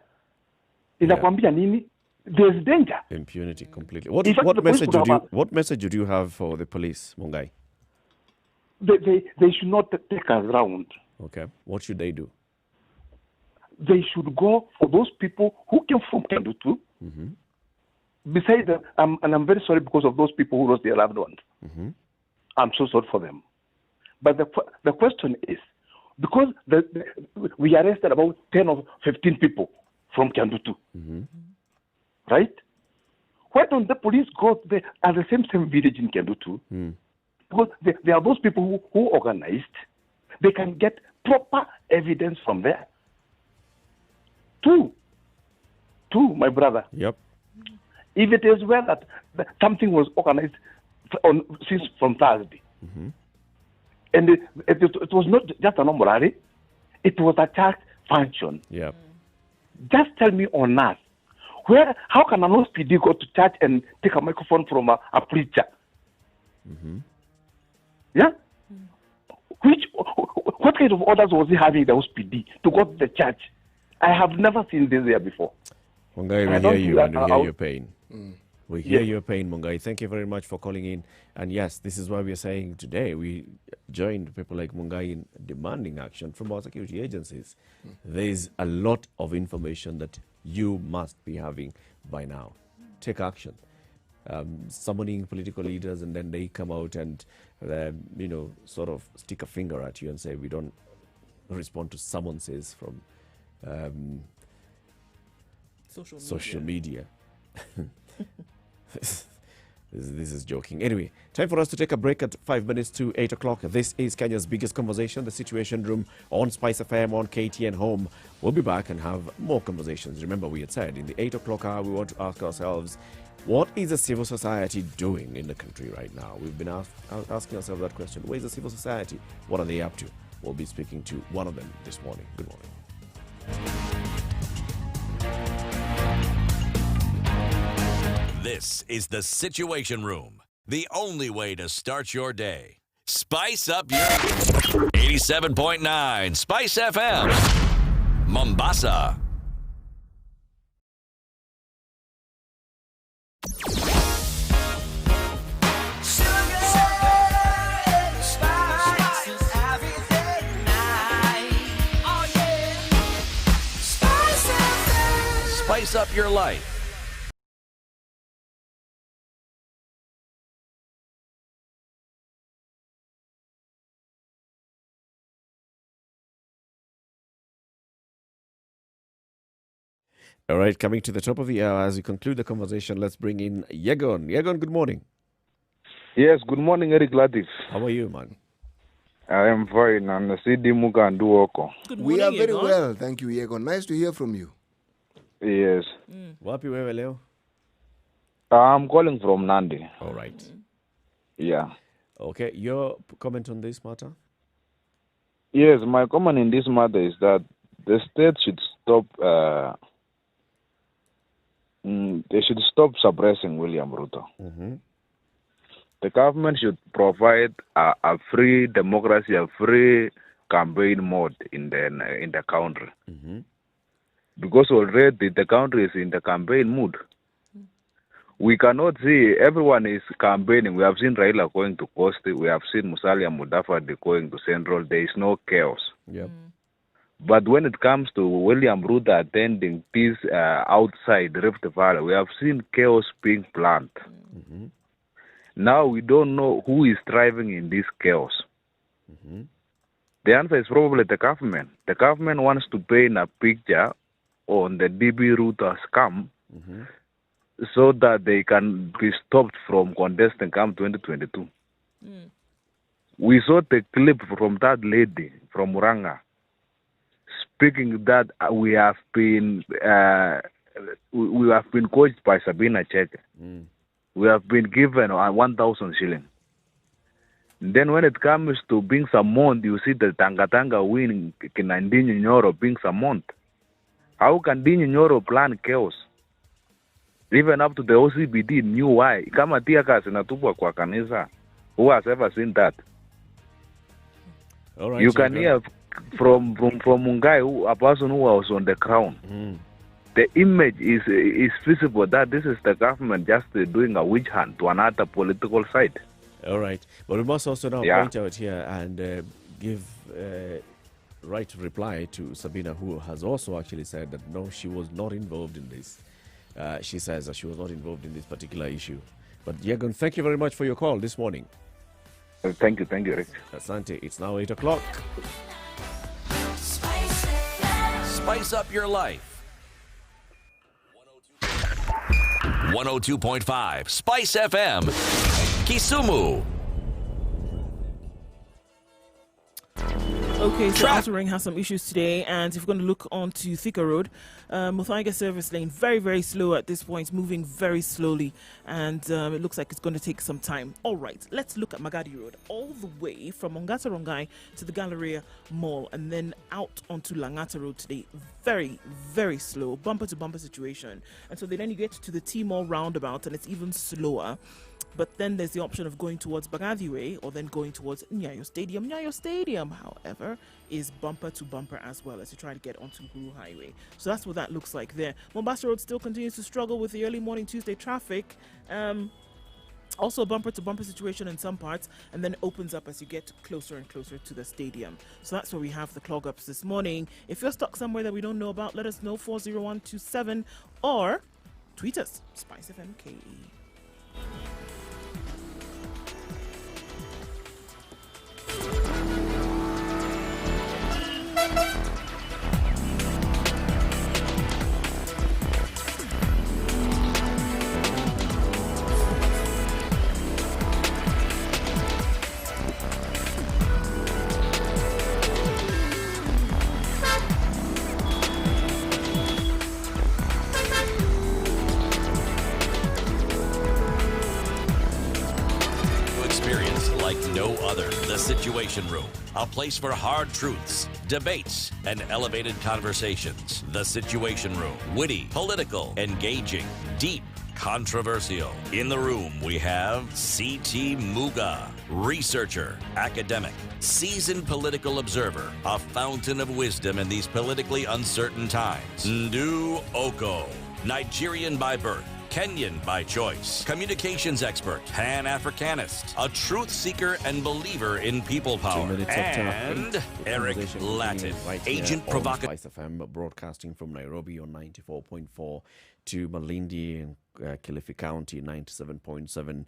Inakwambia nini? There's danger. Impunity completely. What In fact, what the police message would would you have what message would you have for the police, Mungai? They should not take us around. Okay. What should they do? They should go for those people who came from Kendutu. Besides them, and I'm very sorry because of those people who lost their loved ones. I'm so sorry for them. But the question is, because we arrested about 10 or 15 people from Kendutu, right? Why don't the police go there at the same village in Kendutu? Because there are those people who organized. They can get proper evidence from there. Two, my brother. Yep. If it is well that something was organized since from Thursday, and it was not just a normal rally, it was a church function. Yep. Just tell me on earth, How can an OSPD go to church and take a microphone from a preacher? Yeah? What kind of orders was he having the OSPD to go to the church? I have never seen this here before. Mungai, I we don't hear you think and that we hear I'll- your pain. We hear your pain, Mungai. Thank you very much for calling in. And yes, this is why we are saying today we joined people like Mungai in demanding action from our security agencies. There is a lot of information that you must be having by now. Take action. Summoning political leaders and then they come out and, sort of stick a finger at you and say, we don't respond to summonses from social media. This is joking. Anyway, time for us to take a break at 5 minutes to 8 o'clock. This is Kenya's biggest conversation, the Situation Room on Spice FM, on KTN Home. We'll be back and have more conversations. Remember, we had said in the 8 o'clock hour, we want to ask ourselves, what is the civil society doing in the country right now? We've been asking ourselves that question. Where is the civil society? What are they up to? We'll be speaking to one of them this morning. Good morning. This is the Situation Room, the only way to start your day. Spice up your 87.9 Spice FM, Mombasa. Spice up your life. All right, coming to the top of the hour, as we conclude the conversation, let's bring in Yegon. Yegon, good morning. Yes, good morning, Eric Latif. How are you, man? I am fine, and Sidi Muga and Duoko. Good We morning, are very Egon. well, thank you, Yegon. Nice to hear from you. Yes. Wapi wewe leo? I'm calling from Nandi. All right. Yeah. Okay, your comment on this matter? Yes, my comment in this matter is that the state should stop. They should stop suppressing William Ruto. The government should provide a free democracy, a free campaign mode in the country. Because already the country is in the campaign mood. We cannot see everyone is campaigning. We have seen Raila going to Coast. We have seen Musalia Mudavadi going to Central. There is no chaos. Yep. But when it comes to William Ruto attending peace outside Rift Valley, we have seen chaos being planned. Now we don't know who is driving in this chaos. The answer is probably the government. The government wants to paint a picture on the DB Ruto scam so that they can be stopped from contesting come 2022. We saw the clip from that lady from Muranga speaking that we have been coached by Sabina Cheke. We have been given 1,000 shillings. Then when it comes to being summoned, you see the Tanga winning Kinandini Nyoro being summoned. How can Dini Nyoro plan chaos? Even up to the OCBD knew why. Kama tiakas inatupwa kwa kanisa. Who has ever seen that? All right. You can hear from Mungai, a person who was on the crown. The image is visible that this is the government just doing a witch hunt to another political side. All right. But we must also now point out here and give right reply to Sabina, who has also actually said that no, she was not involved in this. She says that she was not involved in this particular issue. But Yegon, thank you very much for your call this morning. Thank you, Rick. Asante, it's now 8 o'clock. Spice up your life. 102.5 Spice FM, Kisumu. Okay, so Outer Ring has some issues today, and if we're going to look on to Thika Road, Muthaiga service lane, very, very slow at this point, moving very slowly, and it looks like it's going to take some time. All right, let's look at Magadi Road, all the way from Ongata Rongai to the Galleria Mall, and then out onto Langata Road today. Very, very slow, bumper-to-bumper situation. And so then you get to the T-Mall roundabout, and it's even slower. But then there's the option of going towards Bagadi Way or then going towards Nyayo Stadium. Nyayo Stadium, however, is bumper to bumper as well as you try to get onto Guru Highway. So that's what that looks like there. Mombasa Road still continues to struggle with the early morning Tuesday traffic. Also a bumper to bumper situation in some parts, and then it opens up as you get closer and closer to the stadium. So that's where we have the clog ups this morning. If you're stuck somewhere that we don't know about, let us know, 40127, or tweet us, Spice FM KE. Experience like no other. The Situation Room, a place for hard truths, debates, and elevated conversations. The Situation Room, witty, political, engaging, deep, controversial. In the room, we have C.T. Muga, researcher, academic, seasoned political observer, a fountain of wisdom in these politically uncertain times. Ndu Oko, Nigerian by birth, Kenyan by choice, communications expert, Pan-Africanist, a truth seeker and believer in people power, and Eric Latin, agent provocateur. Spice FM broadcasting from Nairobi on 94.4 to Malindi and Kilifi County 97.7,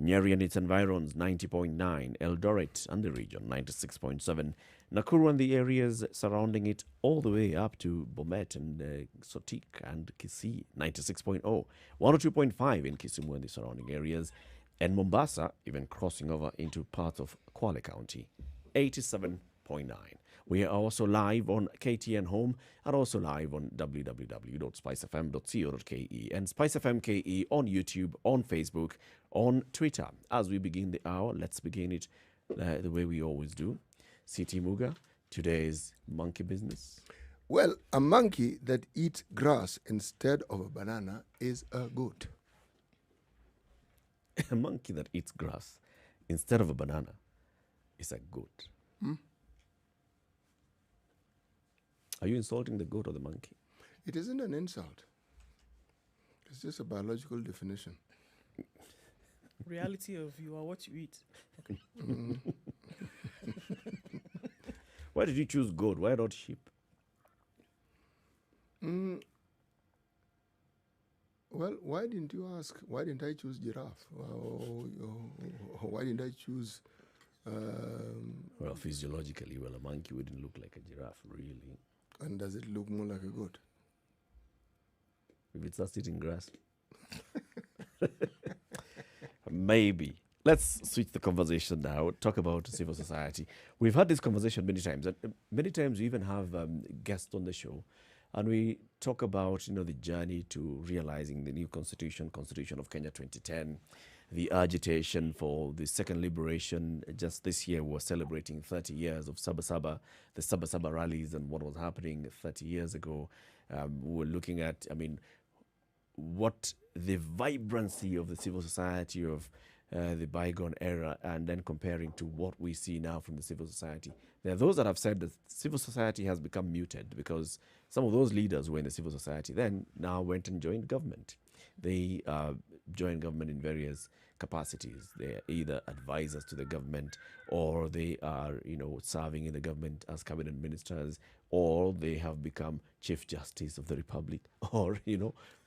Nyeri and its environs 90.9, Eldoret and the region 96.7, Nakuru and the areas surrounding it all the way up to Bomet and Sotik and Kisii 96.0, 102.5 in Kisumu and the surrounding areas, and Mombasa even crossing over into parts of Kwale County 87.9. We are also live on KTN Home and also live on www.spicefm.co.ke and Spice FM KE on YouTube, on Facebook, on Twitter. As we begin the hour, let's begin it the way we always do. C.T. Muga, today's monkey business. Well, a monkey that eats grass instead of a banana is a goat. A monkey that eats grass instead of a banana is a goat. Are you insulting the goat or the monkey? It isn't an insult. It's just a biological definition. Reality of you are what you eat. Okay. Why did you choose goat? Why not sheep? Well, why didn't you ask? Why didn't I choose giraffe? Why didn't I choose... Well, physiologically, a monkey wouldn't look like a giraffe, really. And does it look more like a goat? If it starts eating grass. Maybe. Let's switch the conversation now. Talk about civil society. We've had this conversation many times. And many times we even have guests on the show. And we talk about, the journey to realizing the new constitution of Kenya 2010, the agitation for the second liberation. Just this year, we're celebrating 30 years of Sabasaba, the Sabasaba rallies and what was happening 30 years ago. We're looking at, what the vibrancy of the civil society of the bygone era, and then comparing to what we see now from the civil society. There are those that have said that civil society has become muted because some of those leaders who were in the civil society then now went and joined government. They joined government in various capacities. They are either advisors to the government, or they are, serving in the government as cabinet ministers, or they have become Chief Justice of the Republic, or,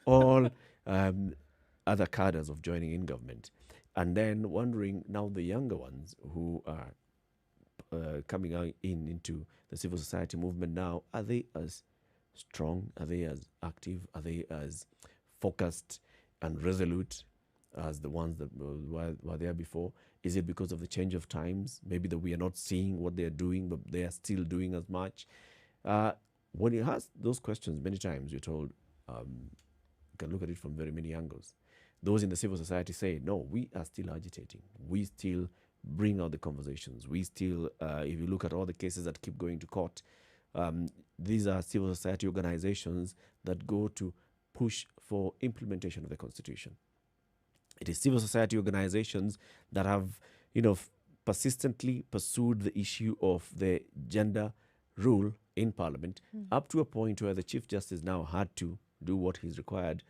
all other cadres of joining in government. And then wondering now the younger ones who are coming out into the civil society movement now, are they as strong? Are they as active? Are they as focused and resolute as the ones that were there before? Is it because of the change of times? Maybe that we are not seeing what they are doing, but they are still doing as much. When you ask those questions, many times you're told you can look at it from very many angles. Those in the civil society say, no, we are still agitating. We still bring out the conversations. We still, if you look at all the cases that keep going to court, these are civil society organizations that go to push for implementation of the Constitution. It is civil society organizations that have, persistently pursued the issue of the gender rule in Parliament up to a point where the Chief Justice now had to do what he's required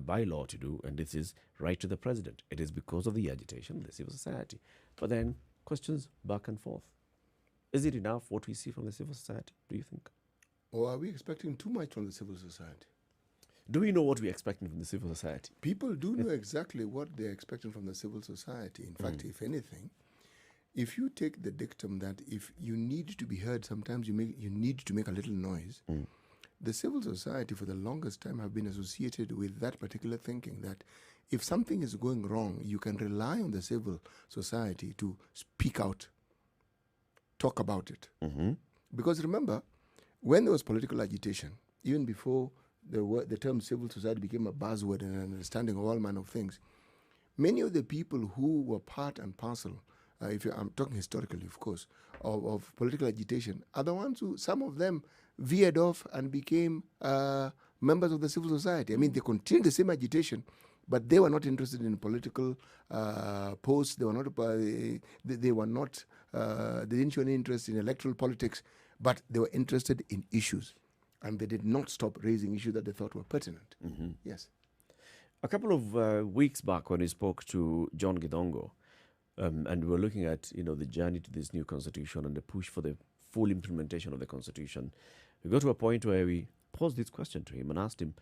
by law to do, and this is right to the President. It is because of the agitation of the civil society. But then questions back and forth. Is it enough what we see from the civil society, do you think? Or are we expecting too much from the civil society? Do we know what we're expecting from the civil society? People do know exactly what they're expecting from the civil society. In fact, if anything, if you take the dictum that if you need to be heard, sometimes you need to make a little noise, the civil society for the longest time have been associated with that particular thinking, that if something is going wrong, you can rely on the civil society to speak out, talk about it. Because remember, when there was political agitation, even before the term civil society became a buzzword and an understanding of all manner of things, many of the people who were part and parcel, I'm talking historically, of course, of political agitation, are the ones who, some of them, veered off and became members of the civil society. I mean, they continued the same agitation, but they were not interested in political posts. They were not. They were not. They didn't show any interest in electoral politics, but they were interested in issues, and they did not stop raising issues that they thought were pertinent. Yes. A couple of weeks back, when we spoke to John Gidongo, and we were looking at the journey to this new constitution and the push for the full implementation of the constitution, we got to a point where we posed this question to him and asked him,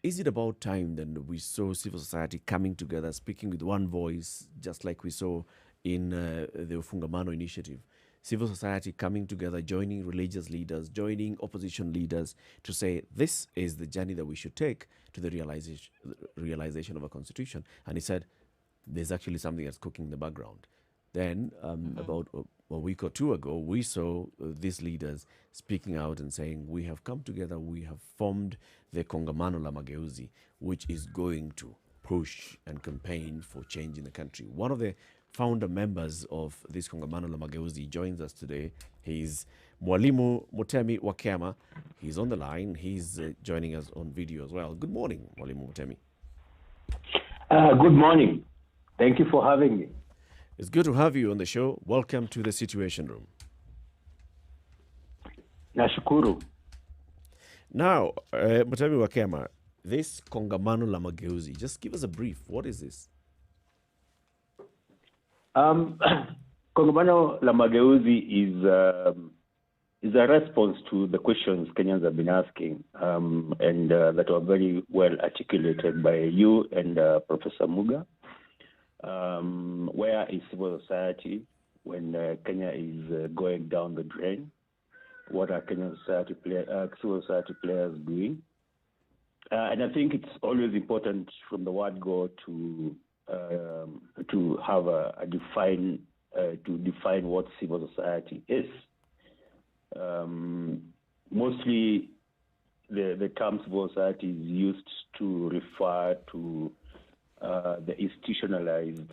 is it about time then we saw civil society coming together, speaking with one voice, just like we saw in the Ufungamano initiative? Civil society coming together, joining religious leaders, joining opposition leaders to say this is the journey that we should take to the realization of a constitution. And he said, there's actually something that's cooking in the background. Then about a week or two ago, we saw these leaders speaking out and saying, we have come together, we have formed the Kongamano la Mageuzi, which is going to push and campaign for change in the country. One of the founder members of this Kongamano la Mageuzi joins us today. He's Mwalimu Mutemi Wakema. He's on the line. He's joining us on video as well. Good morning, Mwalimu Mutemi. Good morning. Thank you for having me. It's good to have you on the show. Welcome to the Situation Room. Nashukuru. Now, Mutemi Wakema, this Kongamano la Mageuzi, just give us a brief. What is this? Kongamano la Mageuzi is a response to the questions Kenyans have been asking, and that were very well articulated by you and Professor Muga. Where is civil society when Kenya is going down the drain? What are Kenyan civil society players doing? And I think it's always important from the word go to have a define what civil society is. Mostly, the term civil society is used to refer to the institutionalized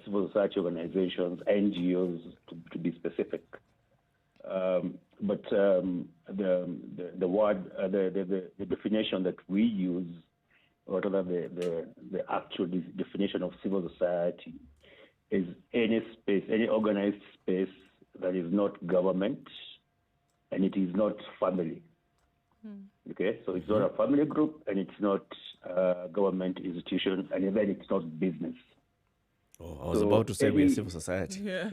civil society organizations, NGOs, to be specific. But the word, the definition that we use, or rather the actual definition of civil society, is any space, any organized space that is not government, and it is not family. Okay, so it's not a family group, and it's not a government institution, and even it's not business. Oh, I was about to say we're civil society. Yeah.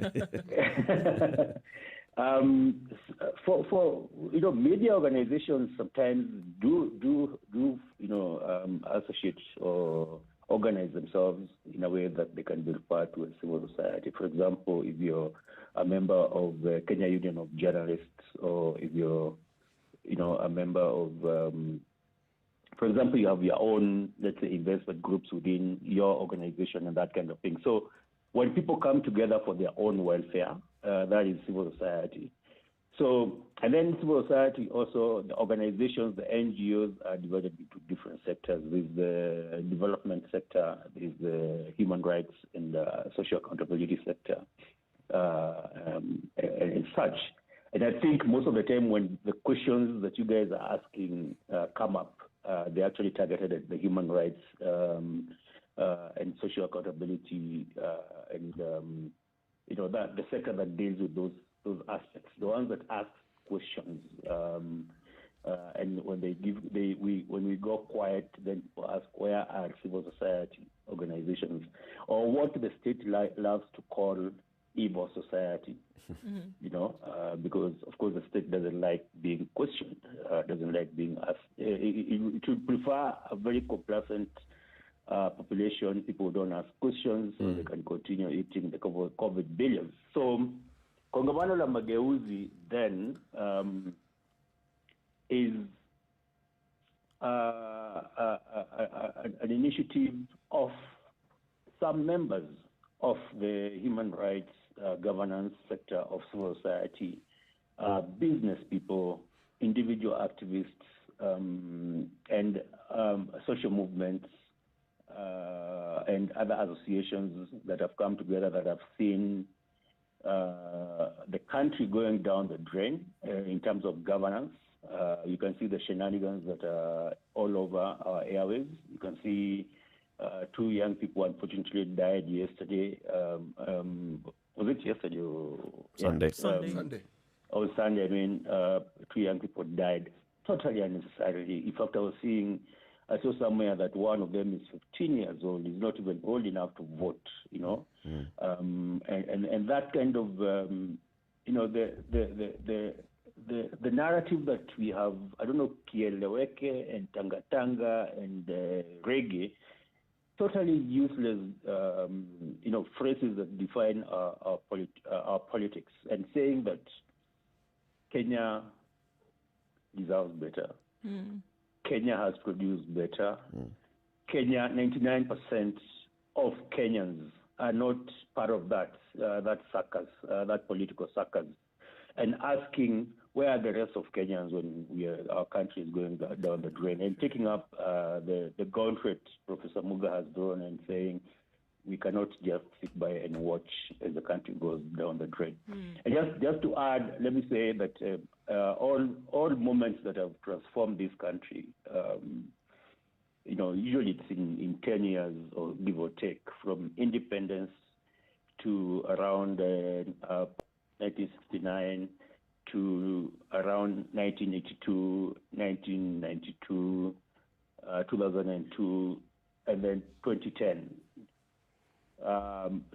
For media organizations sometimes do associate or organize themselves in a way that they can be referred to as civil society. For example, if you're a member of the Kenya Union of Journalists, or if you're a member of for example, you have your own, let's say, investment groups within your organization and that kind of thing. So when people come together for their own welfare, that is civil society. So, and then civil society also, the organizations, the NGOs are divided into different sectors. There's the development sector, there's the human rights and social accountability sector, and such. And I think most of the time when the questions that you guys are asking come up, they're actually targeted at the human rights and social accountability and that the sector that deals with those aspects, the ones that ask questions, and when when we go quiet, then people ask where are civil society organizations, or what the state loves to call evil society, because of course the state doesn't like being questioned, doesn't like being asked. It would prefer a very complacent population, people who don't ask questions, so they can continue eating the COVID billions. So Kongamano la Mageuzi then is an initiative of some members of the human rights governance sector of civil society, business people, individual activists, and social movements and other associations that have come together that have seen the country going down the drain in terms of governance. You can see the shenanigans that are all over our airways. You can see 2 young people unfortunately died yesterday. Was it yesterday or Sunday? Sunday. Oh, Sunday. I mean, 2 young people died totally unnecessarily. In fact, I saw somewhere that one of them is 15 years old. He's not even old enough to vote, and that kind of, the narrative that we have, I don't know, Kieleweke and Tanga and reggae, totally useless, phrases that define our politics, and saying that Kenya deserves better. Kenya has produced better. Kenya, 99% of Kenyans are not part of that circus, that political circus, and asking where are the rest of Kenyans when our country is going down the drain, and taking up the gauntlet Professor Muga has drawn and saying we cannot just sit by and watch as the country goes down the drain. And just to add, let me say that all moments that have transformed this country, usually it's in 10 years or give or take, from independence to around 1969 to around 1982, 1992, 2002, and then 2010.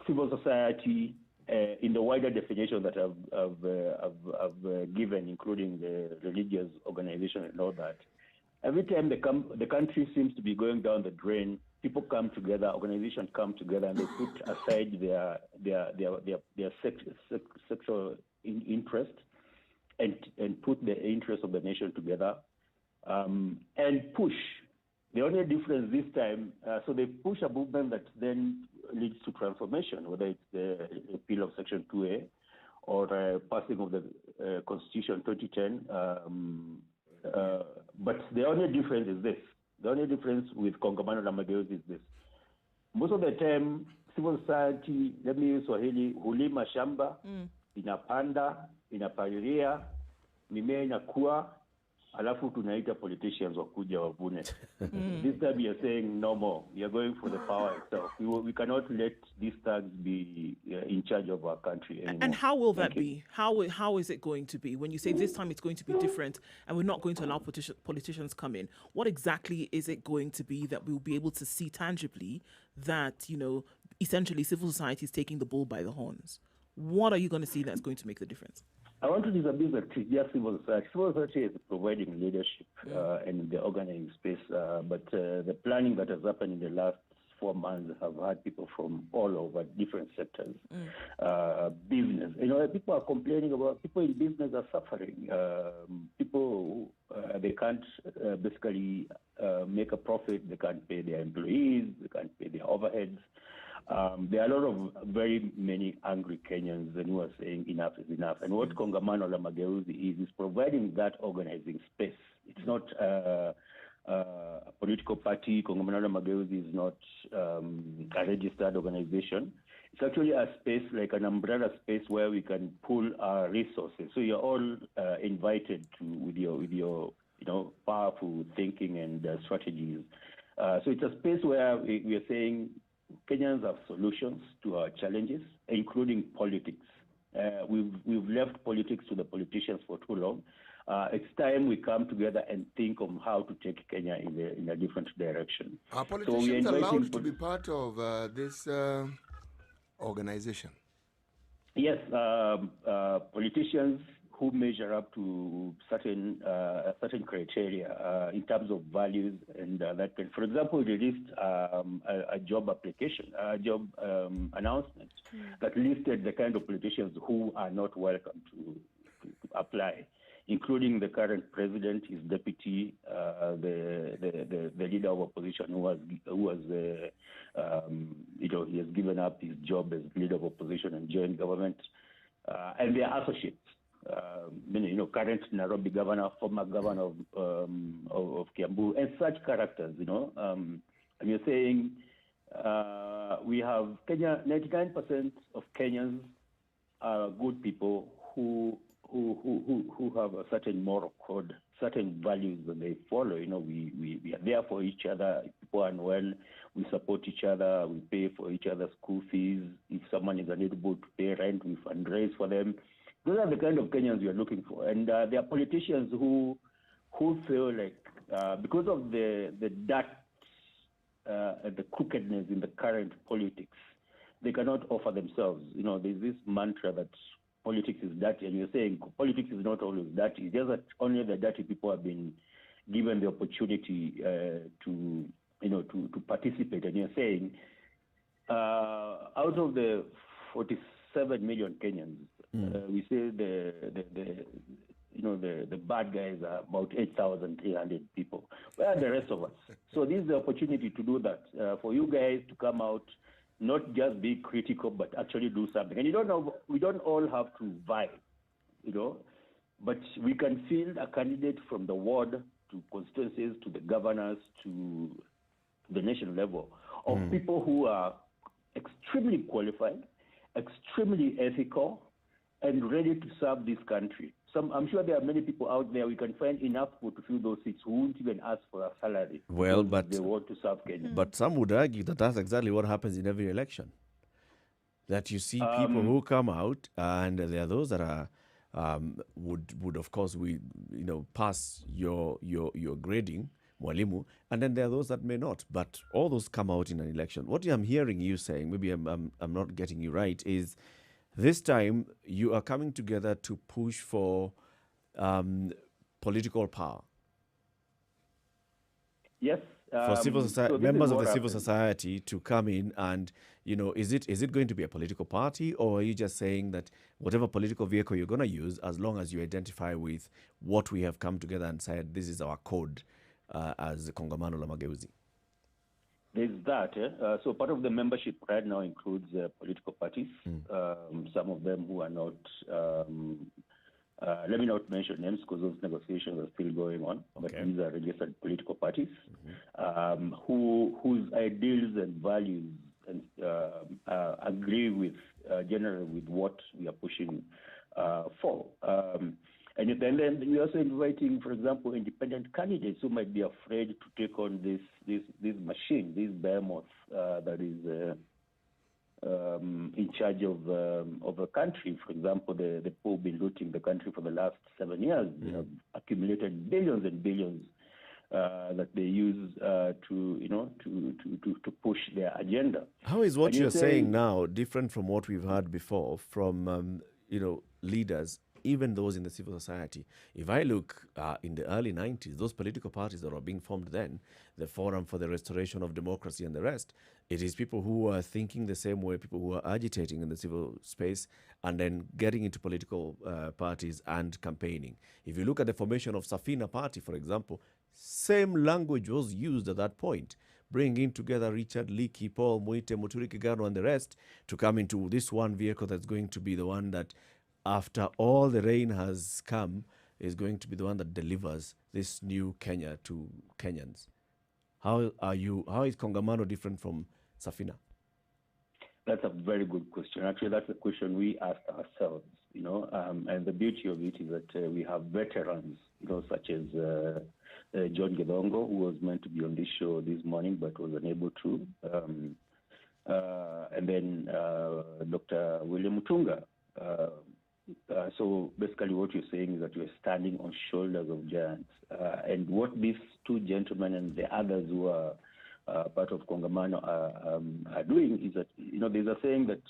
Civil society, in the wider definition that I've given, including the religious organization and all that, every time the country seems to be going down the drain, people come together, organizations come together, and they put aside their sexual interest and put the interest of the nation together and push. The only difference this time, so they push a movement that then leads to transformation, whether it's the repeal of Section 2A or passing of the Constitution 2010. But the only difference is this. The only difference with Kongamano la Mageuzi is this. Most of the time, civil society, let me use Swahili, hulima shamba, inapanda, inapalilia, mimea inakuwa, alafu tunaita politicians wakuja wavune. This time you're saying no more. You're going for the power itself. We cannot let these thugs be in charge of our country anymore. And how will that be? How is it going to be? When you say this time it's going to be different and we're not going to allow politicians come in, what exactly is it going to be that we'll be able to see tangibly that, essentially civil society is taking the bull by the horns? What are you going to see that's going to make the difference? I want to disabuse that just civil society. Civil society is providing leadership and the organizing space, but the planning that has happened in the last 4 months have had people from all over different sectors. Business, people are complaining about, people in business are suffering. People, they can't basically make a profit. They can't pay their employees. They can't pay their overheads. There are a lot of very many angry Kenyans who are saying enough is enough. And what Kongamano la Mageuzi is providing that organizing space. It's not a political party. Kongamano la Mageuzi is not a registered organization. It's actually a space, like an umbrella space, where we can pool our resources. So you're all invited to with your powerful thinking and strategies. So it's a space where we are saying Kenyans have solutions to our challenges, including politics. We've left politics to the politicians for too long. It's time we come together and think of how to take Kenya in a different direction. Are So we are politicians inviting allowed to be part of this organization? Yes, politicians who measure up to certain criteria in terms of values and that can. For example, we released a job application, a job announcement that listed the kind of politicians who are not welcome to apply, including the current president, his deputy, the leader of opposition who was he has given up his job as leader of opposition and joined government, and their associates. Current Nairobi governor, former governor of Kiambu, and such characters. And you're saying we have Kenya. 99% of Kenyans are good people who have a certain moral code, certain values that they follow. We are there for each other. If people are unwell, we support each other. We pay for each other's school fees. If someone is unable to pay rent, we fundraise for them. Those are the kind of Kenyans we are looking for. And there are politicians who feel like because of the dirt, the crookedness in the current politics, they cannot offer themselves. There's this mantra that politics is dirty, and you're saying politics is not always dirty. It's just that only the dirty people have been given the opportunity to participate. And you're saying out of the 47 million Kenyans, we say the bad guys are about 8,300 people. Where are the rest of us? So this is the opportunity to do that for you guys to come out. Not just be critical, but actually do something. And we don't all have to vie, but we can field a candidate from the ward to constituencies to the governors to the national level of people who are extremely qualified, extremely ethical, and ready to serve this country. I'm sure there are many people out there. We can find enough people to fill those seats who won't even ask for a salary. Well, but they want to serve Kenya. But some would argue that that's exactly what happens in every election. That you see people who come out, and there are those that are would of course pass your grading, Mwalimu, and then there are those that may not. But all those come out in an election. What I'm hearing you saying, maybe I'm not getting you right, is this time you are coming together to push for political power. Yes. For civil society, so members of the civil society to come in and, is it going to be a political party, or are you just saying that whatever political vehicle you're going to use, as long as you identify with what we have come together and said, this is our code as Kongamano la Mageuzi? There's that. So part of the membership right now includes political parties. Some of them who are not, let me not mention names because those negotiations are still going on. But these are registered political parties whose ideals and values agree with generally with what we are pushing for. And then we're also inviting, for example, independent candidates who might be afraid to take on this machine, this behemoth that is in charge of a country. For example, the people who've been looting the country for the last 7 years, accumulated billions and billions that they use to push their agenda. How is what you're saying now different from what we've heard before from leaders, even those in the civil society? If I look in the early 90s, those political parties that were being formed then, the Forum for the Restoration of Democracy and the rest, it is people who are thinking the same way, people who are agitating in the civil space and then getting into political parties and campaigning. If you look at the formation of Safina Party, for example, same language was used at that point, bringing together Richard Leakey, Paul Muite, Muturi Kigano, and the rest to come into this one vehicle that's going to be the one that, after all the rain has come, is going to be the one that delivers this new Kenya to Kenyans. How is Kongamano different from Safina? That's a very good question. Actually, that's a question we asked ourselves, and the beauty of it is that we have veterans, such as John Gedongo, who was meant to be on this show this morning but was unable to, and then Dr. William Mutunga. So basically what you're saying is that you're standing on shoulders of giants. And what these two gentlemen and the others who are part of Kongamano are doing is that, there's a saying that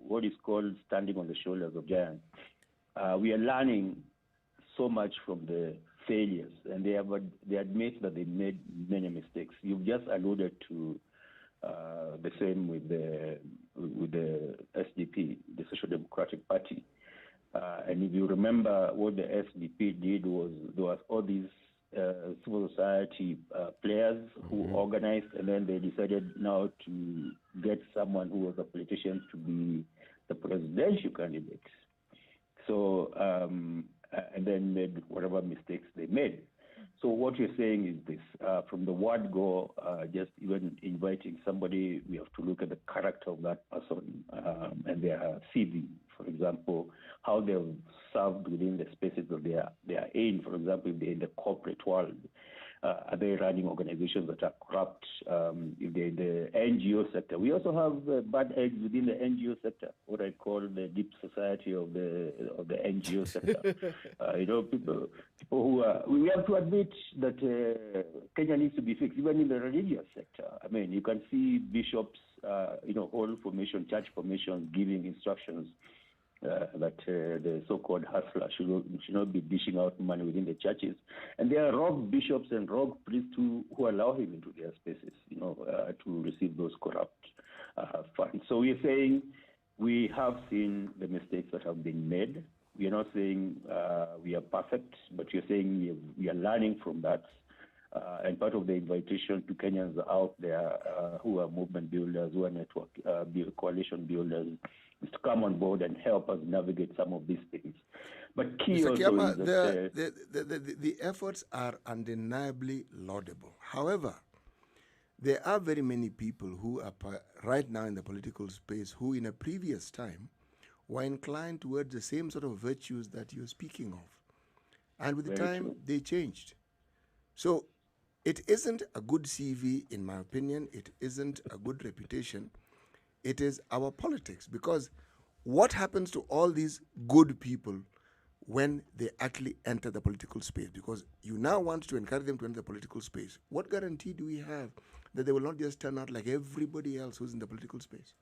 what is called standing on the shoulders of giants. We are learning so much from the failures, and they admit that they made many mistakes. You've just alluded to the same with the SDP, the Social Democratic Party. And if you remember, what the SDP did was there was all these civil society players who organized, and then they decided now to get someone who was a politician to be the presidential candidate. So, and then made whatever mistakes they made. So what you're saying is this, from the word go, just even inviting somebody, we have to look at the character of that person and their CV, for example, how they've served within the spaces that they are in. For example, if they're in the corporate world, are they running organizations that are corrupt? If they're in the NGO sector, we also have bad eggs within the NGO sector, what I call the deep society of the NGO sector. People who we have to admit that Kenya needs to be fixed, even in the religious sector. I mean, you can see bishops, all formation, church formations giving instructions that the so-called hustler should not be dishing out money within the churches. And there are rogue bishops and rogue priests who allow him into their spaces, to receive those corrupt funds. So we're saying we have seen the mistakes that have been made. We are not saying we are perfect, but we're saying we are learning from that. And part of the invitation to Kenyans out there who are movement builders, who are network coalition builders, is to come on board and help us navigate some of these things. But key Mr. also Kiama, is that the efforts are undeniably laudable. However, there are very many people who are right now in the political space who in a previous time were inclined towards the same sort of virtues that you're speaking of. And with the Very time, true. they changed. So it isn't a good CV, in my opinion. It isn't a good reputation. It is our politics. Because what happens to all these good people when they actually enter the political space? Because you now want to encourage them to enter the political space. What guarantee do we have that they will not just turn out like everybody else who's in the political space?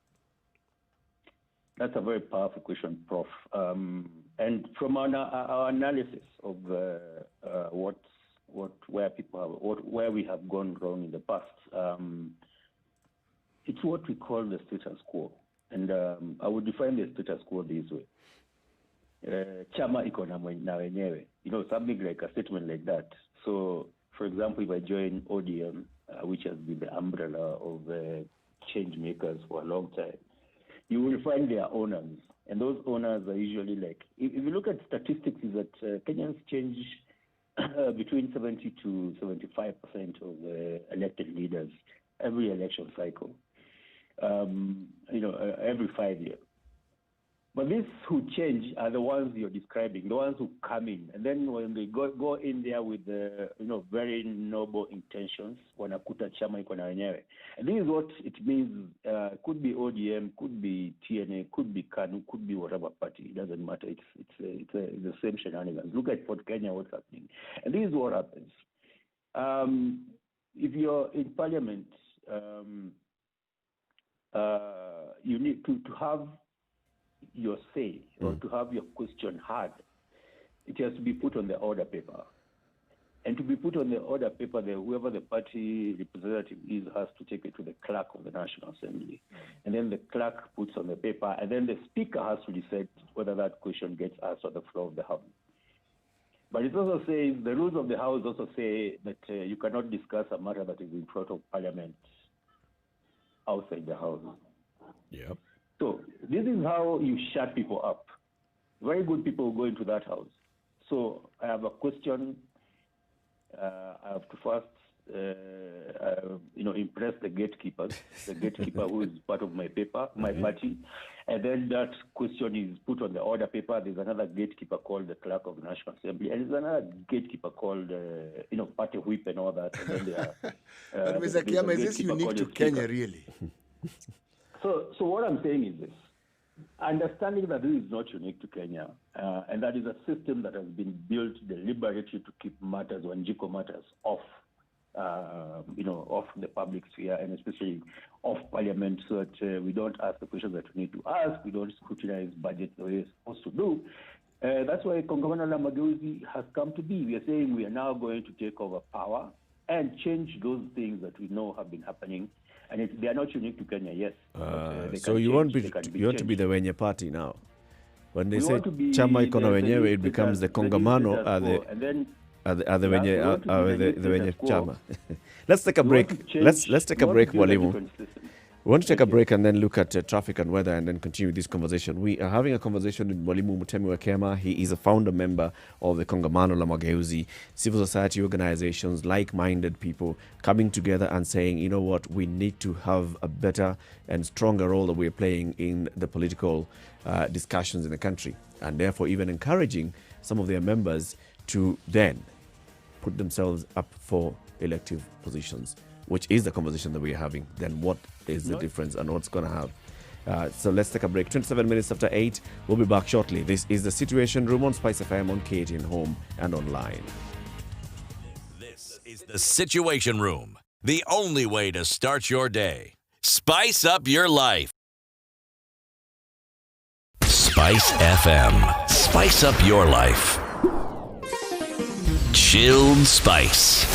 That's a very powerful question, Prof. And from our analysis of where we have gone wrong in the past, it's what we call the status quo. And I would define the status quo this way. Chama iko na wenyewe. Something like a statement like that. So, for example, if I join ODM, which has been the umbrella of change makers for a long time, you will find their owners. And those owners are usually like, if you look at statistics, is that Kenyans change between 70 to 75% of elected leaders every election cycle, every 5 years. But these who change are the ones you're describing, the ones who come in. And then when they go in there with very noble intentions, wanakuta chama iko na wenyewe. And this is what it means. Could be ODM, could be TNA, could be KANU, could be whatever party. It doesn't matter. It's the same shenanigans. Look at Port Kenya, what's happening. And this is what happens. If you're in parliament, you need to have your say or to have your question heard. It has to be put on the order paper. And to be put on the order paper, whoever the party representative is has to take it to the clerk of the National Assembly. And then the clerk puts on the paper, and then the speaker has to decide whether that question gets asked on the floor of the House. But it also says, the rules of the House also say that you cannot discuss a matter that is in front of Parliament outside the House. Yep. So this is how you shut people up. Very good people go into that house. So I have a question. I have to first, impress the gatekeepers, the gatekeeper who is part of my party. And then that question is put on the order paper. There's another gatekeeper called the Clerk of the National Assembly. And there's another gatekeeper called, party whip and all that. And then there are, but Mr. Kiama, is this unique to Kenya, really? So what I'm saying is this. Understanding that this is not unique to Kenya, and that is a system that has been built deliberately to keep matters, Wanjiko matters, off the public sphere, and especially off Parliament, so that we don't ask the questions that we need to ask, we don't scrutinize budget the way it's supposed to do. That's why Kongamano la Mageuzi has come to be. We are saying we are now going to take over power and change those things that we know have been happening. And they are not unique to Kenya, yes. So you want to be the Wenye party now? When they say chama iko na wenyewe, it becomes the Kongamano are the Wenye chama. Let's take a break. Let's take a break, Mwalimu. We want to take a break and then look at traffic and weather and then continue this conversation. We are having a conversation with Mwalimu Mutemi Wakema. He is a founder member of the Kongamano la Mageuzi, civil society organizations, like-minded people coming together and saying, you know what, we need to have a better and stronger role that we're playing in the political discussions in the country. And therefore even encouraging some of their members to then put themselves up for elective positions, which is the conversation that we're having. Then what is the difference and what's going to have? So let's take a break. 27 minutes after 8. We'll be back shortly. This is The Situation Room on Spice FM, on KTN Home and online. This is The Situation Room, the only way to start your day. Spice up your life. Spice FM. Spice up your life. Chilled Spice.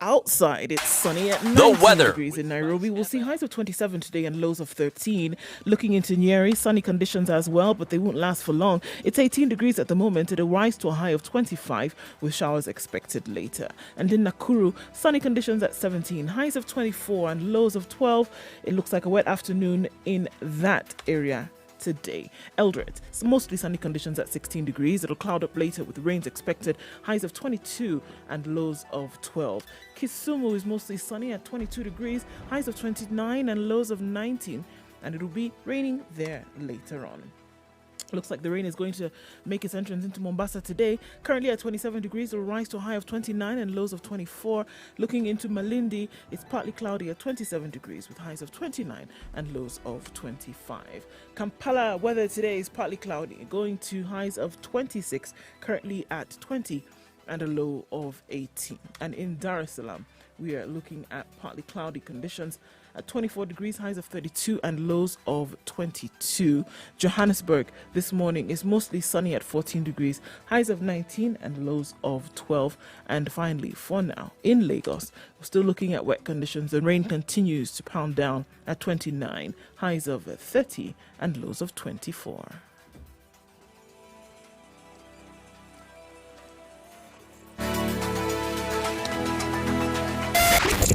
Outside, it's sunny at 19 degrees in Nairobi. We'll see highs of 27 today and lows of 13. Looking into Nyeri, sunny conditions as well, but they won't last for long. It's 18 degrees at the moment. It'll rise to a high of 25 with showers expected later. And in Nakuru, sunny conditions at 17, highs of 24 and lows of 12. It looks like a wet afternoon in that area today. Eldoret, mostly sunny conditions at 16 degrees. It'll cloud up later with rains expected, highs of 22 and lows of 12. Kisumu is mostly sunny at 22 degrees, highs of 29 and lows of 19, and it'll be raining there later on. Looks like the rain is going to make its entrance into Mombasa today. Currently at 27 degrees, it will rise to a high of 29 and lows of 24. Looking into Malindi, it's partly cloudy at 27 degrees with highs of 29 and lows of 25. Kampala, weather today is partly cloudy, going to highs of 26, currently at 20 and a low of 18. And in Dar es Salaam, we are looking at partly cloudy conditions at 24 degrees, highs of 32 and lows of 22. Johannesburg this morning is mostly sunny at 14 degrees, highs of 19 and lows of 12. And finally, for now, in Lagos, we're still looking at wet conditions. The rain continues to pound down at 29, highs of 30 and lows of 24.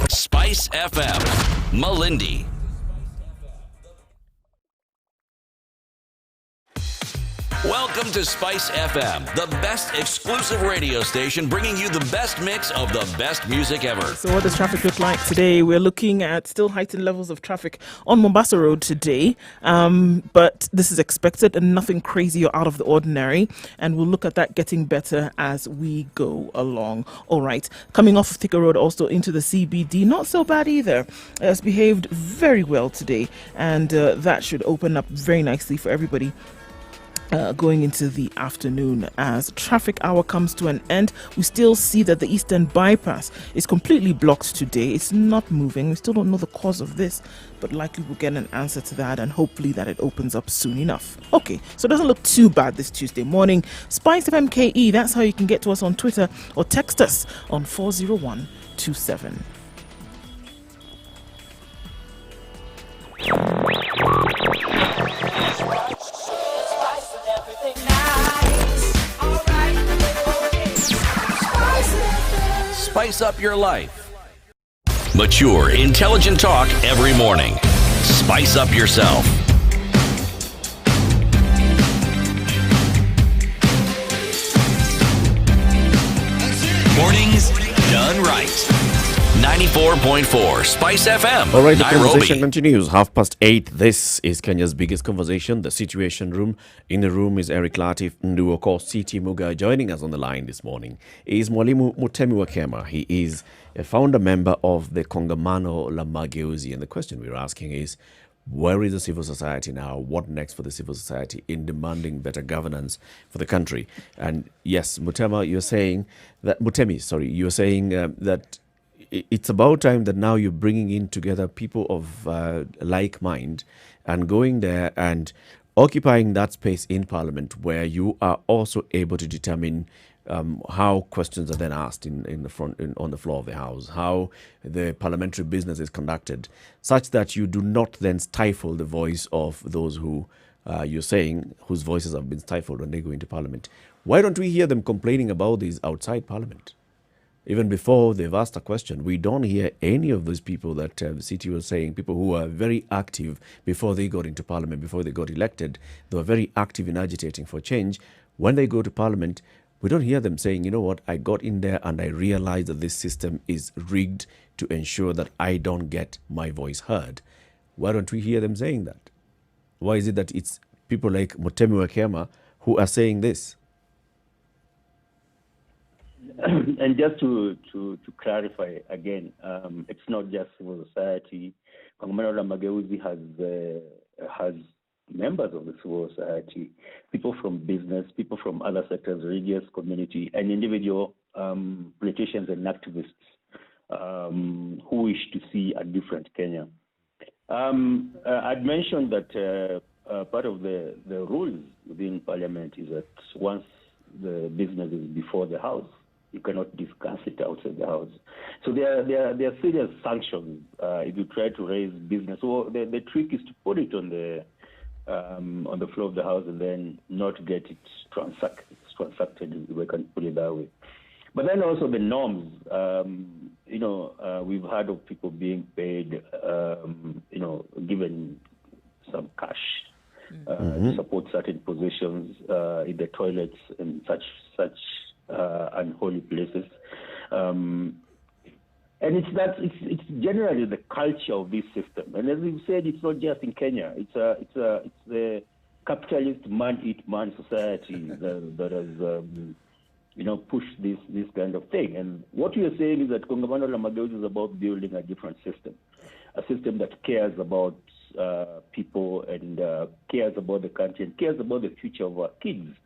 Spice FM, Malindi. Welcome to Spice FM, the best exclusive radio station bringing you the best mix of the best music ever. So what does traffic look like today? We're looking at still heightened levels of traffic on Mombasa Road today, but this is expected and nothing crazy or out of the ordinary, and we'll look at that getting better as we go along. All right, coming off of Thika Road also into the CBD, not so bad either. It's behaved very well today, and that should open up very nicely for everybody going into the afternoon. As traffic hour comes to an end, we still see that the Eastern Bypass is completely blocked today. It's not moving. We still don't know the cause of this, but likely we'll get an answer to that, and hopefully that it opens up soon enough. Okay, so it doesn't look too bad this Tuesday morning. Spice FM KE, that's how you can get to us on Twitter or text us on 40127. spice up your life. Mature, intelligent talk every morning. Spice up yourself. Mornings done right. 94.4 Spice FM. All right, the Nairobi. conversation continues. 8:30. This is Kenya's biggest conversation, the Situation Room. In the room is Eric Latif Nduoko, CT Muga. Joining us on the line this morning is Mwalimu Mutemi Wakema. He is a founder member of the Kongamano la Mageuzi. And the question we're asking is, where is the civil society now? What next for the civil society in demanding better governance for the country? And yes, Mutemi, you're saying that it's about time that now you're bringing in together people of like mind and going there and occupying that space in Parliament where you are also able to determine how questions are then asked on the floor of the House, how the parliamentary business is conducted, such that you do not then stifle the voice of those who you're saying whose voices have been stifled when they go into Parliament. Why don't we hear them complaining about this outside Parliament? Even before they've asked a question, we don't hear any of those people that the CT was saying, people who are very active before they got into Parliament, before they got elected. They were very active in agitating for change. When they go to Parliament, we don't hear them saying, you know what, I got in there and I realized that this system is rigged to ensure that I don't get my voice heard. Why don't we hear them saying that? Why is it that it's people like Mutemi Wakema who are saying this? And just to clarify again, it's not just civil society. Kongamano la Mageuzi has members of the civil society, people from business, people from other sectors, religious community, and individual politicians and activists who wish to see a different Kenya. I'd mentioned that part of the rules within Parliament is that once the business is before the House, you cannot discuss it outside the House. So there are serious sanctions if you try to raise business. So the trick is to put it on the floor of the House and then not get it transacted, if we can put it that way. But then also the norms, we've heard of people being paid, given some cash to support certain positions in the toilets and such unholy places. And it's generally the culture of this system. And as we've said, it's not just in Kenya. It's the capitalist man-eat-man society that has pushed this kind of thing. And what we are saying is that Kongamano la Mageuzi is about building a different system, a system that cares about people and cares about the country and cares about the future of our kids.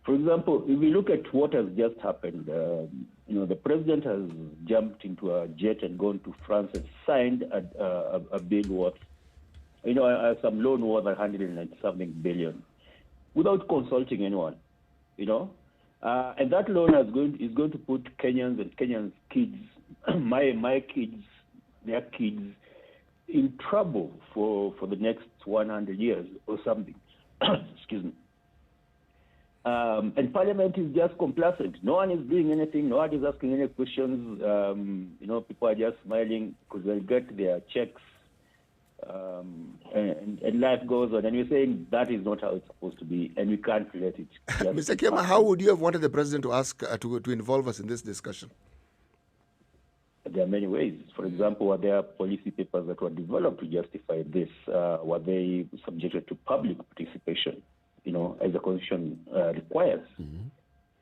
For example, if we look at what has just happened, the president has jumped into a jet and gone to France and signed a bill worth, some loan worth 190-something billion, without consulting anyone, and that loan is going to put Kenyans and Kenyans' kids, my kids, their kids, in trouble for the next 100 years or something. Excuse me. And Parliament is just complacent. No one is doing anything. No one is asking any questions. People are just smiling because they'll get their checks, and life goes on. And we're saying that is not how it's supposed to be, and we can't let it. Mr. Kema, how would you have wanted the president to ask to involve us in this discussion? There are many ways. For example, were there policy papers that were developed to justify this? Were they subjected to public participation? As the constitution requires.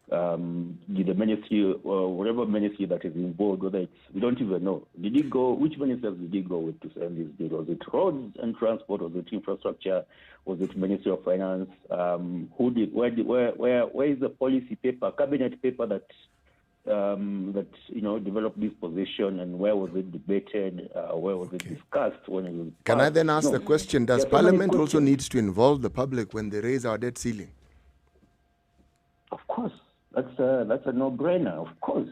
Did the ministry, or whatever ministry that is involved, we don't even know. Which ministers did he go with to send this bill? Was it roads and transport? Was it infrastructure? Was it Ministry of Finance? Where is the policy paper, cabinet paper that developed this position, and where was it debated? Where was it discussed? When it was Can I then ask the question, does Parliament also needs to involve the public when they raise our debt ceiling? Of course. That's a no-brainer. Of course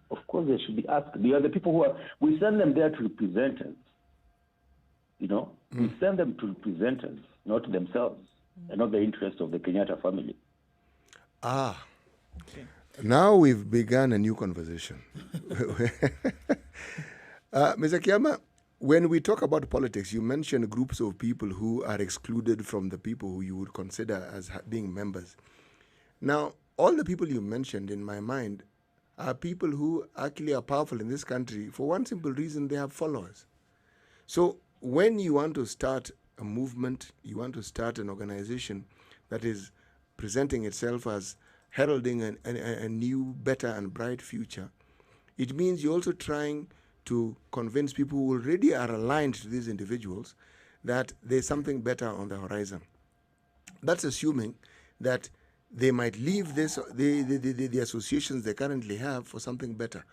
they should be asked. They are the people we send them there to represent us. We send them to represent us, not themselves, and not the interest of the Kenyatta family. Okay. Now we've begun a new conversation. Mr. Kiama, when we talk about politics, you mentioned groups of people who are excluded from the people who you would consider as being members. Now, all the people you mentioned in my mind are people who actually are powerful in this country for one simple reason: they have followers. So when you want to start a movement, you want to start an organization that is presenting itself as heralding a new, better and bright future, it means you're also trying to convince people who already are aligned to these individuals that there's something better on the horizon. That's assuming that they might leave the associations they currently have for something better.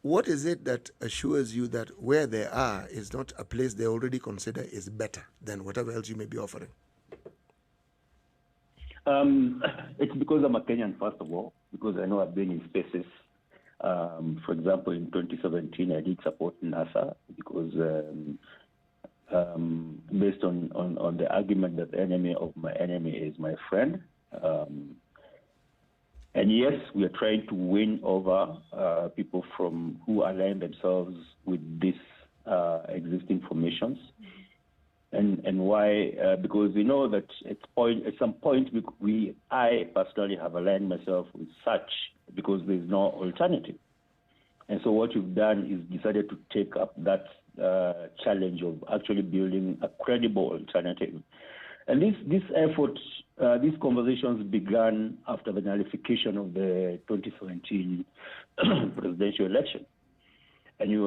What is it that assures you that where they are is not a place they already consider is better than whatever else you may be offering? It's because I'm a Kenyan, first of all, because I know I've been in spaces. For example, in 2017, I did support NASA because based on the argument that the enemy of my enemy is my friend. And yes, we are trying to win over people who align themselves with these existing formations. And why? Because we know that at some point, I personally have aligned myself with such because there's no alternative. And so what you've done is decided to take up that challenge of actually building a credible alternative. And this effort, these conversations began after the nullification of the 2017 presidential election. And you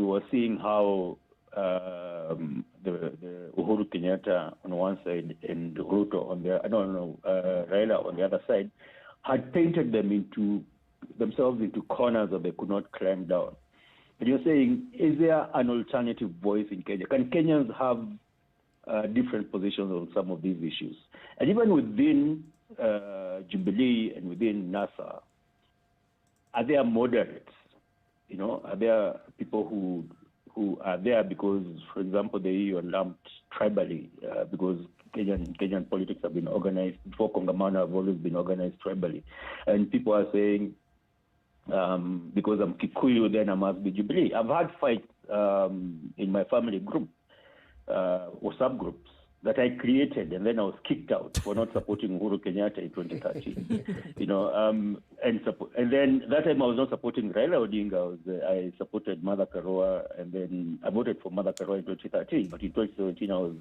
were seeing how the Uhuru Kenyatta on one side and Ruto on the Raila on the other side had painted themselves into corners that they could not climb down. And you're saying, is there an alternative voice in Kenya? Can Kenyans have different positions on some of these issues? And even within Jubilee and within NASA, are there moderates? Are there people who are there because, for example, they are lumped tribally because Kenyan politics have been organized, before Kongamano have always been organized tribally. And people are saying, because I'm Kikuyu, then I must be Jubilee. I've had fights in my family group or subgroups that I created, and then I was kicked out for not supporting Uhuru Kenyatta in 2013. And then that time I was not supporting Raila Odinga. I supported Mother Karua, and then I voted for Mother Karua in 2013. But in 2017 I was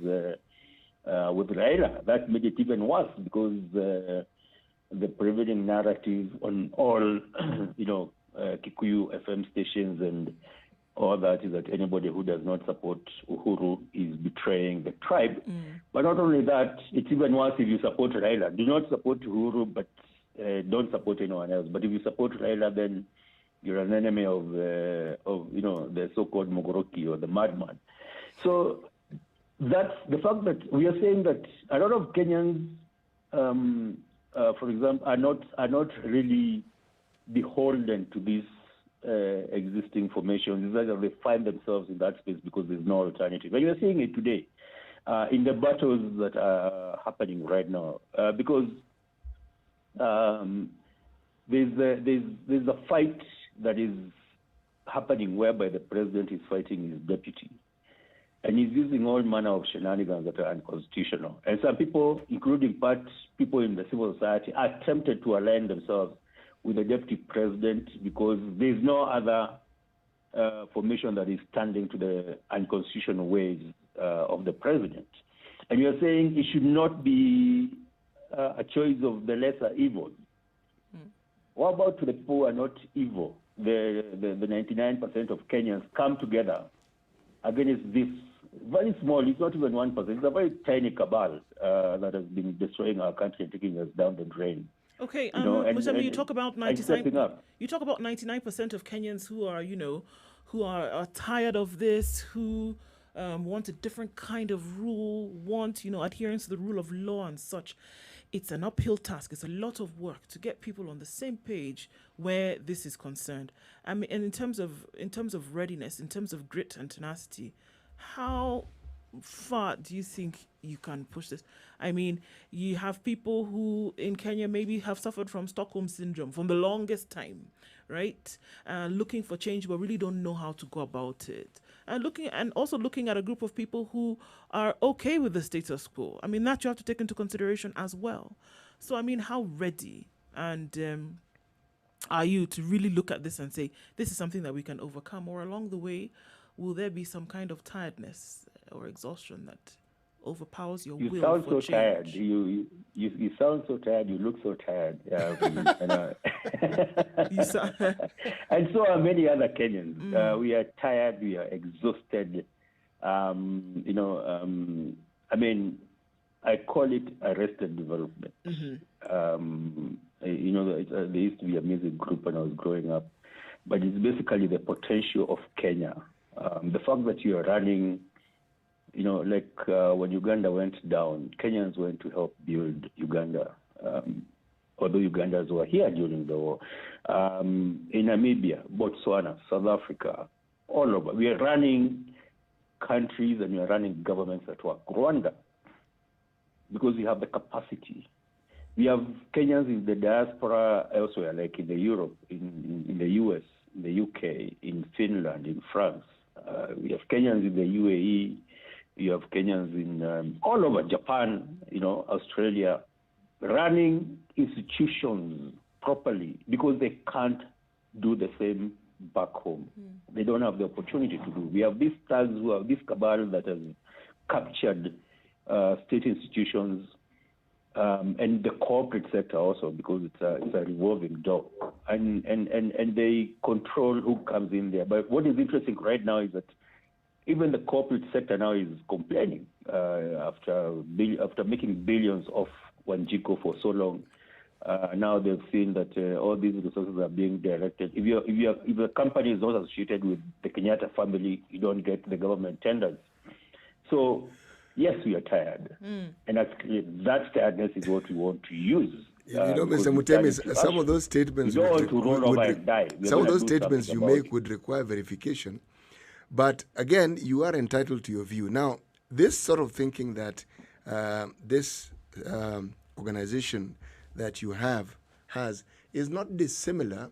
with Raila. That made it even worse because the prevailing narrative on all, Kikuyu FM stations and all that is that anybody who does not support Uhuru is betraying the tribe. But not only that, it's even worse if you support Raila. Do not support Uhuru, but don't support anyone else. But if you support Raila, then you're an enemy of the so-called Mogoroki or the madman. So that's the fact that we are saying that a lot of Kenyans, for example, are not really beholden to these existing formations. It's like they find themselves in that space because there's no alternative. And you're seeing it today in the battles that are happening right now, because there's a fight that is happening whereby the president is fighting his deputy. And he's using all manner of shenanigans that are unconstitutional. And some people, including people in the civil society, are tempted to align themselves with the deputy president because there's no other formation that is standing to the unconstitutional ways of the president. And you're saying it should not be a choice of the lesser evil. What about to the people who are not evil? The 99% of Kenyans come together against this very small, it's not even 1%, it's a very tiny cabal that has been destroying our country and taking us down the drain. Okay, and you talk about 99%. You talk about 99% of Kenyans who are, who are tired of this, who want a different kind of rule, want, adherence to the rule of law and such. It's an uphill task. It's a lot of work to get people on the same page where this is concerned. And in terms of readiness, in terms of grit and tenacity, how far do you think you can push this? I mean, you have people who in Kenya maybe have suffered from Stockholm syndrome for the longest time, right? Looking for change, but really don't know how to go about it. And also looking at a group of people who are okay with the status quo. I mean, that you have to take into consideration as well. So, I mean, how ready and are you to really look at this and say, this is something that we can overcome? Or along the way, will there be some kind of tiredness or exhaustion that overpowers your You will sound for so change? tired. You sound so tired. You look so tired. You sound- And so are many other Kenyans. We are tired. We are exhausted. I mean, I call it arrested development. There used to be a music group when I was growing up, but it's basically the potential of Kenya. The fact that you are running, when Uganda went down, Kenyans went to help build Uganda, although Ugandans were here during the war. In Namibia, Botswana, South Africa, all over. We are running countries and we are running governments that work. Rwanda, because we have the capacity. We have Kenyans in the diaspora elsewhere, like in the Europe, in the US, in the UK, in Finland, in France. We have Kenyans in the UAE. We have Kenyans in all over Japan, Australia, running institutions properly because they can't do the same back home. They don't have the opportunity to do. We have these thugs who have this cabal that has captured state institutions and the corporate sector also, because it's a revolving door, and they control who comes in there. But what is interesting right now is that even the corporate sector now is complaining after making billions off Wanjiko for so long. Now they've seen that all these resources are being directed. If a company is not associated with the Kenyatta family, you don't get the government tenders. So yes, we are tired, and that tiredness is what we want to use. Mr. Mutemi, some of those statements you make would require verification. But again, you are entitled to your view. Now, this sort of thinking that this organization that you has is not dissimilar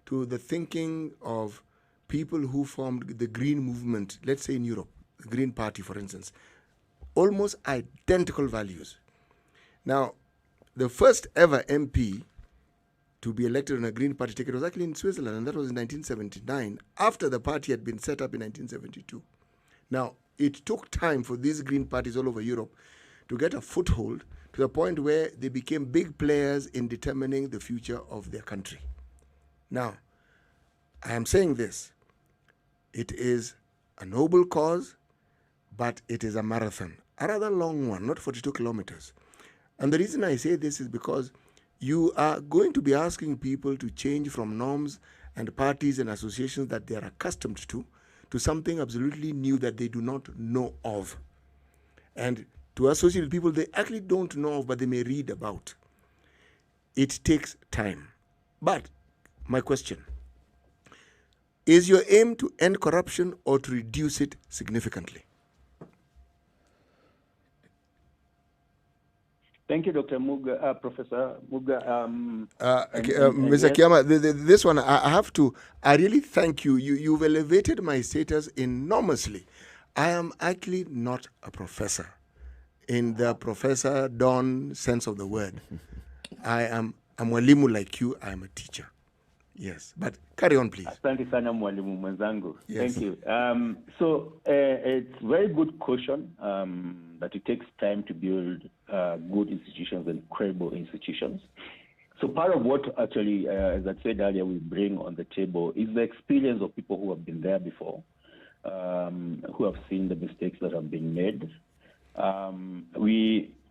to the thinking of people who formed the Green movement, let's say in Europe, the Green Party, for instance. Almost identical values. Now, the first ever MP to be elected on a Green Party ticket was actually in Switzerland, and that was in 1979, after the party had been set up in 1972. Now, it took time for these Green parties all over Europe to get a foothold to the point where they became big players in determining the future of their country. Now, I am saying this. It is a noble cause, but it is a marathon, a rather long one, not 42 kilometers. And the reason I say this is because you are going to be asking people to change from norms and parties and associations that they are accustomed to something absolutely new that they do not know of. And to associate with people they actually don't know of, but they may read about. It takes time. But my question, is your aim to end corruption or to reduce it significantly? Thank you, Dr. Muga, Professor Muga. Mr. Kiama, this one, I really thank you. You've elevated my status enormously. I am actually not a professor in the Professor Don sense of the word. I'm mwalimu like you. I am a teacher. Yes, but carry on, please. Asante sana mwalimu mwenzangu. Yes. Thank you. So it's very good question that it takes time to build good institutions and credible institutions. So part of what actually, as I said earlier, we bring on the table is the experience of people who have been there before, who have seen the mistakes that have been made.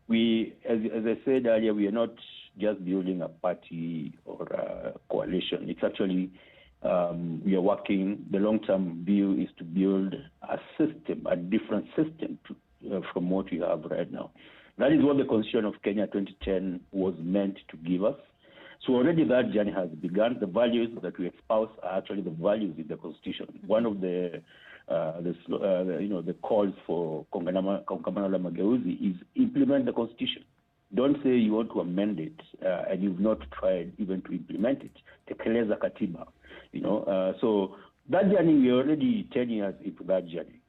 We, as I said earlier, we are not just building a party or a coalition. It's actually, we are working, the long-term view is to build a system, a different system from what we have right now. That is what the Constitution of Kenya 2010 was meant to give us. So already that journey has begun. The values that we espouse are actually the values in the Constitution. One of the the calls for kongamano la mageuzi is implement the constitution. Don't say you want to amend it and you've not tried even to implement it. Tekeleza katiba, So that journey, we're already 10 years into that journey.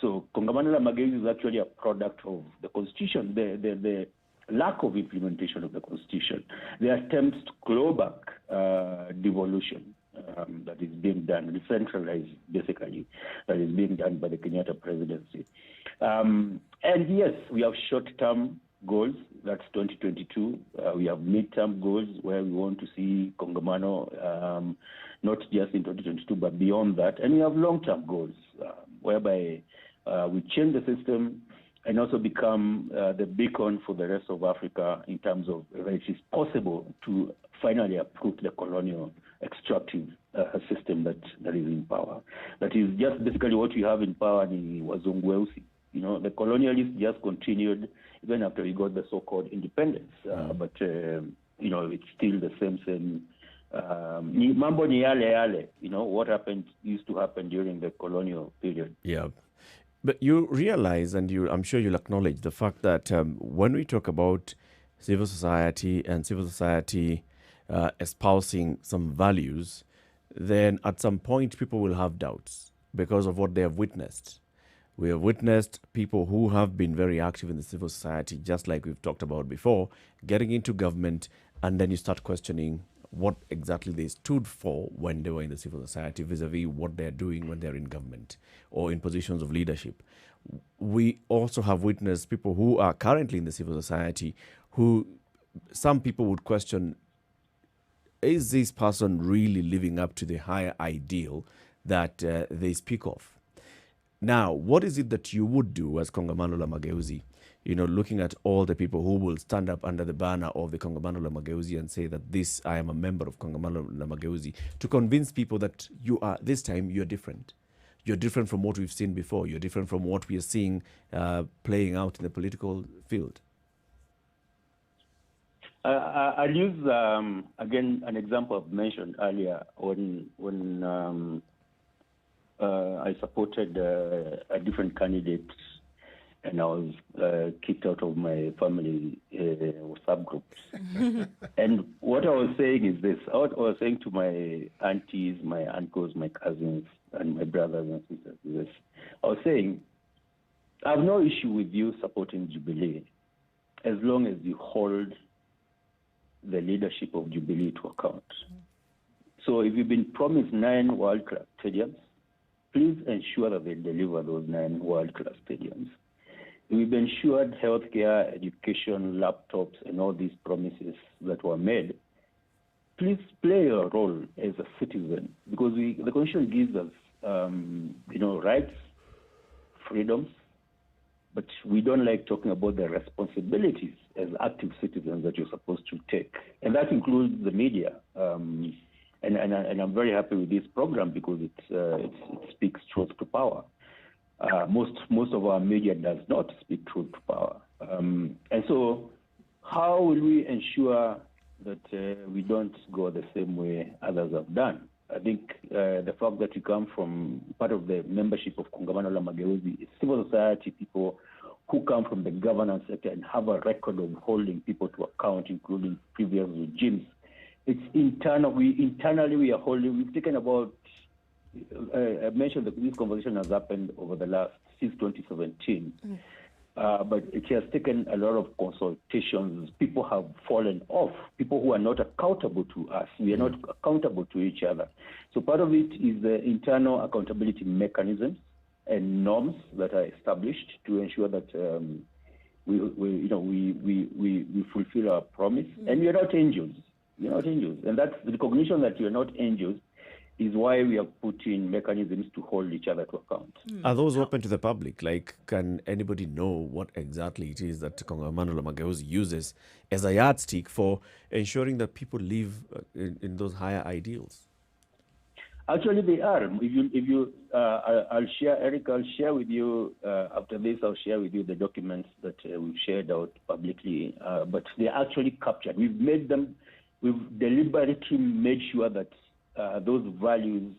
So kongamano la mageuzi is actually a product of the constitution, the lack of implementation of the constitution, the attempts to claw back devolution that is being done, decentralized basically, that is being done by the Kenyatta presidency. And yes, we have short-term goals, that's 2022. We have mid-term goals where we want to see kongamano not just in 2022, but beyond that. And we have long-term goals whereby we change the system and also become the beacon for the rest of Africa in terms of whether it is possible to finally uproot the colonial extractive system that is in power. That is just basically what we have in power in Wazungu Weusi. The colonialists just continued even after we got the so-called independence. But, it's still the same. Mambo ni yale. What used to happen during the colonial period. Yeah. But you realize, and I'm sure you'll acknowledge the fact that when we talk about civil society and civil society espousing some values, then at some point people will have doubts because of what they have witnessed. We have witnessed people who have been very active in the civil society, just like we've talked about before, getting into government, and then you start questioning what exactly they stood for when they were in the civil society vis-a-vis what they're doing when they're in government or in positions of leadership. We also have witnessed people who are currently in the civil society who some people would question, is this person really living up to the higher ideal that they speak of? Now, what is it that you would do as Kongamano la Mageuzi, looking at all the people who will stand up under the banner of the Kongamano la Mageuzi and say that I am a member of Kongamano la Mageuzi, to convince people that this time you're different. You're different from what we've seen before. You're different from what we are seeing playing out in the political field. I'll use, again, an example I've mentioned earlier when I supported a different candidate and I was kicked out of my family subgroups. And what I was saying is this. What I was saying to my aunties, my uncles, my cousins, and my brothers and sisters is this. I was saying, I have no issue with you supporting Jubilee as long as you hold the leadership of Jubilee to account. So if you've been promised 9 world-class stadiums, please ensure that they deliver those 9 world-class stadiums. We've ensured healthcare, education, laptops, and all these promises that were made. Please play your role as a citizen, because the Constitution gives us, rights, freedoms, but we don't like talking about the responsibilities as active citizens that you're supposed to take, and that includes the media. And I'm very happy with this program because it speaks truth to power. Most of our media does not speak truth to power. And so how will we ensure that we don't go the same way others have done? I think the fact that we come from part of the membership of Kongamano la Mageuzi is civil society people who come from the governance sector and have a record of holding people to account, including previous regimes. It's internal. Internally we are holding. We've taken about. I mentioned that this conversation has happened over the last since 2017, but it has taken a lot of consultations. People have fallen off. People who are not accountable to us. We are not accountable to each other. So part of it is the internal accountability mechanisms and norms that are established to ensure that we fulfill our promise. And we are not angels. You're not angels. And that's the recognition that you're not angels is why we have put in mechanisms to hold each other to account. Are those open to the public? Like, can anybody know what exactly it is that Kongamano la Mageuzi uses as a yardstick for ensuring that people live in those higher ideals? Actually, they are. I'll share, Eric, I'll share with you, after this, I'll share with you the documents that we've shared out publicly, but they're actually captured. We've deliberately made sure that those values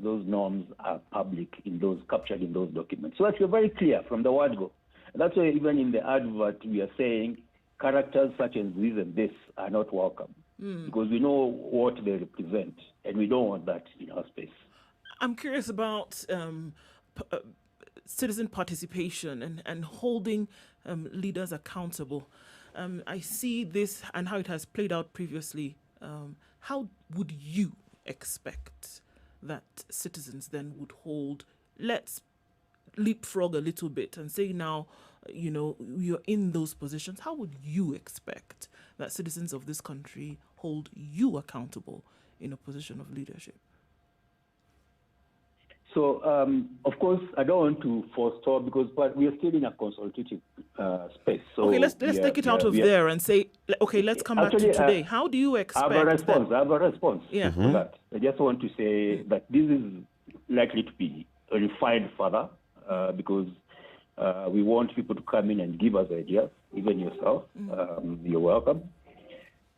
those norms are public in those captured in those documents. So that's very clear from the word go. And that's why even in the advert we are saying characters such as this and this are not welcome because we know what they represent and we don't want that in our space. I'm curious about citizen participation and holding leaders accountable. I see this and how it has played out previously. How would you expect that citizens then would hold? Let's leapfrog a little bit and say now, you're in those positions. How would you expect that citizens of this country hold you accountable in a position of leadership? So, of course, I don't want to forestall but we are still in a consultative space. So okay, let's take it out of there and say, okay, let's come back to today. How do you expect? I have a response. Yeah. For that. I just want to say that this is likely to be refined further because we want people to come in and give us ideas, even yourself. You're welcome.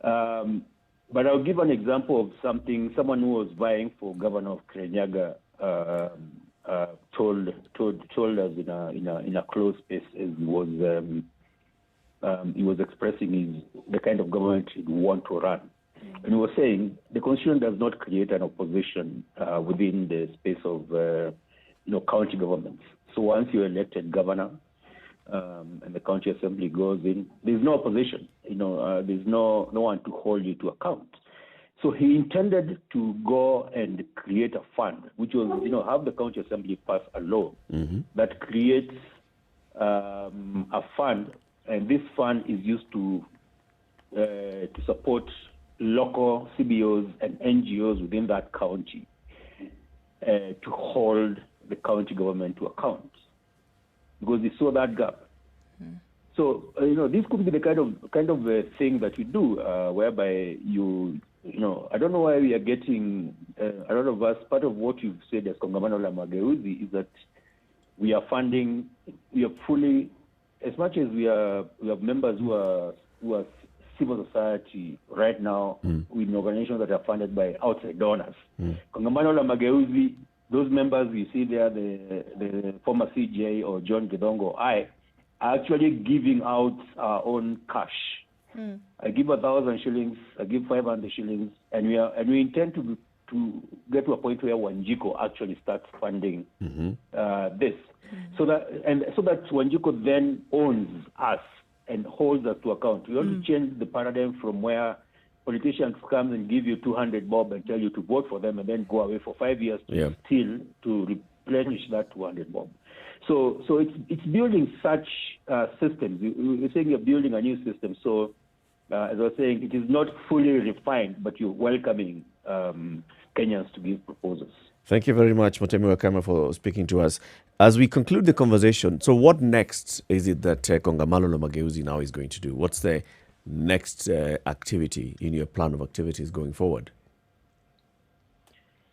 But I'll give an example of someone who was vying for governor of Kirinyaga told us in a closed space as he was expressing the kind of government he want to run, and he was saying the constitution does not create an opposition within the space of county governments. So once you're elected governor and the county assembly goes in, there's no opposition. There's no one to hold you to account. So he intended to go and create a fund, which was, have the county assembly pass a law that creates a fund, and this fund is used to support local CBOs and NGOs within that county to hold the county government to account, because they saw that gap. So this could be the kind of thing that you do, whereby I don't know why we are getting a lot of us. Part of what you've said as Kongamano la Mageuzi is that we are funding. We are fully, as much as we have members who are civil society right now with organizations that are funded by outside donors. Kongamano la Mageuzi, those members you see there, the former CJ or John Gedongo, are actually giving out our own cash. I give 1,000 shillings, I give 500 shillings, and we intend to get to a point where Wanjiko actually starts funding this, so that Wanjiko then owns us and holds us to account. We want to change the paradigm from where politicians come and give you 200 bob and tell you to vote for them and then go away for 5 years to steal to replenish that 200 bob. So it's building such systems. You're saying you're building a new system. So as I was saying, it is not fully refined, but you're welcoming Kenyans to give proposals. Thank you very much, Motemi Wakama, for speaking to us. As we conclude the conversation, so what next is it that Kongamano la Mageuzi now is going to do? What's the next activity in your plan of activities going forward?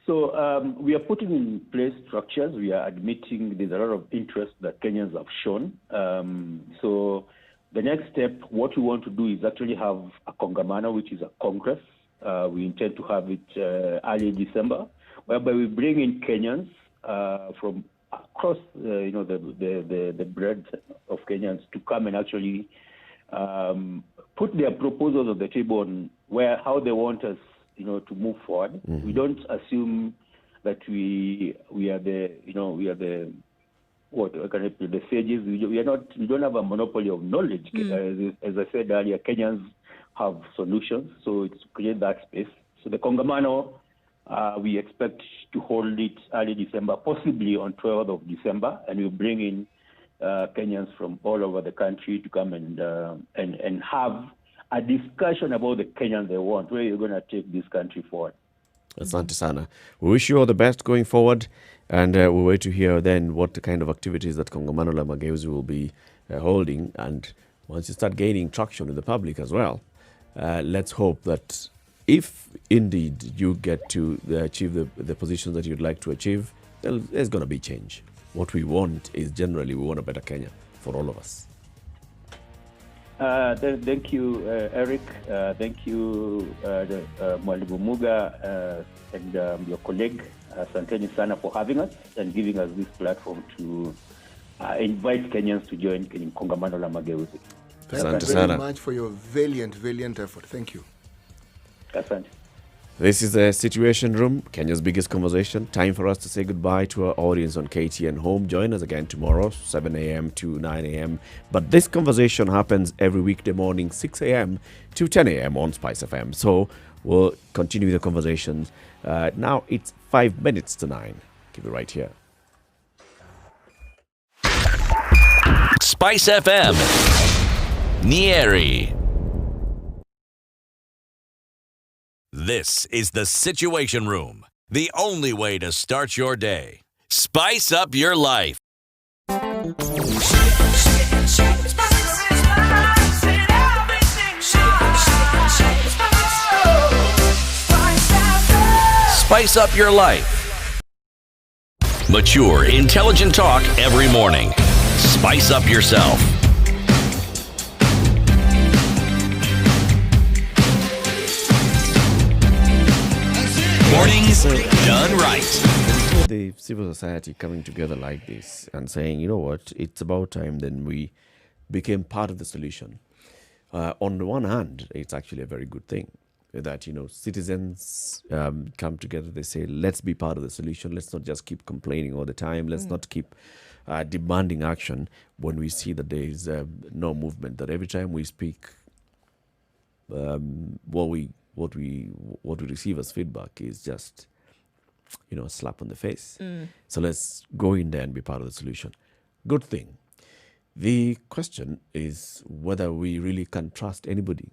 So we are putting in place structures. We are admitting there's a lot of interest that Kenyans have shown. So the next step, what we want to do is actually have a Kongamano, which is a congress. We intend to have it early December, whereby we bring in Kenyans from across the breadth of Kenyans to come and actually put their proposals on the table on how they want us to move forward. We don't assume that we are the sages. We don't have a monopoly of knowledge. As I said earlier, Kenyans have solutions, so it's to create that space. So the Kongamano, we expect to hold it early December, possibly on 12th of December, and we'll bring in Kenyans from all over the country to come and have a discussion about the Kenyan they want, where you're going to take this country forward. Asante sana. We wish you all the best going forward, and we wait to hear then what the kind of activities that Kongamano la Mageuzi will be holding. And once you start gaining traction with the public as well, let's hope that if indeed you get to achieve the positions that you'd like to achieve, there's going to be change. What we want is generally we want a better Kenya for all of us. Thank you, Eric. Thank you, Mwalimu Muga, and your colleague. Asanteni sana for having us and giving us this platform to invite Kenyans to join in Kongamano la Mageuzi. Thank you very much for your valiant effort. Thank you. Asante. This is the Situation Room, Kenya's biggest conversation. Time for us to say goodbye to our audience on KTN Home. Join us again tomorrow, 7 a.m. to 9 a.m. But this conversation happens every weekday morning, 6 a.m. to 10 a.m. on Spice FM. So we'll continue the conversations. Now it's 5 minutes to 9. Keep it right here. Spice FM, Nyeri. This is the Situation Room, the only way to start your day. Spice up your life. Spice up your life. Mature, intelligent talk every morning. Spice up yourself. Mornings done right. The civil society coming together like this and saying, you know what, it's about time then we became part of the solution. On the one hand, it's actually a very good thing that, you know, citizens come together. They say, let's be part of the solution. Let's not just keep complaining all the time. Let's not keep demanding action when we see that there is no movement. That every time we speak, what we receive as feedback is just, you know, a slap on the face. So let's go in there and be part of the solution. Good thing. The question is whether we really can trust anybody,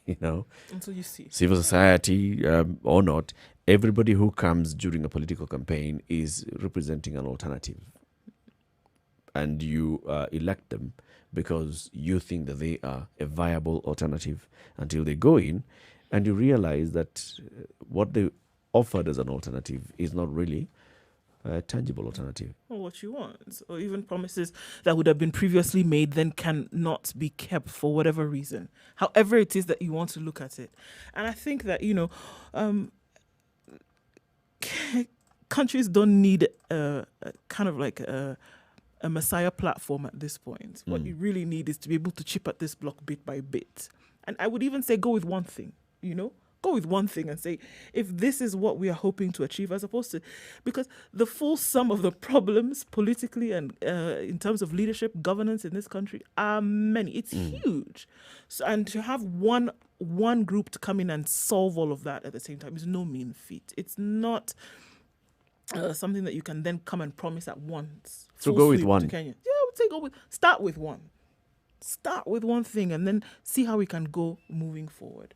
you know, Until you see. civil society or not. Everybody who comes during a political campaign is representing an alternative. And you elect them because you think that they are a viable alternative until they go in and you realize that what they offered as an alternative is not really a tangible alternative. Or what you want, or even promises that would have been previously made then cannot be kept for whatever reason, however it is that you want to look at it. And I think that, you know, countries don't need a kind of like a messiah platform at this point. What you really need is to be able to chip at this block bit by bit. And I would even say go with one thing, you know? Go with one thing and say, if this is what we are hoping to achieve, as opposed to, because the full sum of the problems politically and in terms of leadership, governance in this country are many. It's huge. So, and to have one group to come in and solve all of that at the same time is no mean feat. It's not something that you can then come and promise at once. So Full go with sweep one. to Kenya. Yeah, I would say start with one. Start with one thing and then see how we can go moving forward.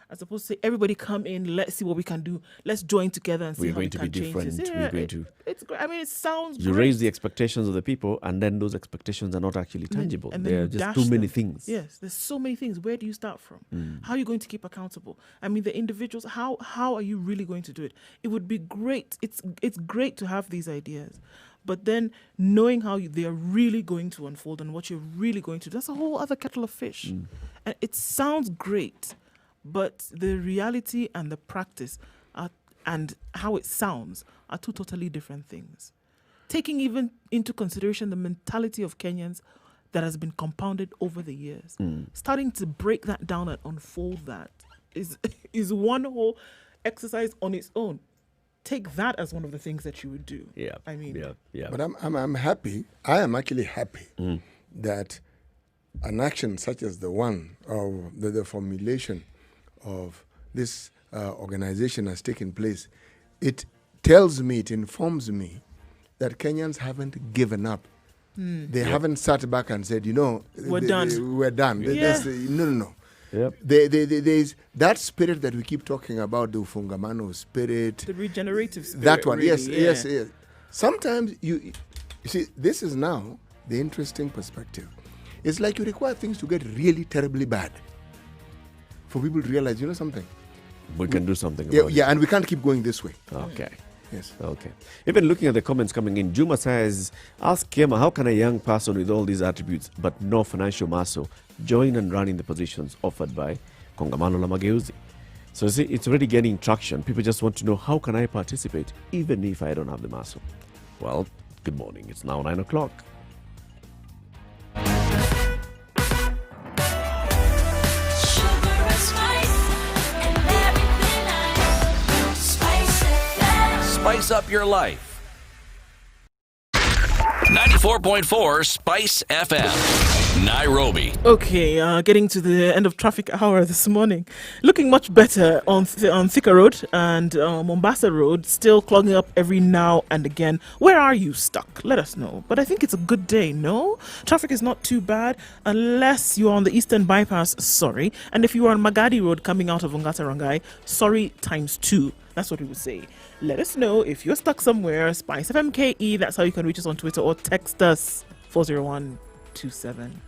As opposed to say, everybody come in, let's see what we can do. Let's join together and see We're how we going to can be change different. this. We're going to. It's great. I mean, it sounds You great. raise the expectations of the people, and then those expectations are not actually tangible. And then There are you just dash too many them. things. Yes, there's so many things. Where do you start from? How are you going to keep accountable? I mean, the individuals, how are you really going to do it? It would be great. It's great to have these ideas. But then knowing how they are really going to unfold and what you're really going to do, that's a whole other kettle of fish. And it sounds great, but the reality and the practice and how it sounds are two totally different things. Taking even into consideration the mentality of Kenyans that has been compounded over the years. Starting to break that down and unfold that is one whole exercise on its own. Take that as one of the things that you would do. Yeah. I mean, yeah. But I'm happy. I am actually happy that an action such as the one of the formulation of this organization has taken place. It tells me, it informs me that Kenyans haven't given up. They haven't sat back and said, you know, We're done. We're done. Yeah. No. Yep. There's that spirit that we keep talking about, the Ufungamano spirit. the regenerative spirit. That one, really, yes. Sometimes you see, this is now the interesting perspective. It's like you require things to get really terribly bad for people to realize, you know something? We can do something about it. Yeah, and we can't keep going this way. Okay. Yes. Okay. Even looking at the comments coming in, Juma says, ask Kema, how can a young person with all these attributes but no financial muscle join and run in the positions offered by Kongamano la Mageuzi? So you see, it's already gaining traction. People just want to know, how can I participate even if I don't have the muscle? Well, good morning. It's now 9 o'clock. Sugar and spice and everything I spice it. Spice up your life. 94.4 Spice FM, Nairobi. Okay, getting to the end of traffic hour this morning. Looking much better on Thika Road and Mombasa Road, still clogging up every now and again. Where are you stuck? Let us know. But I think it's a good day, no? Traffic is not too bad unless you're on the Eastern Bypass, sorry. And if you are on Magadi Road coming out of Ongata Rangai, sorry times 2. That's what we would say. Let us know if you're stuck somewhere. Spice FMKE, that's how you can reach us on Twitter, or text us 40127.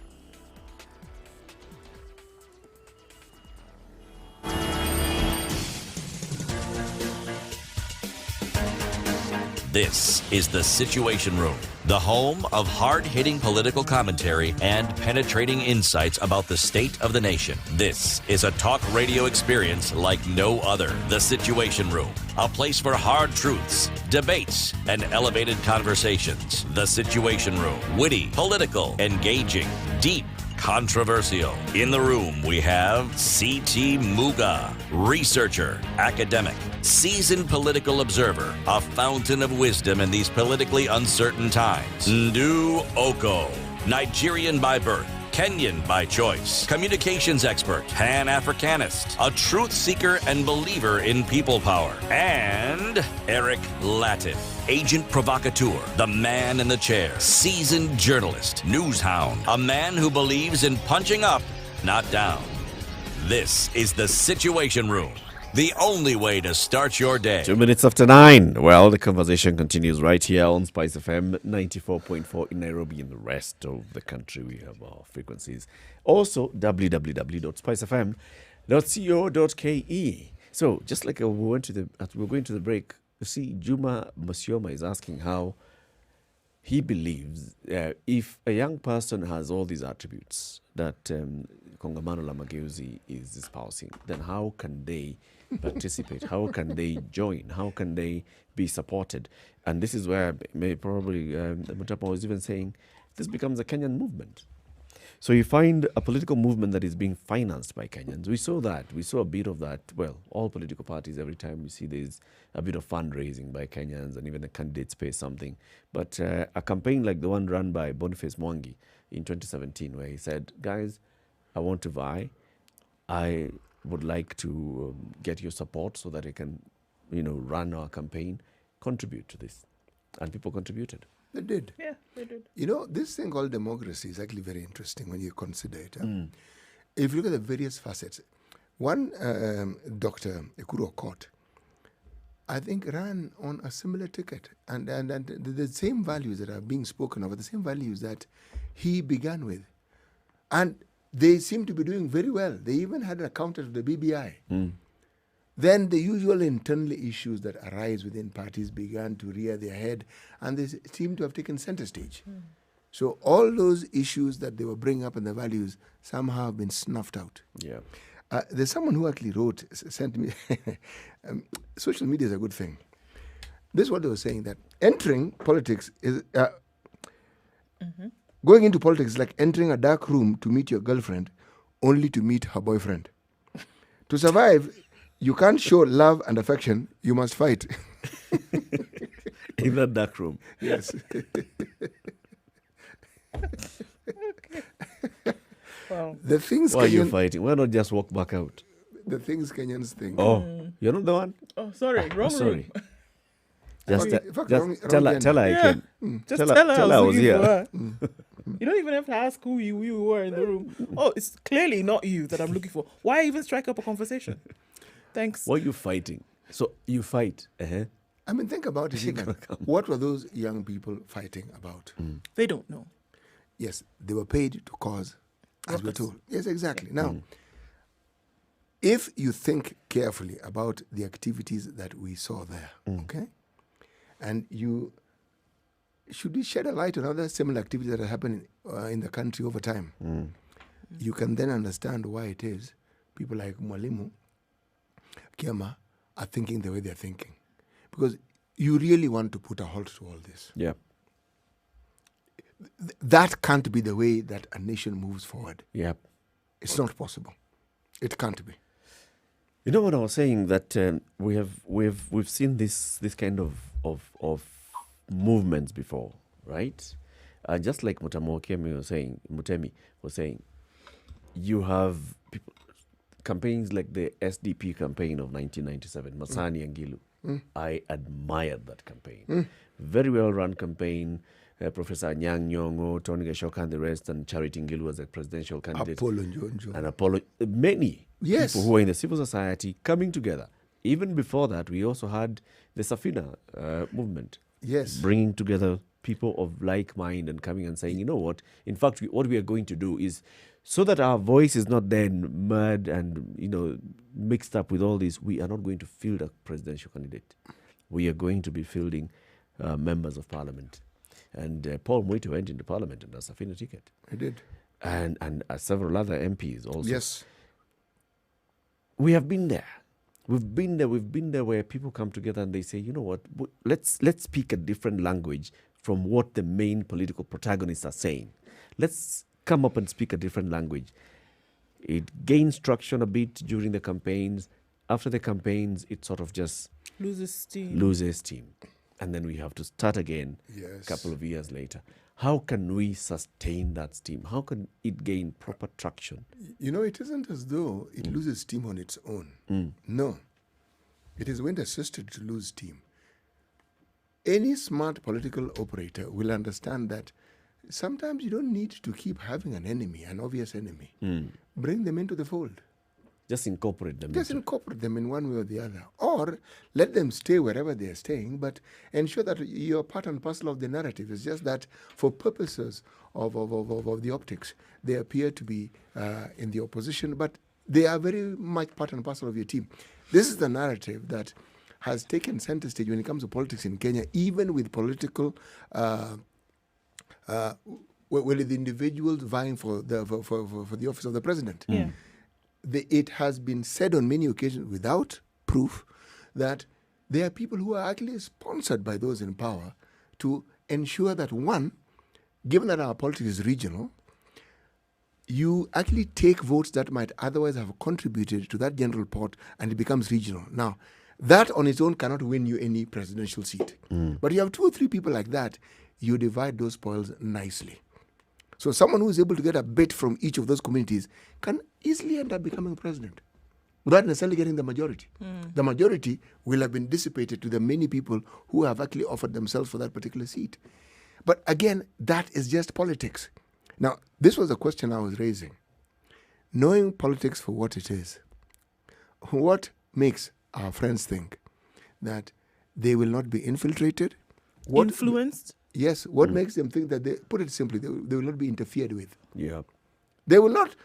This is The Situation Room, the home of hard-hitting political commentary and penetrating insights about the state of the nation. This is a talk radio experience like no other. The Situation Room, a place for hard truths, debates, and elevated conversations. The Situation Room, witty, political, engaging, deep, controversial. In the room, we have C.T. Muga, researcher, academic, seasoned political observer, a fountain of wisdom in these politically uncertain times. Ndu Oko, Nigerian by birth, Kenyan by choice, communications expert, Pan-Africanist, a truth seeker and believer in people power, and Eric Latin, agent provocateur, the man in the chair, seasoned journalist, news hound, a man who believes in punching up, not down. This is The Situation Room, the only way to start your day. 2 minutes after 9. Well, the conversation continues right here on Spice FM 94.4 in Nairobi and the rest of the country. We have our frequencies. Also, www.spicefm.co.ke. So, just like we were going to the break, you see, Juma Masioma is asking how he believes if a young person has all these attributes that Kongamano la Mageuzi is espousing, then how can they participate? How can they join? How can they be supported? And this is where probably Mutapa was even saying this becomes a Kenyan movement. So you find a political movement that is being financed by Kenyans. We saw that. We saw a bit of that. Well, all political parties, every time we see there's a bit of fundraising by Kenyans and even the candidates pay something. But a campaign like the one run by Boniface Mwangi in 2017, where he said, guys, I want to vie. I would like to get your support so that I can, run our campaign, contribute to this. And people contributed. They did. Yeah, they did. This thing called democracy is actually very interesting when you consider it. If you look at the various facets, one, Dr. Ekuru Okot, I think ran on a similar ticket. And the same values that are being spoken of are the same values that he began with. And they seem to be doing very well. They even had an accountant of the BBI. Then the usual internal issues that arise within parties began to rear their head, and they seem to have taken center stage. So all those issues that they were bringing up in the values somehow have been snuffed out. Yeah. There's someone who actually sent me, social media is a good thing. This is what they were saying, that entering politics is, going into politics is like entering a dark room to meet your girlfriend, only to meet her boyfriend. To survive, you can't show love and affection, you must fight. In that dark room. Yes. Wow. The things Why are you fighting? Why not just walk back out? The things Kenyans think. Oh, you're not the one? Oh, sorry, wrong sorry. room. Just, In fact, just wrong tell her I Yeah. came. Just Tell tell her her I I was was here. looking for her. You don't even have to ask who you were in the room. Oh, it's clearly not you that I'm looking for. Why even strike up a conversation? Thanks. Why are you fighting? So you fight. I mean, think about it even. What were those young people fighting about? They don't know. Yes, they were paid to cause, as we're told. Yes, exactly. Now, if you think carefully about the activities that we saw there, okay, and should we shed a light on other similar activities that are happening in the country over time, you can then understand why it is people like Mwalimu Kiama are thinking the way they're thinking. Because you really want to put a halt to all this. Yeah. That can't be the way that a nation moves forward. Yeah. It's not possible. It can't be. You know what I was saying, that we've seen this kind of movements before, right? Just like Mutemi was saying, you have people, campaigns like the SDP campaign of 1997, Masani and Gilu. I admired that campaign. Very well run campaign. Professor Nyang Nyongo, Tony Gashoka and the rest, and Charity Ngilu as a presidential candidate. Apollo Njonjo. And Apollo. Many people who are in the civil society coming together. Even before that, we also had the Safina movement. Yes. Bringing together people of like mind and coming and saying, you know what, in fact, what we are going to do is, so that our voice is not then mud and, mixed up with all this, we are not going to field a presidential candidate. We are going to be fielding members of parliament. And Paul Mwito went into parliament and a Safina ticket. He did. And several other MPs also. Yes. We have been there. We've been there where people come together and they say, you know what, let's speak a different language from what the main political protagonists are saying. Let's come up and speak a different language. It gains traction a bit during the campaigns. After the campaigns, it sort of just loses steam. And then we have to start again a couple of years later. How can we sustain that steam? How can it gain proper traction? It isn't as though it loses steam on its own. No. It is when assisted to lose steam. Any smart political operator will understand that sometimes you don't need to keep having an enemy, an obvious enemy. Bring them into the fold. Just incorporate them. Just incorporate them in one way or the other. Or let them stay wherever they are staying, but ensure that you're part and parcel of the narrative. It's just that for purposes of the optics, they appear to be in the opposition, but they are very much part and parcel of your team. This is the narrative that has taken center stage when it comes to politics in Kenya, even with political, with the individuals vying for the office of the president. Yeah. It has been said on many occasions without proof that there are people who are actually sponsored by those in power to ensure that, one, given that our politics is regional, you actually take votes that might otherwise have contributed to that general pot and it becomes regional. Now, that on its own cannot win you any presidential seat. But you have 2 or 3 people like that, you divide those spoils nicely. So someone who is able to get a bit from each of those communities can easily end up becoming president without necessarily getting the majority. The majority will have been dissipated to the many people who have actually offered themselves for that particular seat. But again, that is just politics. Now, this was a question I was raising. Knowing politics for what it is, what makes our friends think that they will not be infiltrated? Influenced? Yes. What makes them think that put it simply, they will not be interfered with? Yeah. They will not.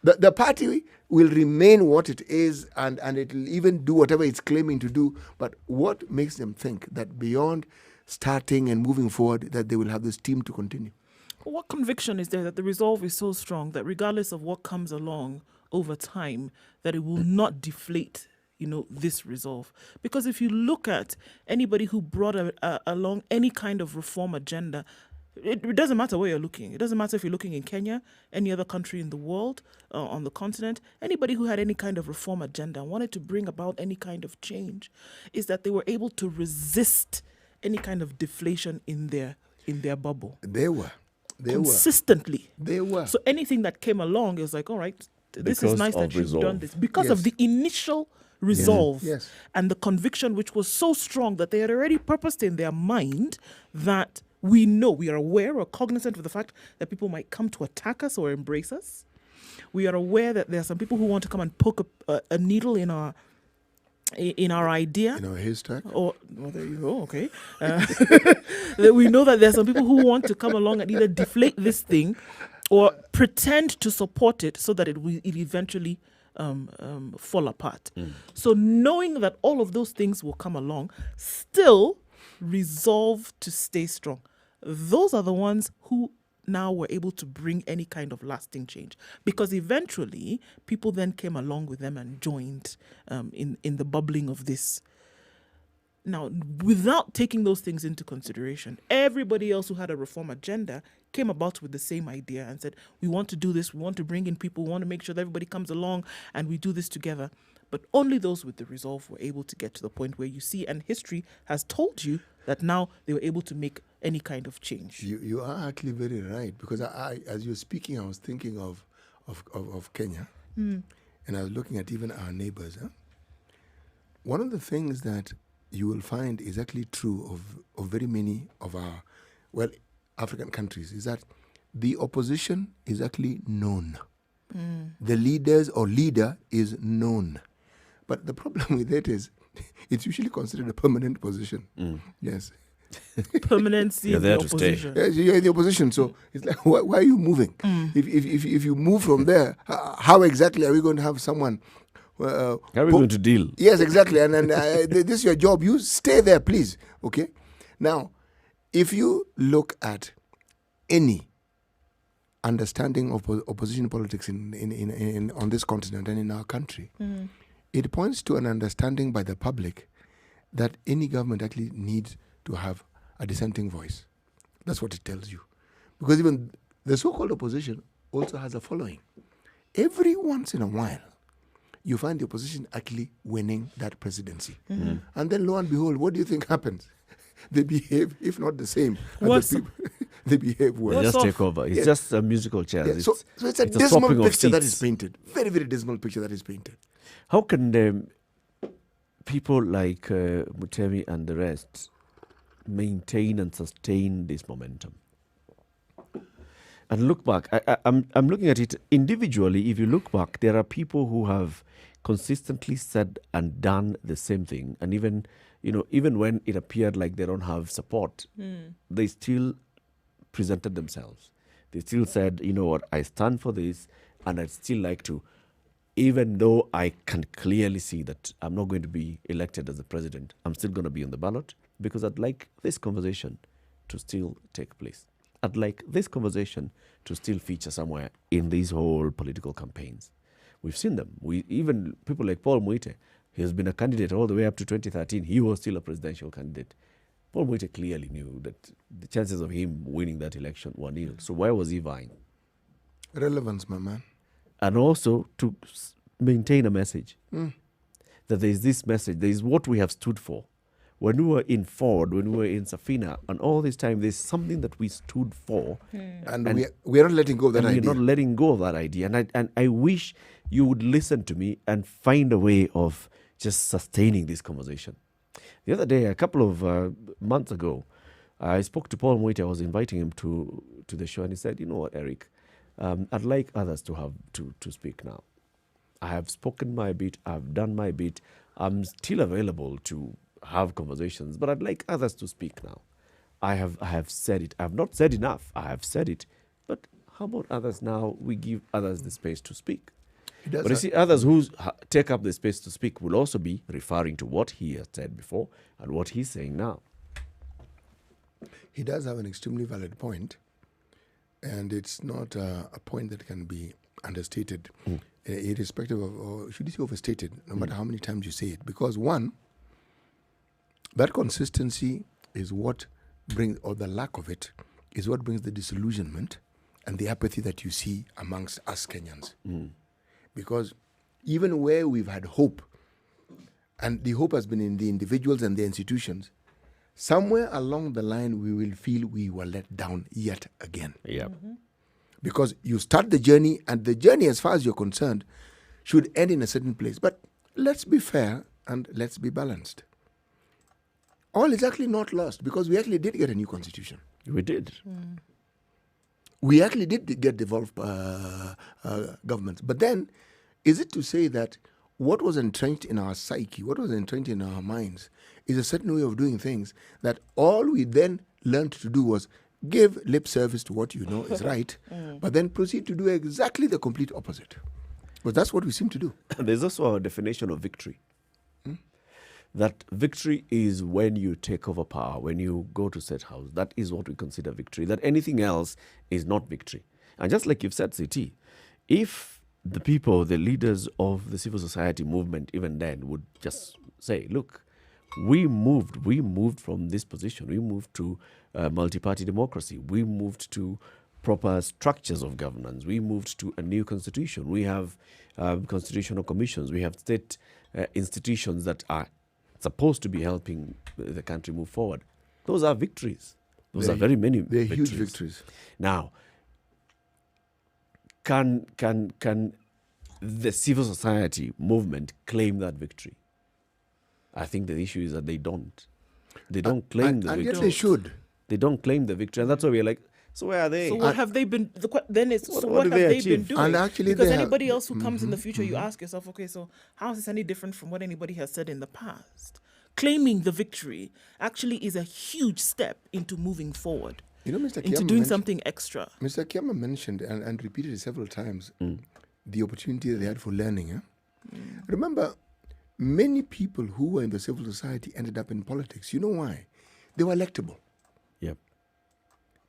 The party will remain what it is and it will even do whatever it's claiming to do. But what makes them think that beyond starting and moving forward, that they will have this team to continue? What conviction is there that the resolve is so strong that regardless of what comes along over time, that it will not deflate, this resolve? Because if you look at anybody who brought along any kind of reform agenda, it doesn't matter where you're looking. It doesn't matter if you're looking in Kenya, any other country in the world, on the continent. Anybody who had any kind of reform agenda and wanted to bring about any kind of change, is that they were able to resist any kind of deflation in their bubble. They were. Consistently. They were. So anything that came along is like, all right, this Because is nice that of you've resolve. done this. Because of the initial resolve and the conviction, which was so strong that they had already purposed in their mind that we are aware or cognizant of the fact that people might come to attack us or embrace us. We are aware that there are some people who want to come and poke a needle in our idea. In our haystack? Well, there you go, okay. That we know that there are some people who want to come along and either deflate this thing or pretend to support it so that it eventually fall apart. So knowing that all of those things will come along, still resolve to stay strong. Those are the ones who now were able to bring any kind of lasting change, because eventually people then came along with them and joined in the bubbling of this. Now, without taking those things into consideration, everybody else who had a reform agenda came about with the same idea and said, we want to do this, we want to bring in people, we want to make sure that everybody comes along and we do this together. But only those with the resolve were able to get to the point where you see, and history has told you that now they were able to make any kind of change. You are actually very right, because I as you were speaking, I was thinking of Kenya, and I was looking at even our neighbors. One of the things that you will find is actually true of very many of our, African countries, is that the opposition is actually known. The leaders or leader is known. But the problem with it is it's usually considered a permanent position. Yes. Permanency in the opposition. Yes, you're in the opposition, so it's like, why are you moving? If you move from there, how exactly are we going to have someone? How are we going to deal? Yes, exactly. And this is your job. You stay there, please. Okay? Now, if you look at any understanding of opposition politics in on this continent and in our country, it points to an understanding by the public that any government actually needs to have a dissenting voice. That's what it tells you. Because even the so-called opposition also has a following. Every once in a while, you find the opposition actually winning that presidency. And then lo and behold, what do you think happens? They behave, if not the same, as the people, they behave well. They just take over. It's just a musical chair. Yeah. So it's a dismal picture that is painted. Very, very dismal picture that is painted. How can people like Mutemi and the rest maintain and sustain this momentum? And look back, I'm looking at it individually. If you look back, there are people who have consistently said and done the same thing, and even when it appeared like they don't have support, they still presented themselves. They still said, you know what, I stand for this, and I'd still like to, even though I can clearly see that I'm not going to be elected as the president, I'm still going to be on the ballot, because I'd like this conversation to still take place. I'd like this conversation to still feature somewhere in these whole political campaigns. We've seen them. Even people like Paul Muite, he has been a candidate all the way up to 2013. He was still a presidential candidate. Paul Muite clearly knew that the chances of him winning that election were nil. So why was he vying? Relevance, my man. And also to maintain a message. That there is this message, there is what we have stood for. When we were in Ford, when we were in Safina, and all this time, there's something that we stood for. And we are not letting go of that idea. We're not letting go of that idea. And I wish you would listen to me and find a way of just sustaining this conversation. The other day, a couple of months ago, I spoke to Paul Muite. I was inviting him to the show, and he said, you know what, Eric, I'd like others to have to speak now. I have spoken my bit. I've done my bit. I'm still available to have conversations, but I'd like others to speak now. I have said it. I have not said enough. I have said it. But how about others now? We give others the space to speak. But you see, others who take up the space to speak will also be referring to what he has said before and what he's saying now. He does have an extremely valid point, and it's not a point that can be understated, irrespective of, or should you say overstated, no matter how many times you say it. Because one, that consistency is what brings, or the lack of it, is what brings the disillusionment and the apathy that you see amongst us Kenyans. Because even where we've had hope, and the hope has been in the individuals and the institutions, somewhere along the line we will feel we were let down yet again. Because you start the journey, and the journey, as far as you're concerned, should end in a certain place. But let's be fair and let's be balanced. All is actually not lost, because we actually did get a new constitution. We did. We actually did get devolved governments. But then, is it to say that what was entrenched in our psyche, what was entrenched in our minds, is a certain way of doing things, that all we then learned to do was give lip service to what you know is right, but then proceed to do exactly the complete opposite? Because that's what we seem to do. There's also a definition of victory. that victory is when you take over power, when you go to State House. That is what we consider victory. That anything else is not victory. And just like you've said, CT, if the people, the leaders of the civil society movement, even then would just say, look, we moved from this position. We moved to multi-party democracy. We moved to proper structures of governance. We moved to a new constitution. We have constitutional commissions. We have state institutions that are supposed to be helping the country move forward. Those are victories. Those are very many They're victories. huge victories. Now, can the civil society movement claim that victory? I think the issue is that they don't. They don't claim the victory. And yet they should. They don't claim the victory, and that's why we're like, so where are they? So what have they been? Then it's What- so what what do have they they achieve? been doing? And actually because they have- anybody else who comes in the future, you ask yourself, okay, so how is this any different from what anybody has said in the past? Claiming the victory actually is a huge step into moving forward, You know, Mr. into Kiama doing mentioned- something extra. Mr. Kiama mentioned and repeated it several times the opportunity that they had for learning. Remember, many people who were in the civil society ended up in politics. You know why? They were electable. Yep.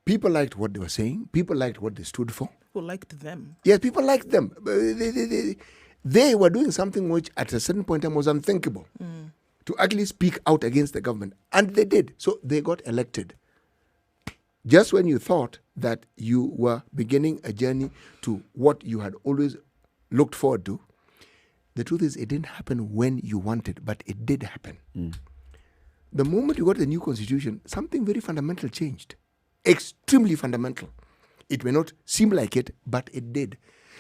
People liked what they were saying. People liked what they stood for. Who liked them? Yes, people liked them. They were doing something which at a certain point in time was unthinkable. To actually speak out against the government. And they did. So they got elected. Just when you thought that you were beginning a journey to what you had always looked forward to, the truth is it didn't happen when you wanted, but it did happen. The moment you got the new constitution, something very fundamental changed. Extremely fundamental. It may not seem like it, but it did.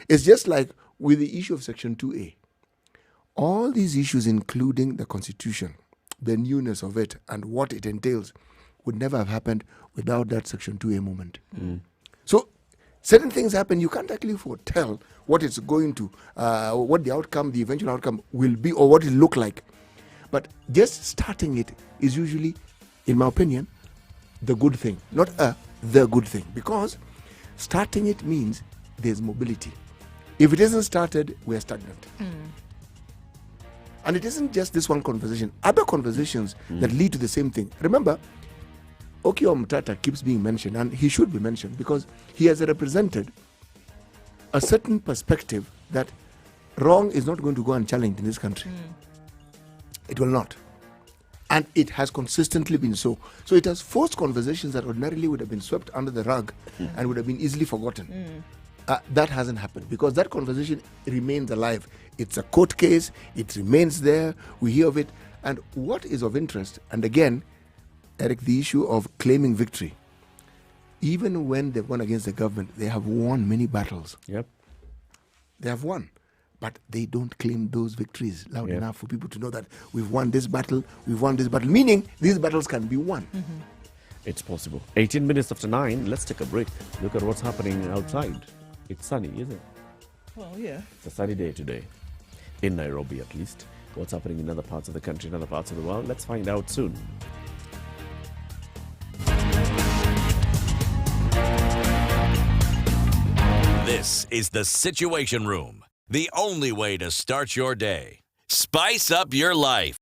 It's just like with the issue of Section 2A. All these issues, including the constitution, the newness of it, and what it entails, would never have happened without that Section 2A movement. So certain things happen, you can't actually foretell what it's going to, what the outcome, the eventual outcome will be, or what it look like. But just starting it is usually, in my opinion, the good thing. Not the good thing. Because starting it means there's mobility. If it isn't started, we're stagnant. And it isn't just this one conversation. Other conversations that lead to the same thing. Remember, Okio Mtata keeps being mentioned, and he should be mentioned because he has represented a certain perspective that wrong is not going to go unchallenged in this country. It will not. And it has consistently been so. So it has forced conversations that ordinarily would have been swept under the rug and would have been easily forgotten. That hasn't happened because that conversation remains alive. It's a court case. It remains there. We hear of it. And what is of interest, and again, Eric, the issue of claiming victory. Even when they've won against the government, they have won many battles. Yep. They have won. But they don't claim those victories loud enough for people to know that we've won this battle, meaning these battles can be won. It's possible. 18 minutes after 9, let's take a break. Look at what's happening outside. It's sunny, isn't it? Well, yeah. It's a sunny day today. In Nairobi, at least. What's happening in other parts of the country, in other parts of the world? Let's find out soon. This is the Situation Room, the only way to start your day. Spice up your life.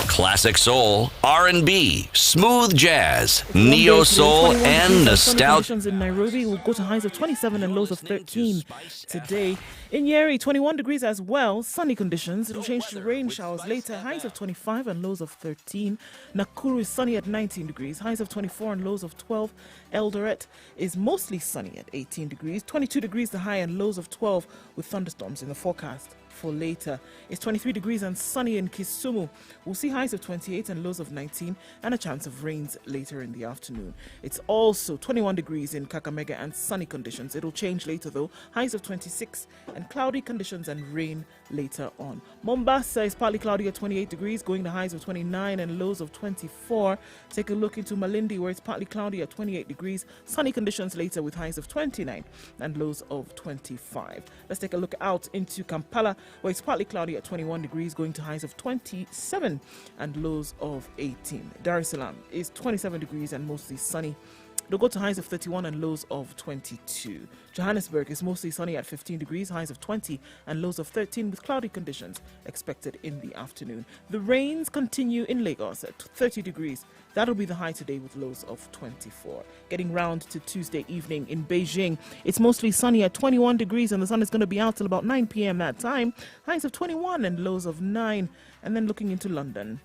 Classic soul, R&B, smooth jazz, neo soul, and nostalgia. Conditions in Nairobi will go to highs of 27 and lows of 13 today. In Nyeri, 21 degrees as well. Sunny conditions. It'll change to rain showers later. Highs of 25 and lows of 13. Nakuru is sunny at 19 degrees. Highs of 24 and lows of 12. Eldoret is mostly sunny at 18 degrees. 22 degrees the high and lows of 12 with thunderstorms in the forecast for later. It's 23 degrees and sunny in Kisumu. We'll see highs of 28 and lows of 19 and a chance of rains later in the afternoon. It's also 21 degrees in Kakamega and sunny conditions. It'll change later though. Highs of 26 and cloudy conditions and rain later on. Mombasa is partly cloudy at 28 degrees, going to highs of 29 and lows of 24. Take a look into Malindi where it's partly cloudy at 28 degrees. Sunny conditions later with highs of 29 and lows of 25. Let's take a look out into Kampala Well, it's partly cloudy at 21 degrees, going to highs of 27 and lows of 18. Dar es Salaam is 27 degrees and mostly sunny. It'll go to highs of 31 and lows of 22. Johannesburg is mostly sunny at 15 degrees, highs of 20 and lows of 13 with cloudy conditions expected in the afternoon. The rains continue in Lagos at 30 degrees. That'll be the high today with lows of 24. Getting round to Tuesday evening in Beijing, it's mostly sunny at 21 degrees and the sun is going to be out till about 9 p.m. that time. Highs of 21 and lows of 9. And then looking into London.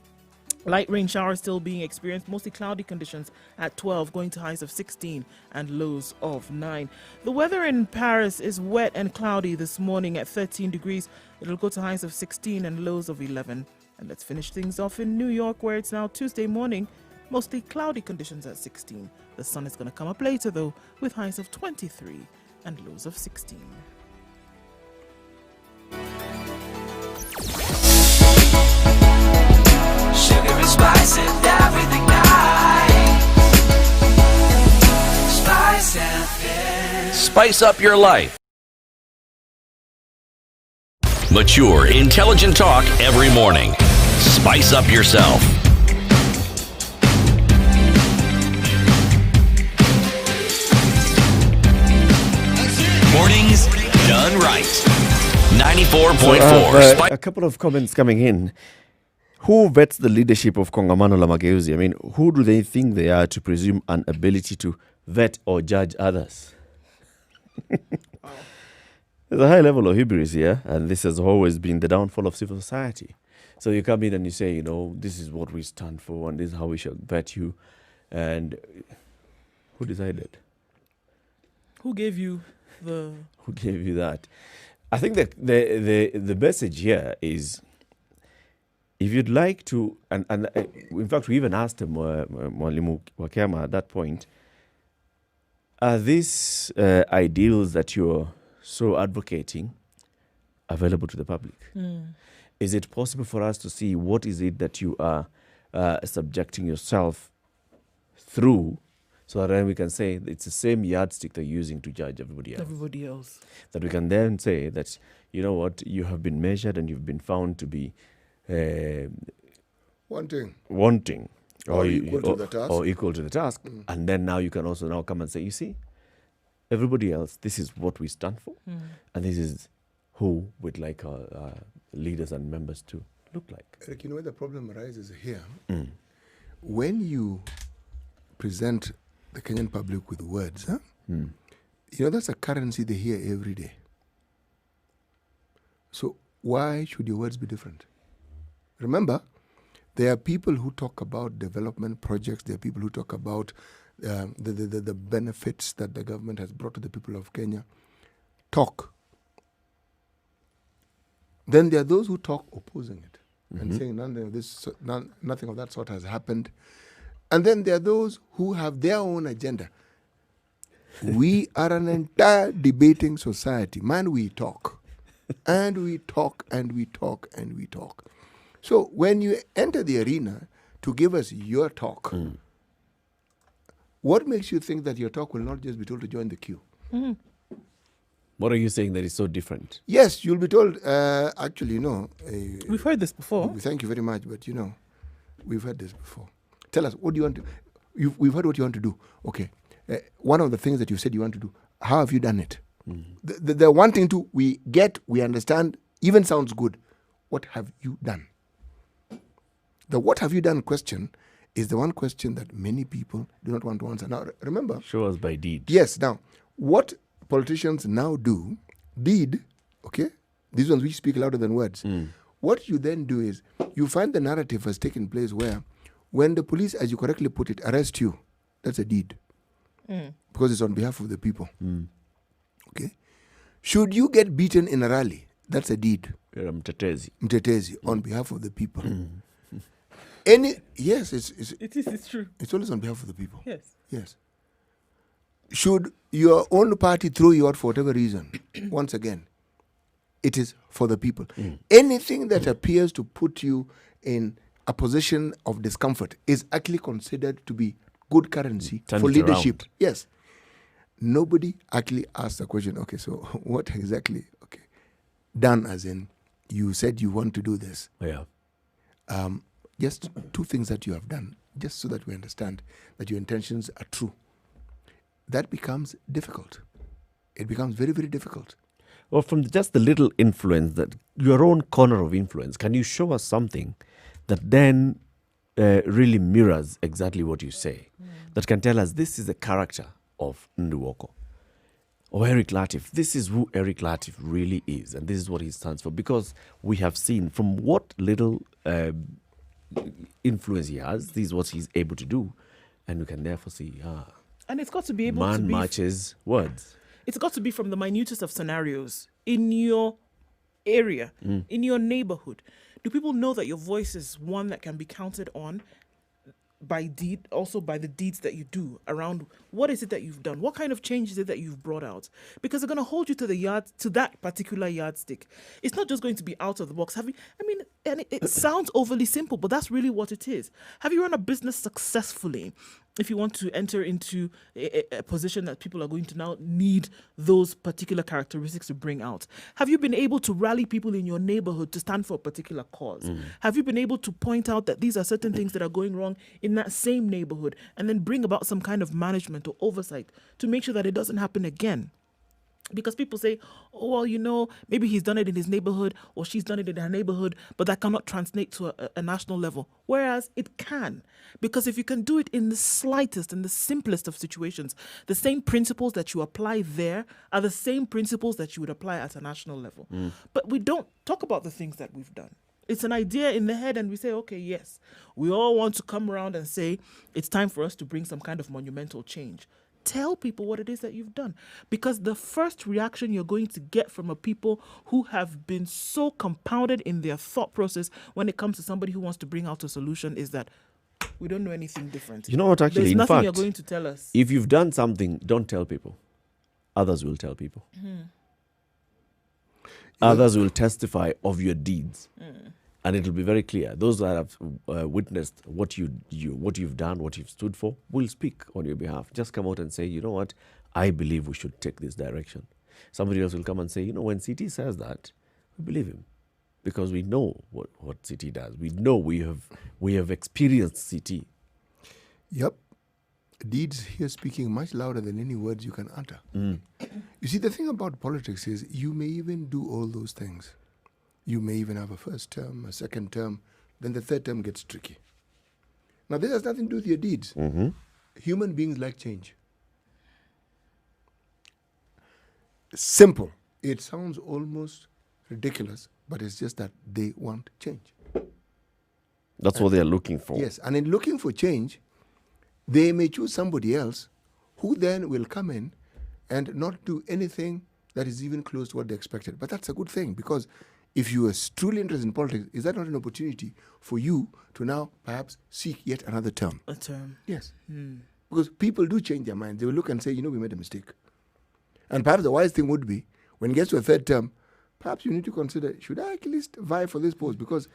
Light rain showers still being experienced, mostly cloudy conditions at 12, going to highs of 16 and lows of 9. The weather in Paris is wet and cloudy this morning at 13 degrees. It'll go to highs of 16 and lows of 11. And let's finish things off in New York, where it's now Tuesday morning, mostly cloudy conditions at 16. The sun is going to come up later, though, with highs of 23 and lows of 16. Sugar and spice and everything nice. Spice FM. Spice up your life. Mature, intelligent talk every morning. Spice up yourself. Mornings done right. 94.4. A couple of comments coming in. Who vets the leadership of Kongamano la Mageuzi? I mean, who do they think they are to presume an ability to vet or judge others? There's a high level of hubris here, and this has always been the downfall of civil society. So you come in and you say, you know, this is what we stand for, and this is how we shall vet you. And who decided? Who gave you the... Who gave you that? I think that the message here is, if you'd like to, and in fact, we even asked Mwalimu Wakema at that point, are these ideals that you're so advocating available to the public? Is it possible for us to see what is it that you are subjecting yourself through, so that then we can say it's the same yardstick they're using to judge everybody else? That we can then say that, you know what, you have been measured and you've been found to be wanting or equal to the task, and then now you can also now come and say, you see, everybody else, this is what we stand for, and this is who we'd like our leaders and members to look like. Eric, you know where the problem arises here? When you present the Kenyan public with words, you know, that's a currency they hear every day. So why should your words be different? Remember, there are people who talk about development projects. There are people who talk about the benefits that the government has brought to the people of Kenya. Talk. Then there are those who talk opposing it and saying nothing of that sort has happened. And then there are those who have their own agenda. We are an entire debating society. Man, we talk. And we talk and we talk and we talk. So when you enter the arena to give us your talk, what makes you think that your talk will not just be told to join the queue? What are you saying that is so different? Yes, you'll be told, actually, you know. We've heard this before. Thank you very much, but you know, we've heard this before. Tell us, what do you want to, we've heard what you want to do. Okay, one of the things that you said you want to do, how have you done it? The one thing too, we get, we understand, even sounds good. What have you done? The what have you done question is the one question that many people do not want to answer. Now, remember. Show us by deed. Yes. Now, what politicians now do, okay? These ones which speak louder than words. What you then do is, you find the narrative has taken place where, when the police, as you correctly put it, arrest you, that's a deed. Because it's on behalf of the people. Okay? Should you get beaten in a rally, that's a deed. Mtetezi, on behalf of the people. Yes, it's true. It's always on behalf of the people. Yes. Should your own party throw you out for whatever reason, once again, it is for the people. Anything that appears to put you in a position of discomfort is actually considered to be good currency for leadership. Yes. Nobody actually asks the question, okay, so what exactly, done as in, you said you want to do this. Yeah. Just 2 things that you have done, just so that we understand that your intentions are true. That becomes difficult. It becomes very, very difficult. Well, from just the little influence, that your own corner of influence, can you show us something that then really mirrors exactly what you say? That can tell us this is the character of Nduwoko or Eric Latif. This is who Eric Latif really is, and this is what he stands for. Because we have seen from what little influence he has, this is what he's able to do, and we can therefore see, and it's got to be able to man be matches words. It's got to be from the minutest of scenarios in your area, in your neighborhood. Do people know that your voice is one that can be counted on by deed, also by the deeds that you do around what is it that you've done? What kind of change is it that you've brought out? Because they're going to hold you to that particular yardstick. It's not just going to be out of the box. And it sounds overly simple, but that's really what it is. Have you run a business successfully? If you want to enter into a position that people are going to now need those particular characteristics to bring out, have you been able to rally people in your neighborhood to stand for a particular cause? Have you been able to point out that these are certain things that are going wrong in that same neighborhood and then bring about some kind of management or oversight to make sure that it doesn't happen again? Because people say, oh, well, maybe he's done it in his neighborhood or she's done it in her neighborhood, but that cannot translate to a national level. Whereas it can. Because if you can do it in the slightest and the simplest of situations, the same principles that you apply there are the same principles that you would apply at a national level. But we don't talk about the things that we've done. It's an idea in the head and we say, okay, yes, we all want to come around and say it's time for us to bring some kind of monumental change. Tell people what it is that you've done. Because the first reaction you're going to get from a people who have been so compounded in their thought process when it comes to somebody who wants to bring out a solution is that we don't know anything different. You know what, actually, there's in nothing fact, you're going to tell us. If you've done something, don't tell people. Others will tell people. Others will testify of your deeds. And it'll be very clear. Those that have witnessed what you've done, what you've stood for, will speak on your behalf. Just come out and say, you know what, I believe we should take this direction. Somebody else will come and say, when CT says that, we believe him. Because we know what CT does. We know we have experienced CT. Yep. Deeds here speaking much louder than any words you can utter. You see, the thing about politics is you may even do all those things. You may even have a first term, a second term, then the third term gets tricky. Now, this has nothing to do with your deeds. Human beings like change. Simple. It sounds almost ridiculous, but it's just that they want change. That's what they're looking for. Yes, and in looking for change, they may choose somebody else who then will come in and not do anything that is even close to what they expected. But that's a good thing, because if you are truly interested in politics, is that not an opportunity for you to now perhaps seek yet another term? A term. Yes. Because people do change their minds. They will look and say, we made a mistake. And perhaps the wise thing would be, when it gets to a third term, perhaps you need to consider, should I at least vie for this post? Because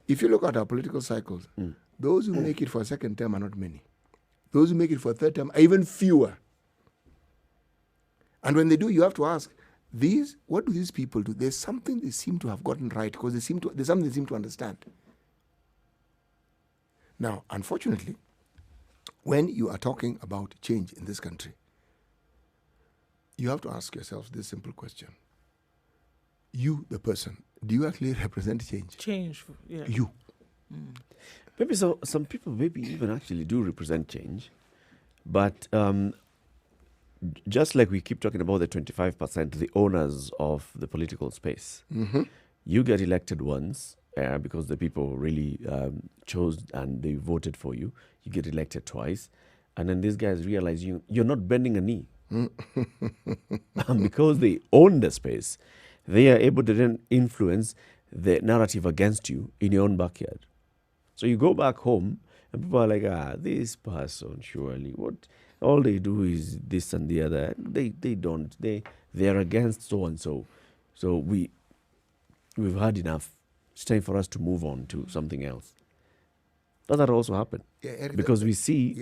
if you look at our political cycles, those who make it for a second term are not many. Those who make it for a third term are even fewer. And when they do, you have to ask, what do these people do? There's something they seem to have gotten right, because there's something they seem to understand. Now, unfortunately, when you are talking about change in this country, you have to ask yourself this simple question. You, the person, do you actually represent change? Change, yeah. You. Maybe some people maybe even actually do represent change, but just like we keep talking about the 25%, the owners of the political space, you get elected once because the people really chose and they voted for you. You get elected twice, and then these guys realize you're not bending a knee. And because they own the space, they are able to then influence the narrative against you in your own backyard. So you go back home and people are like, this person, surely, what all they do is this and the other. They don't. They're against so and so. So we've had enough. It's time for us to move on to something else. Does that also happen? Yeah, Eric, because we see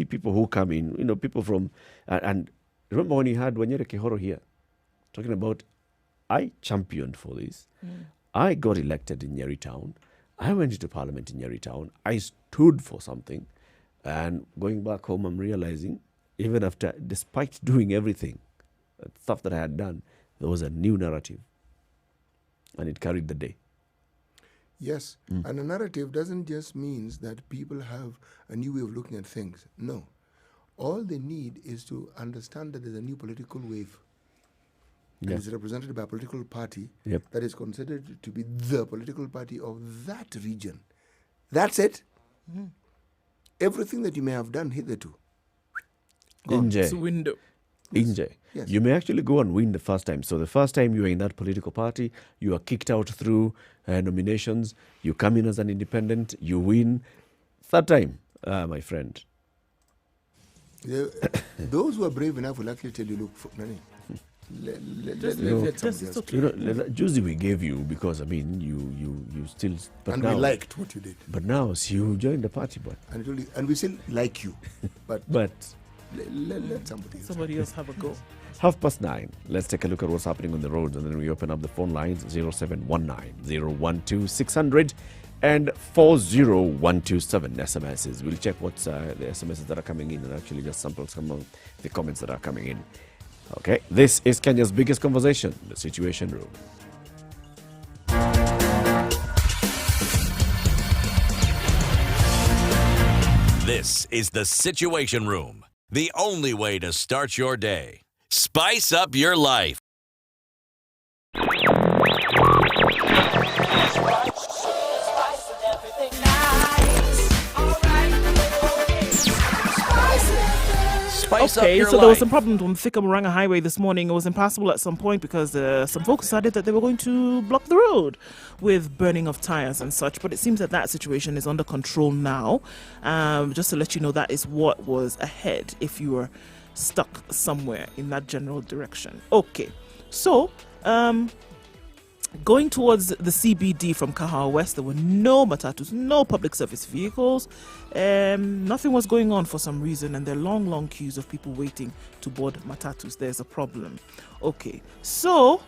people who come in, people from and remember when you had Nyeri Kehoro here talking about, I championed for this. I got elected in Nyeri town. I went into parliament in Nyeri town. I stood for something. And going back home, I'm realizing, even after, despite doing everything, stuff that I had done, there was a new narrative. And it carried the day. Yes, and a narrative doesn't just mean that people have a new way of looking at things. No. All they need is to understand that there's a new political wave. And it's represented by a political party that is considered to be the political party of that region. That's it. Everything that you may have done hitherto. It's a window. Inje. Yes. You may actually go and win the first time. So the first time you are in that political party, you are kicked out through nominations, you come in as an independent, you win. Third time, my friend. Those who are brave enough will actually tell you, look, Juicy we gave you because, I mean, you still... But and now, we liked what you did. But now, see, you joined the party, but... And we still like you. But let somebody else have a go. 9:30. Let's take a look at what's happening on the roads, and then we open up the phone lines 0719 012 600 and 40127 SMSs. We'll check what's the SMSs that are coming in and actually just sample some of the comments that are coming in. Okay, this is Kenya's biggest conversation, the Situation Room. This is the Situation Room, the only way to start your day. Spice up your life. Okay, so there was some problems on Thika Murang'a Highway this morning. It was impassable at some point because some folks decided that they were going to block the road with burning of tires and such. But it seems that that situation is under control now. Just to let you know, that is what was ahead if you were stuck somewhere in that general direction. Okay, so going towards the CBD from Kahawa West, there were no matatus, no public service vehicles. Nothing was going on for some reason, and there are long queues of people waiting to board matatus. There's a problem. Okay, so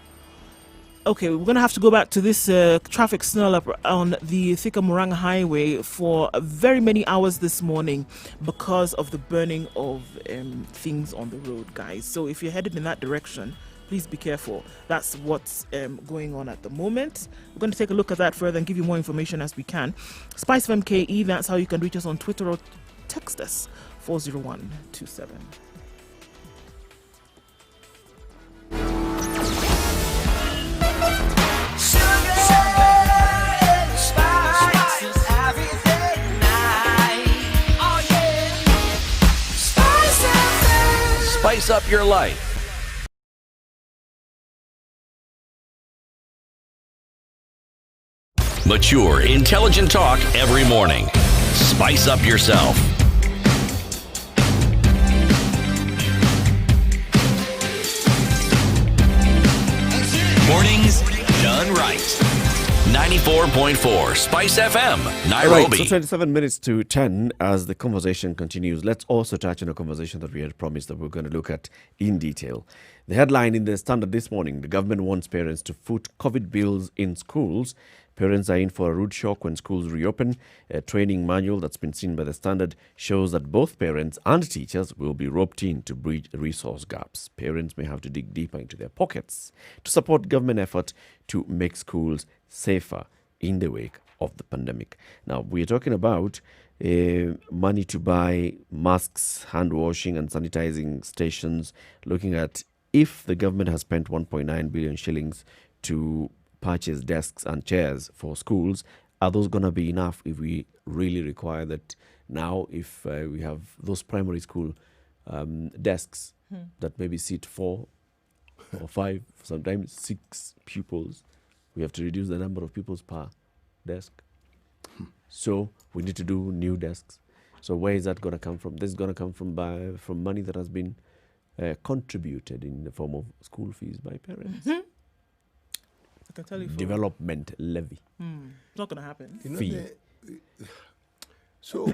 we're going to have to go back to this traffic snarl up on the Thika Murang'a Highway for very many hours this morning because of the burning of things on the road, guys. So if you're headed in that direction, please be careful. That's what's going on at the moment. We're going to take a look at that further and give you more information as we can. Spice of MKE, that's how you can reach us on Twitter or text us 40127. Spice up your life. Mature, intelligent talk every morning. Spice up yourself. Mornings done right. 94.4 Spice FM, Nairobi. All right, so 27 minutes to 10 as the conversation continues. Let's also touch on a conversation that we had promised that we're going to look at in detail. The headline in the Standard this morning, the government wants parents to foot COVID bills in schools. Parents are in for a rude shock when schools reopen. A training manual that's been seen by the Standard shows that both parents and teachers will be roped in to bridge resource gaps. Parents may have to dig deeper into their pockets to support government effort to make schools safer in the wake of the pandemic. Now, we're talking about money to buy masks, hand washing and sanitizing stations, looking at if the government has spent 1.9 billion shillings to purchase desks and chairs for schools, are those going to be enough if we really require that now? If we have those primary school desks that maybe seat 4 or 5, sometimes 6 pupils, we have to reduce the number of pupils per desk. So we need to do new desks. So where is that going to come from? This is going to come from money that has been contributed in the form of school fees by parents. I can tell you development levy. It's not going to happen. So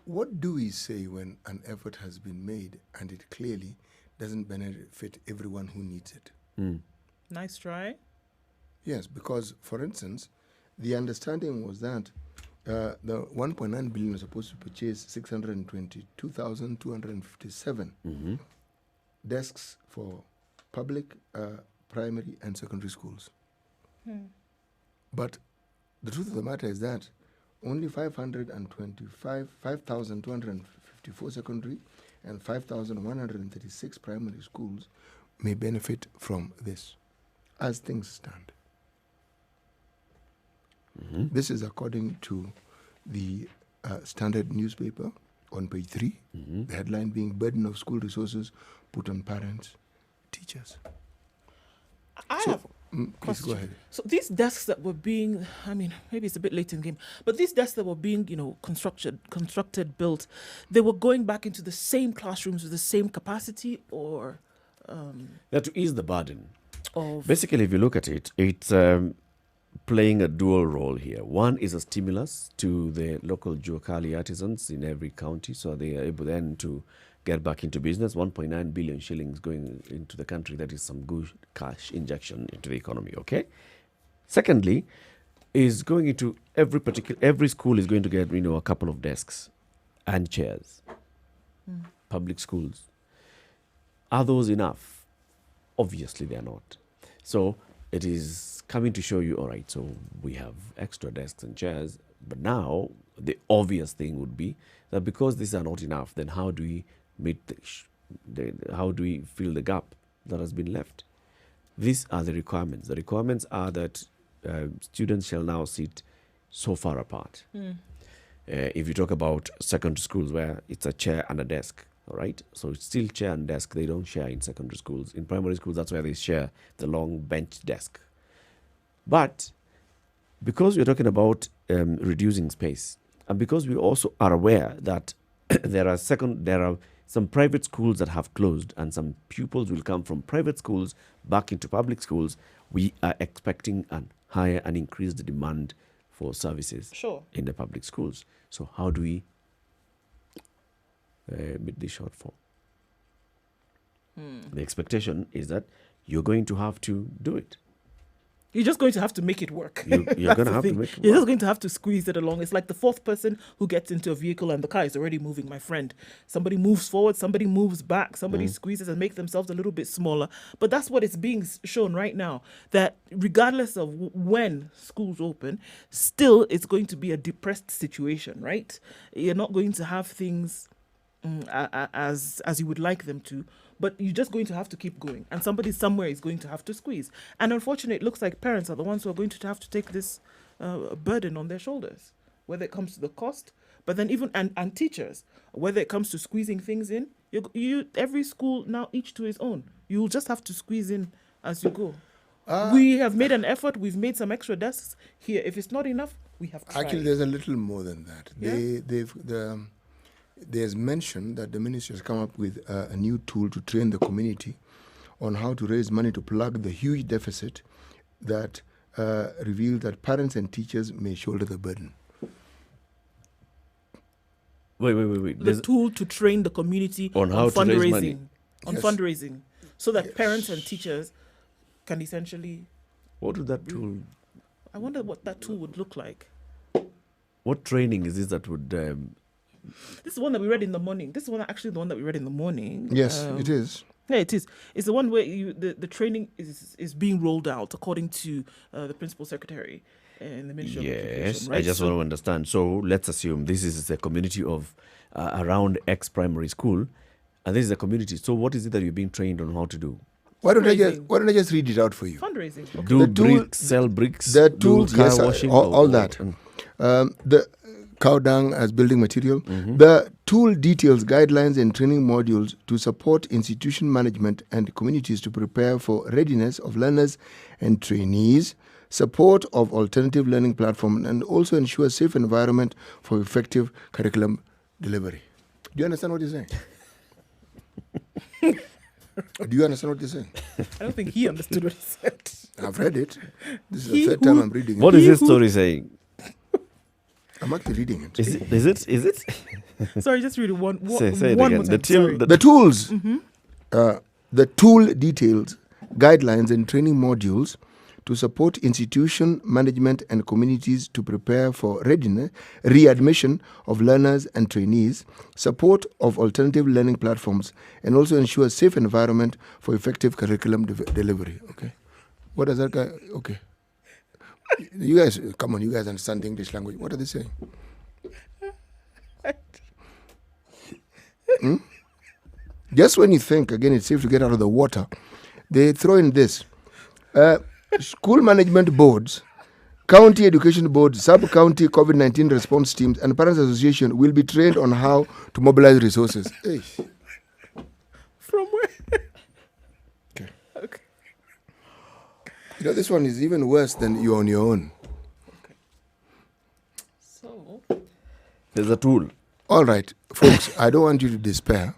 what do we say when an effort has been made and it clearly doesn't benefit everyone who needs it? Nice try. Yes, because, for instance, the understanding was that the 1.9 billion was supposed to purchase 622,257 desks for public, primary, and secondary schools. But the truth of the matter is that only 5,254 secondary and 5,136 primary schools may benefit from this, as things stand. This is according to the Standard newspaper on page 3, the headline being "Burden of School Resources Put on Parents, Teachers." I have a Please question. go ahead. So these desks that were being, I mean, maybe it's a bit late in the game, but these desks that were being, constructed, built, they were going back into the same classrooms with the same capacity, or That to ease the burden. of Basically, if you look at it, it's playing a dual role here. One is a stimulus to the local Juakali artisans in every county, so they are able then to get back into business. 1.9 billion shillings going into the country. That is some good cash injection into the economy, okay? Secondly, is going into every school is going to get, a couple of desks and chairs. Public schools. Are those enough? Obviously, they are not. So it is coming to show you, all right, so we have extra desks and chairs, but now the obvious thing would be that because these are not enough, then how do we meet how do we fill the gap that has been left? These are the requirements. The requirements are that students shall now sit so far apart. If you talk about secondary schools where it's a chair and a desk, all right? So it's still chair and desk. They don't share in secondary schools. In primary schools, that's where they share the long bench desk. But because we're talking about reducing space, and because we also are aware that there are some private schools that have closed, and some pupils will come from private schools back into public schools, we are expecting an higher and increased demand for services in the public schools. So how do we meet the shortfall? The expectation is that you're going to have to do it. You're just going to have to make it work. You're That's going to the have thing. to make it You're work. just going to have to squeeze it along. It's like the fourth person who gets into a vehicle and the car is already moving, my friend. Somebody moves forward, somebody moves back, somebody squeezes and makes themselves a little bit smaller. But that's what is being shown right now, that regardless of when schools open, still it's going to be a depressed situation, right? You're not going to have things as you would like them to, but you're just going to have to keep going, and somebody somewhere is going to have to squeeze. And unfortunately, it looks like parents are the ones who are going to have to take this burden on their shoulders, whether it comes to the cost, but then even and teachers, whether it comes to squeezing things in. You every school now, each to his own. You'll just have to squeeze in as you go. We have made an effort. We've made some extra desks here. If it's not enough, we have tried. Actually, there's a little more than that. Yeah? There's mention that the ministry has come up with a new tool to train the community on how to raise money to plug the huge deficit that revealed that parents and teachers may shoulder the burden. Wait. The tool to train the community on how to raise money. On fundraising, so that parents and teachers can essentially... What would that tool... I wonder what that tool would look like. What training is this that would... This is one that we read in the morning. This is the one that we read in the morning. Yes, it is. Yeah, it is. It's the one where the training is being rolled out according to the principal secretary in the Ministry of Education. Yes, Right? I just want to understand. So let's assume this is a community of around X primary school, and this is a community. So what is it that you're being trained on how to do? Why don't I just read it out for you? Fundraising. Okay. Do bricks, sell bricks, the do tools, car yes, washing, all that. The cow dung as building material. The tool details guidelines and training modules to support institution management and communities to prepare for readiness of learners and trainees, support of alternative learning platform, and also ensure safe environment for effective curriculum delivery. Do you understand what he's saying? Do you understand what he's saying? I don't think he understood what he said. I've read it. This is the third time I'm reading it. What is this story saying? I'm actually reading it. Is it? Sorry, just read it one Say it one again. more time. The tools, the tool details, guidelines, and training modules to support institution management and communities to prepare for readiness, readmission of learners and trainees, support of alternative learning platforms, and also ensure a safe environment for effective curriculum delivery. Okay. What does that guy? Okay. You guys, come on, you guys understand the English language. What are they saying? Just when you think, again, it's safe to get out of the water, they throw in this. School management boards, county education boards, sub-county COVID-19 response teams, and Parents Association will be trained on how to mobilize resources. Hey. From where? Okay. You know, this one is even worse than you're on your own. Okay. So? There's a tool. All right, folks, I don't want you to despair.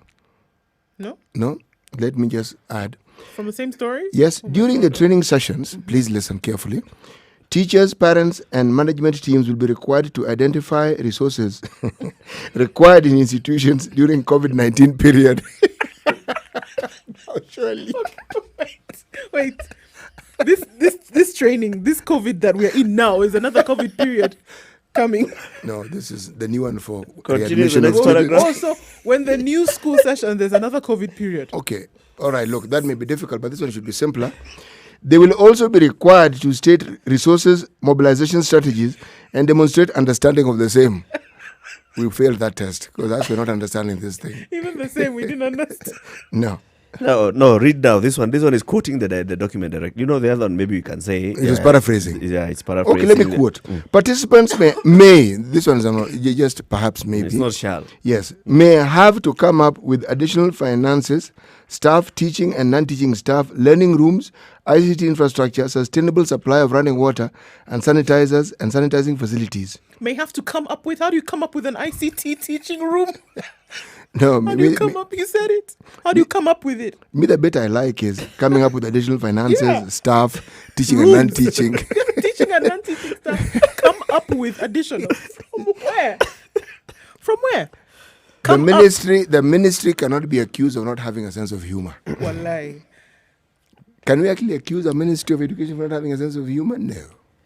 No? No? Let me just add. From the same story? Yes, during the training sessions, please listen carefully. Teachers, parents, and management teams will be required to identify resources required in institutions during COVID-19 period. No, surely. Wait. This training, this COVID that we're in now is another COVID period coming. No, this is the new one for Continue readmission the of next students. paragraph. Also, when the new school session, there's another COVID period. Okay. All right, look, that may be difficult, but this one should be simpler. They will also be required to state resources, mobilization strategies, and demonstrate understanding of the same. We failed that test because that's we're not understanding this thing. Even the same, we didn't understand. No. No, read now. This one is quoting the document directly. You know, the other one, maybe you can say. It is paraphrasing. Yeah, it's paraphrasing. Okay, let me quote. Participants may, this one is just perhaps maybe. It's not shall. Yes, may have to come up with additional finances, staff, teaching and non-teaching staff, learning rooms, ICT infrastructure, sustainable supply of running water, and sanitizers and sanitizing facilities. May have to come up with, how do you come up with an ICT teaching room? No, how do you come up? You said it. How do you come up with it? Me, the bit I like is coming up with additional finances, Yeah. staff, teaching Rooms. and non-teaching. Teaching and non-teaching staff. Come up with additional. From where? From where? The ministry cannot be accused of not having a sense of humor. Wallahi. Can we actually accuse a Ministry of Education for not having a sense of humor? No.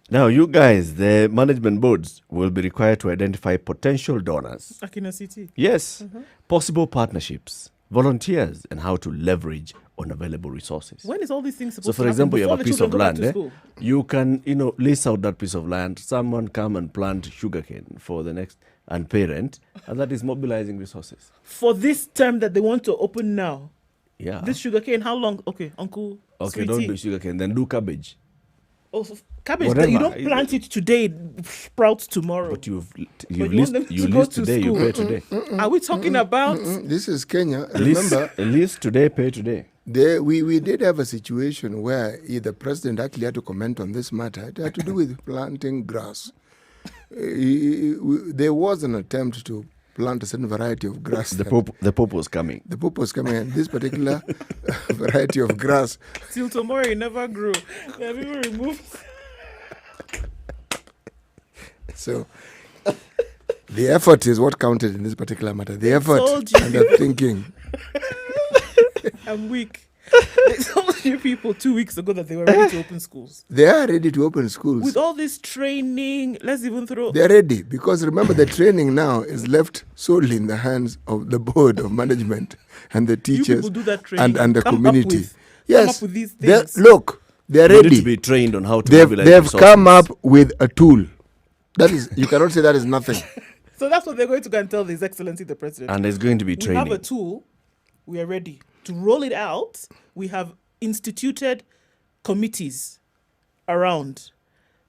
Now, you guys, the management boards will be required to identify potential donors. Akina City. Yes. Possible partnerships, volunteers, and how to leverage unavailable resources. When is all these things supposed So, to for happen? example, you Before have a the piece of children go back land. to school? You can, lease out that piece of land. Someone come and plant sugarcane for the next and pay rent, and that is mobilizing resources. For this term that they want to open now. Yeah. This sugarcane, how long? Okay, Uncle. Okay, Sweetie. don't do sugarcane, then do cabbage. Also, cabbage, Whatever. you don't plant it today, it sprouts tomorrow. But you you want them to go lease to today, you school. pay today. Are we talking about? This is Kenya. Lease, Remember, lease today, pay today. we did have a situation where the president actually had to comment on this matter. It had to do with planting grass. There was an attempt to plant a certain variety of grass. The Pope was coming. The Pope was coming, and this particular variety of grass. Till tomorrow, it never grew. They have even removed. So, the effort is what counted in this particular matter. The effort told you. and the thinking. I'm weak. They told you people 2 weeks ago that they were ready to open schools. They are ready to open schools. With all this training, let's even throw. They're ready because remember the training now is left solely in the hands of the board of management and the teachers people do that training and the come up community. with- Yes, come up with these they're- things. look, they're You ready. need to be trained on how to They've mobilize resources. come up with a tool. That is, you cannot say that is nothing. So that's what they're going to go and tell His Excellency the President. And there's going to be We training. have a tool. We are ready to roll it out. We have instituted committees around.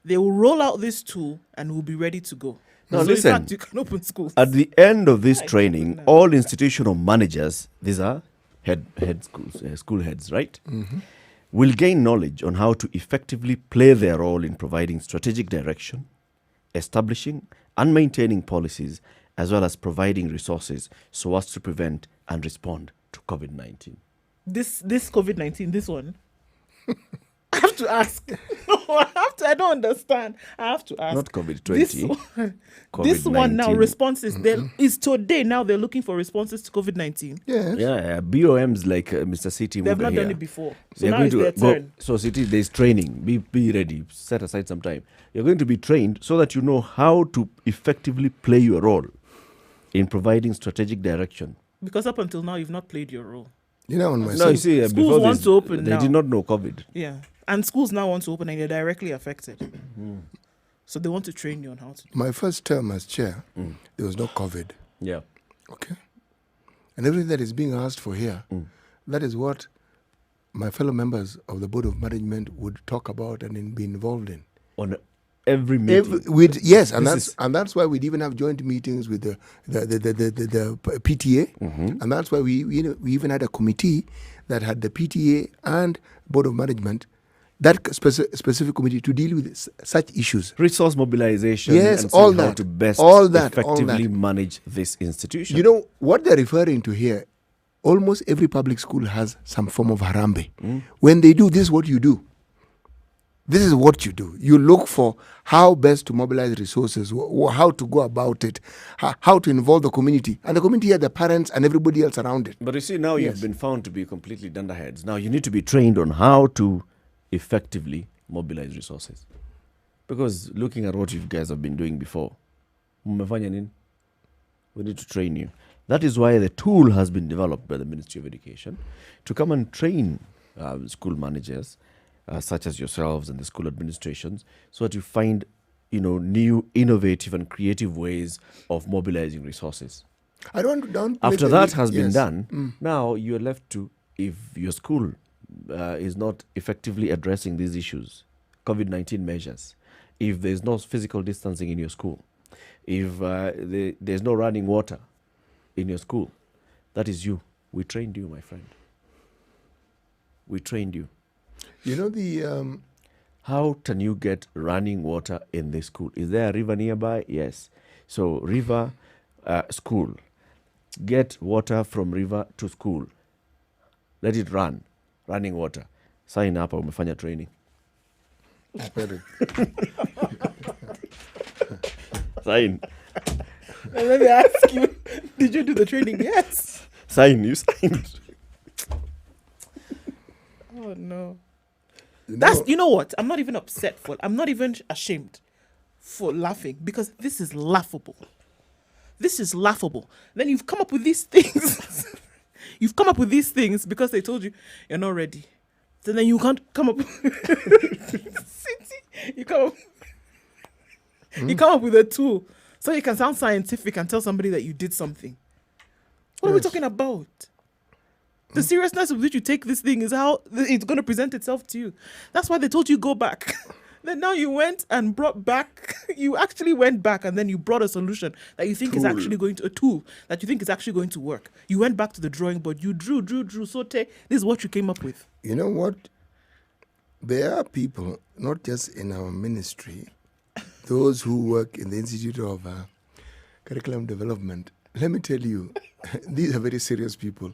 They will roll out this tool and we'll be ready to go. Now, so listen. in fact, you can open schools. At the end of this My training, goodness. all institutional managers, these are head schools, school heads, right? Will gain knowledge on how to effectively play their role in providing strategic direction, establishing and maintaining policies, as well as providing resources so as to prevent and respond to COVID-19. This COVID-19, this one. I have to ask. I don't understand. I have to ask. Not COVID-20. This one now, COVID-19. responses. Is today now they're looking for responses to COVID-19. Yes. Yeah, BOMs like Mr. City. They've Muga not here. done it before. So They're now going it's to their go. turn. So City, there's training. Be ready. Set aside some time. You're going to be trained so that you know how to effectively play your role in providing strategic direction. Because up until now, you've not played your role. You know, on my No, you see, schools before want this, to open they now. did not know COVID. Yeah. And schools now want to open and they're directly affected. So they want to train you on how to do my first term as chair, there was no COVID. Yeah. Okay. And everything that is being asked for here, that is what my fellow members of the Board of Management would talk about and be involved in. On every meeting. Yes, and This that's why we'd even have joint meetings with the PTA, and that's why we even had a committee that had the PTA and Board of Management, that specific committee to deal with such issues. Resource mobilization. Yes, and all see how that. to best All that. effectively manage this institution. You know what they're referring to here? Almost every public school has some form of harambe. When they do this, what you do? This is what you do. You look for how best to mobilize resources, how to go about it, how to involve the community. And the community are the parents and everybody else around it. But you see, now you've been found to be completely dunderheads. Now you need to be trained on how to effectively mobilize resources. Because looking at what you guys have been doing before, mmefanya nini? We need to train you. That is why the tool has been developed by the Ministry of Education to come and train school managers, such as yourselves and the school administrations, so that you find, new, innovative and creative ways of mobilizing resources. I don't want to downplay. After that has been done, now you're left to, if your school is not effectively addressing these issues, COVID-19 measures, if there's no physical distancing in your school, if there's no running water in your school, that is you. We trained you, my friend. We trained you. You know the... How can you get running water in this school? Is there a river nearby? Yes. So river, school. Get water from river to school. Let it run. Running water. Sign up, umefanya training. Sign. And then they ask you, did you do the training? Yes. Sign. You signed. Oh, no. You know what? I'm not even upset for it. I'm not even ashamed for laughing because this is laughable. This is laughable. Then you've come up with these things. You've come up with these things because they told you you're not ready. So then you can't come up. You come up with a tool so you can sound scientific and tell somebody that you did something. What are we talking about? The seriousness with which you take this thing is how it's going to present itself to you. That's why they told you go back. Then now you went and brought back, you actually went back and then you brought a solution that you think is actually going to, a tool that you think is actually going to work. You went back to the drawing board, you drew, saute. This is what you came up with. You know what? There are people, not just in our ministry, those who work in the Institute of Curriculum Development. Let me tell you, these are very serious people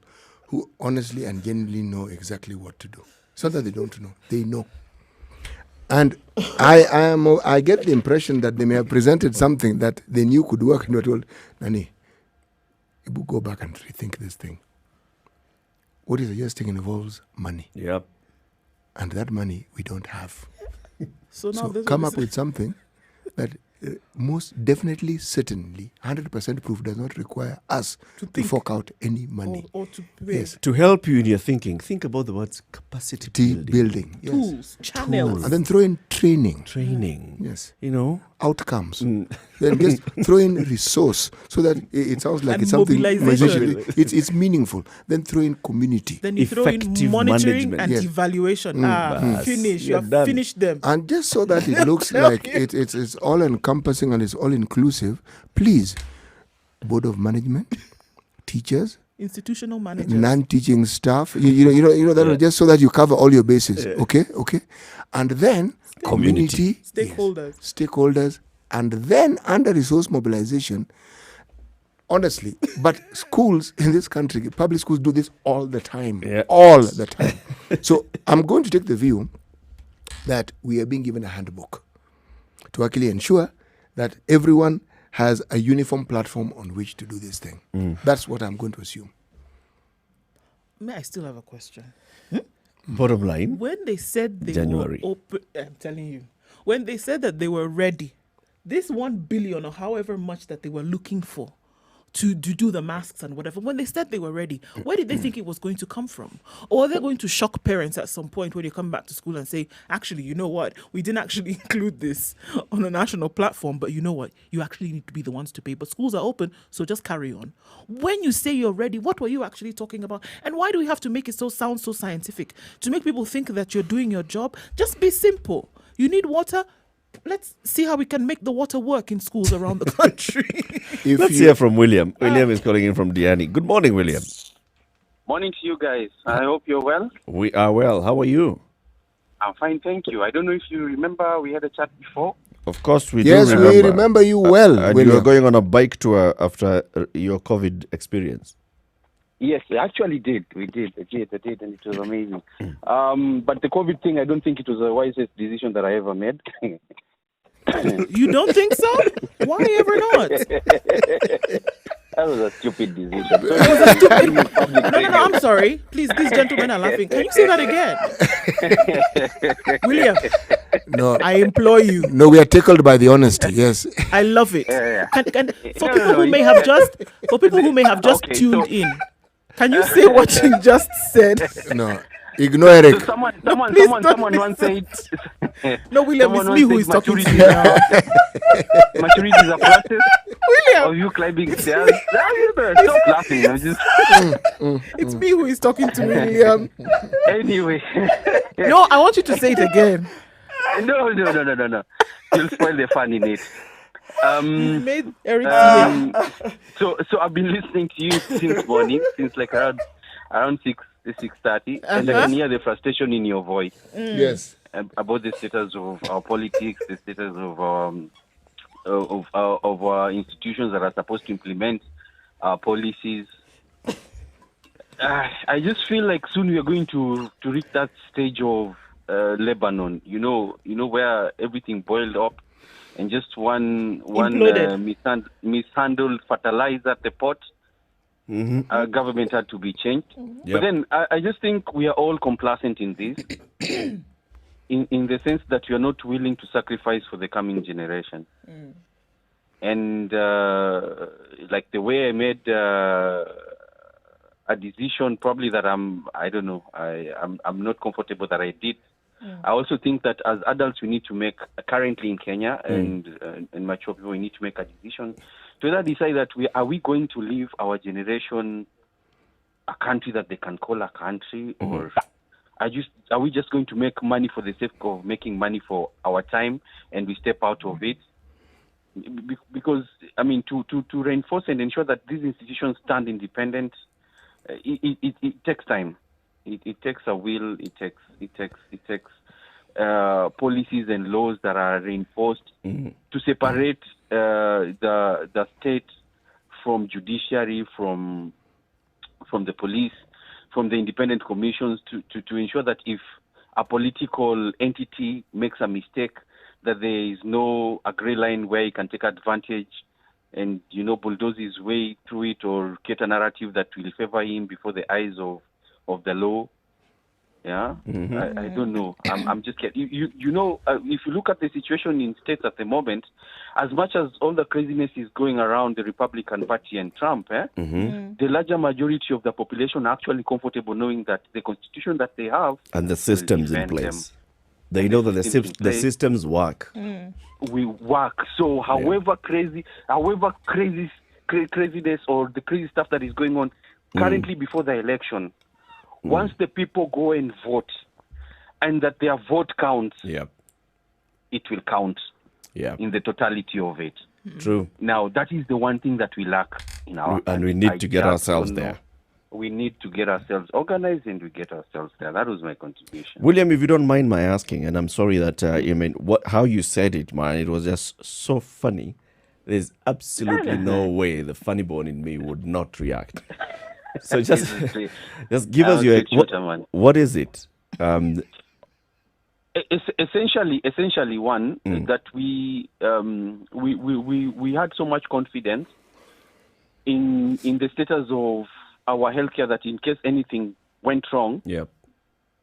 who honestly and genuinely know exactly what to do. It's not that they don't know, they know. And I get the impression that they may have presented something that they knew could work and were told, Nani, you go back and rethink this thing. What is suggesting involves money. Yep. And that money we don't have. So now come up with something that most definitely, certainly, 100% proof does not require us to fork out any money. Or to pay. Yes. To help you in your thinking, think about the words capacity building. Yes. Tools, channels. And then throw in training. Yes. Outcomes. Then just throw in resource so that it sounds like And it's something mobilization. it's meaningful. Then throw in community. Then you throw in monitoring and evaluation. Finish. You have done. finished them. And just so that it looks like it's all encompassing and it's all inclusive, please, Board of Management, teachers, institutional managers, non-teaching staff, that just so that you cover all your bases. Okay. And then community, stakeholders, and then under resource mobilization. Honestly, but schools in this country, public schools do this all the time. All the time. So I'm going to take the view that we are being given a handbook to actually ensure that everyone has a uniform platform on which to do this thing. That's what I'm going to assume. May I still have a question? Bottom line, When they said they January. were open, I'm telling you, when they said that they were ready, this 1 billion or however much that they were looking for to do the masks and whatever, when they said they were ready, where did they think it was going to come from? Or are they going to shock parents at some point when they come back to school and say, actually, you know what? We didn't actually include this on a national platform, but you know what? You actually need to be the ones to pay. But schools are open, so just carry on. When you say you're ready, what were you actually talking about? And why do we have to make it sound so scientific? To make people think that you're doing your job? Just be simple. You need water? Let's see how we can make the water work in schools around the country. Let's hear from William. William is calling in from Diani. Good morning, William. Morning to you guys. I hope you're well. We are well. How are you? I'm fine, thank you. I don't know if you remember we had a chat before. Of course, we Yes, do we remember. remember you well, And you William. were going on a bike tour after your COVID experience. Yes, I actually did. We did. I did, and it was amazing. But the COVID thing, I don't think it was the wisest decision that I ever made. You don't think so? Why ever not? That was a stupid decision. It was a stupid. No, I'm sorry. Please, these gentlemen are laughing. Can you say that again? William, No, I implore you. no, we are tickled by the honesty. Yes. I love it. Yeah. For people who may have just Okay, tuned so- in, can you say what you just said? No, ignore Eric. So someone once said. No, William, it's someone me who once is said talking to maturity- you now. Maturity is a process William, of you climbing stairs. Stop laughing. I'm just. it's me who is talking to William. Anyway. No, I want you to say it again. No. You'll spoil the fun in it. You made Eric say. So I've been listening to you since morning, since like around 6:30, and I can hear the frustration in your voice Yes. about the status of our politics, the status of our institutions that are supposed to implement our policies. I just feel like soon we are going to reach that stage of Lebanon, you know where everything boiled up, and just one mishandled fertilizer at the pot. Government had to be changed. But then I just think we are all complacent in this, in the sense that we are not willing to sacrifice for the coming generation. And like the way I made a decision, probably that I'm not comfortable that I did. I also think that as adults, we need to make, currently in Kenya and mature people, we need to make a decision to either decide that are we going to leave our generation a country that they can call a country, or are we just going to make money for the sake of making money for our time and we step out of it? Because I mean, to reinforce and ensure that these institutions stand independent, it takes time. It takes a will. It takes policies and laws that are reinforced to separate the state from judiciary, from the police, from the independent commissions, to ensure that if a political entity makes a mistake, that there is no a gray line where he can take advantage and bulldoze his way through it, or get a narrative that will favor him before the eyes of the law. Yeah, I don't know. I'm just kidding. If you look at the situation in states at the moment, as much as all the craziness is going around the Republican Party and Trump, the larger majority of the population are actually comfortable knowing that the constitution that they have And the systems in place. They know that the systems work. We work. So however craziness or the crazy stuff that is going on currently before the election, once the people go and vote and that their vote counts, it will count in the totality of it. True. Now, that is the one thing that we lack in our country. And we need to get ourselves there. We need to get ourselves organized, and we get ourselves there. That was my contribution. William, if you don't mind my asking, and I'm sorry that how you said it, man, it was just so funny. There's absolutely no way the funny bone in me would not react. So just give us your what is it? Essentially, one that we had so much confidence in the status of our healthcare that in case anything went wrong,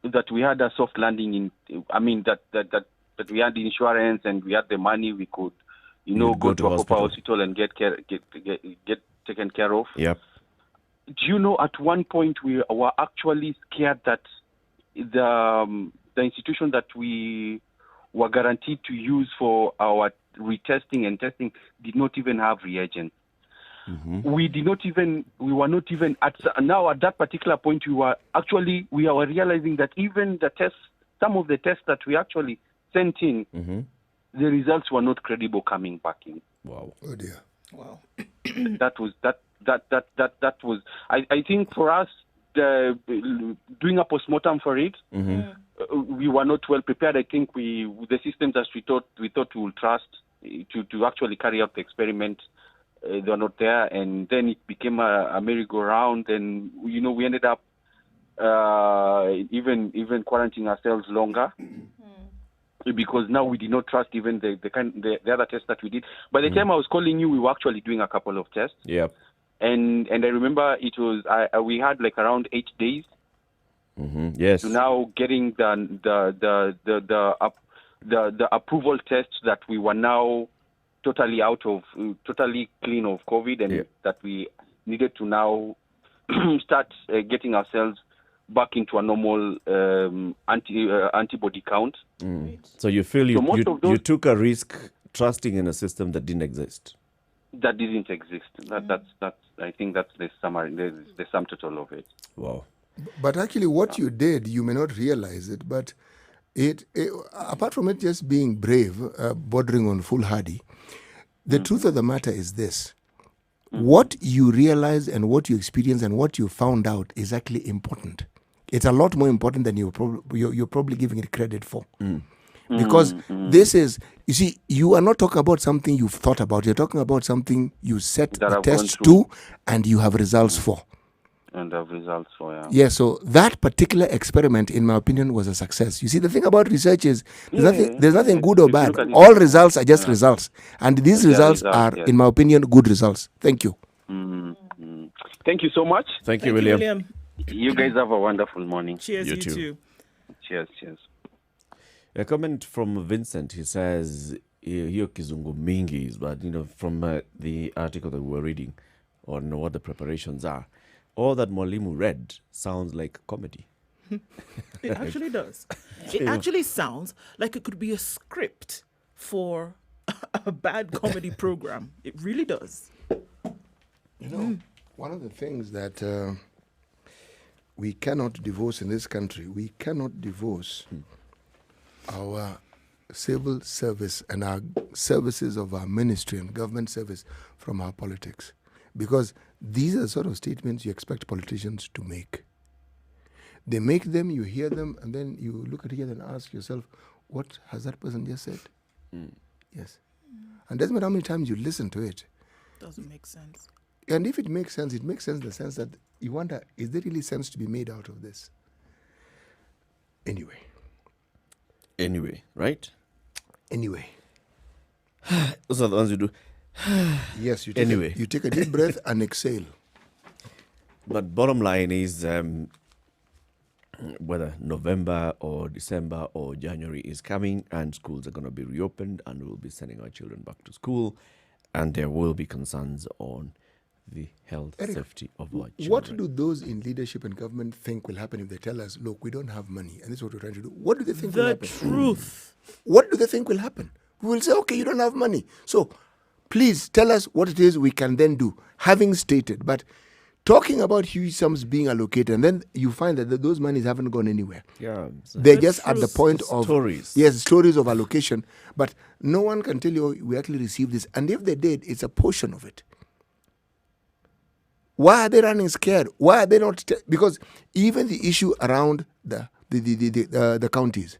that we had a soft landing. That we had the insurance and we had the money. We could, go to a proper hospital and get taken care of. Yep. Do you know at one point we were actually scared that the institution that we were guaranteed to use for our retesting and testing did not even have reagents. We were not even at that particular point. We were realizing that even some of the tests that we actually sent in, the results were not credible coming back in. Wow. Oh dear. Wow. That was. I think for us, doing a postmortem for it, we were not well prepared. I think the systems that we thought we would trust to actually carry out the experiment, they were not there, and then it became a merry-go-round, and we ended up even quarantining ourselves longer. Because now we did not trust even the other tests that we did. By the time I was calling you, we were actually doing a couple of tests. Yep. And I remember it was we had like around 8 days. Yes. To now getting the approval tests that we were now totally clean of COVID, and that we needed to now start getting ourselves back into a normal antibody count. So you feel you took a risk trusting in a system that didn't exist. That didn't exist. That's I think that's the summary, the sum total of it. Wow. But actually, what you did, you may not realize it, but it apart from it just being brave, bordering on foolhardy, the truth of the matter is this. What you realize and what you experience and what you found out is actually important. It's a lot more important than you're probably giving it credit for. Because this is, you see, you are not talking about something you've thought about. You're talking about something you set the test to and you have results for. And have results for, Yeah, so that particular experiment, in my opinion, was a success. You see, the thing about research is there's nothing good or bad. All results are just results. And these results are, in my opinion, good results. Thank you. Thank you so much. Thank you, William. You guys have a wonderful morning. Cheers, you too. Cheers. A comment from Vincent. He says, hiyo kizungu mingi, but from the article that we were reading on what the preparations are, all that Mwalimu read sounds like comedy. It actually does. It actually sounds like it could be a script for a bad comedy program. It really does. One of the things that we cannot divorce in this country, we cannot divorce our civil service and our services of our ministry and government service from our politics. Because these are the sort of statements you expect politicians to make. They make them, you hear them, and then you look at it and ask yourself, what has that person just said? Yes. And doesn't matter how many times you listen to it. Doesn't make sense. And if it makes sense in the sense that you wonder, is there really sense to be made out of this? Anyway, right? Anyway. Those are the ones you do. Yes, you take a deep breath and exhale. But bottom line is, whether November or December or January is coming and schools are going to be reopened and we'll be sending our children back to school, and there will be concerns on the health safety of our children. What do those in leadership and government think will happen if they tell us, look, we don't have money and this is what we're trying to do? What do they think will happen? The truth. What do they think will happen? We will say, okay, you don't have money. So please tell us what it is we can then do, having stated. But talking about huge sums being allocated, and then you find that those monies haven't gone anywhere. Yeah, they're just at the point of stories. Yes, stories of allocation. But no one can tell you we actually received this. And if they did, it's a portion of it. Why are they running scared? Why are they not? Because even the issue around the counties,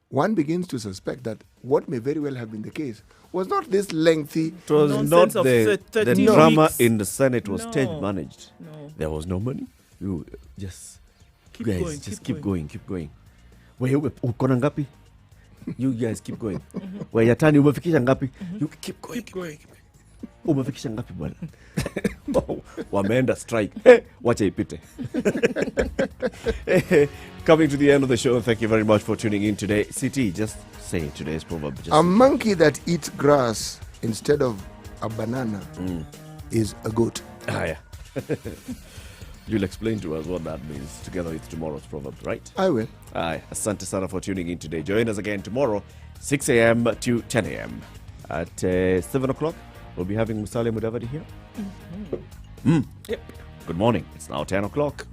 one begins to suspect that what may very well have been the case was not this lengthy. It was not the drama in the Senate was stage managed. No. There was no money. You just keep guys going, just keep going. Wewe uko na ngapi? You guys keep going. Where your turn, umefikisha ngapi? You keep going. Keep going. Umefikisha ngapi bwana? Wameenda strike. Wacha ipite. Coming to the end of the show, thank you very much for tuning in today. CT, just say today's proverb. A monkey that eats grass instead of a banana is a goat. Yeah. You'll explain to us what that means together with tomorrow's proverb, right? I will. Asante sana for tuning in today. Join us again tomorrow, 6 a.m. to 10 a.m. At 7 o'clock, we'll be having Musalia Mudavadi here. Yep. Good morning. It's now 10 o'clock.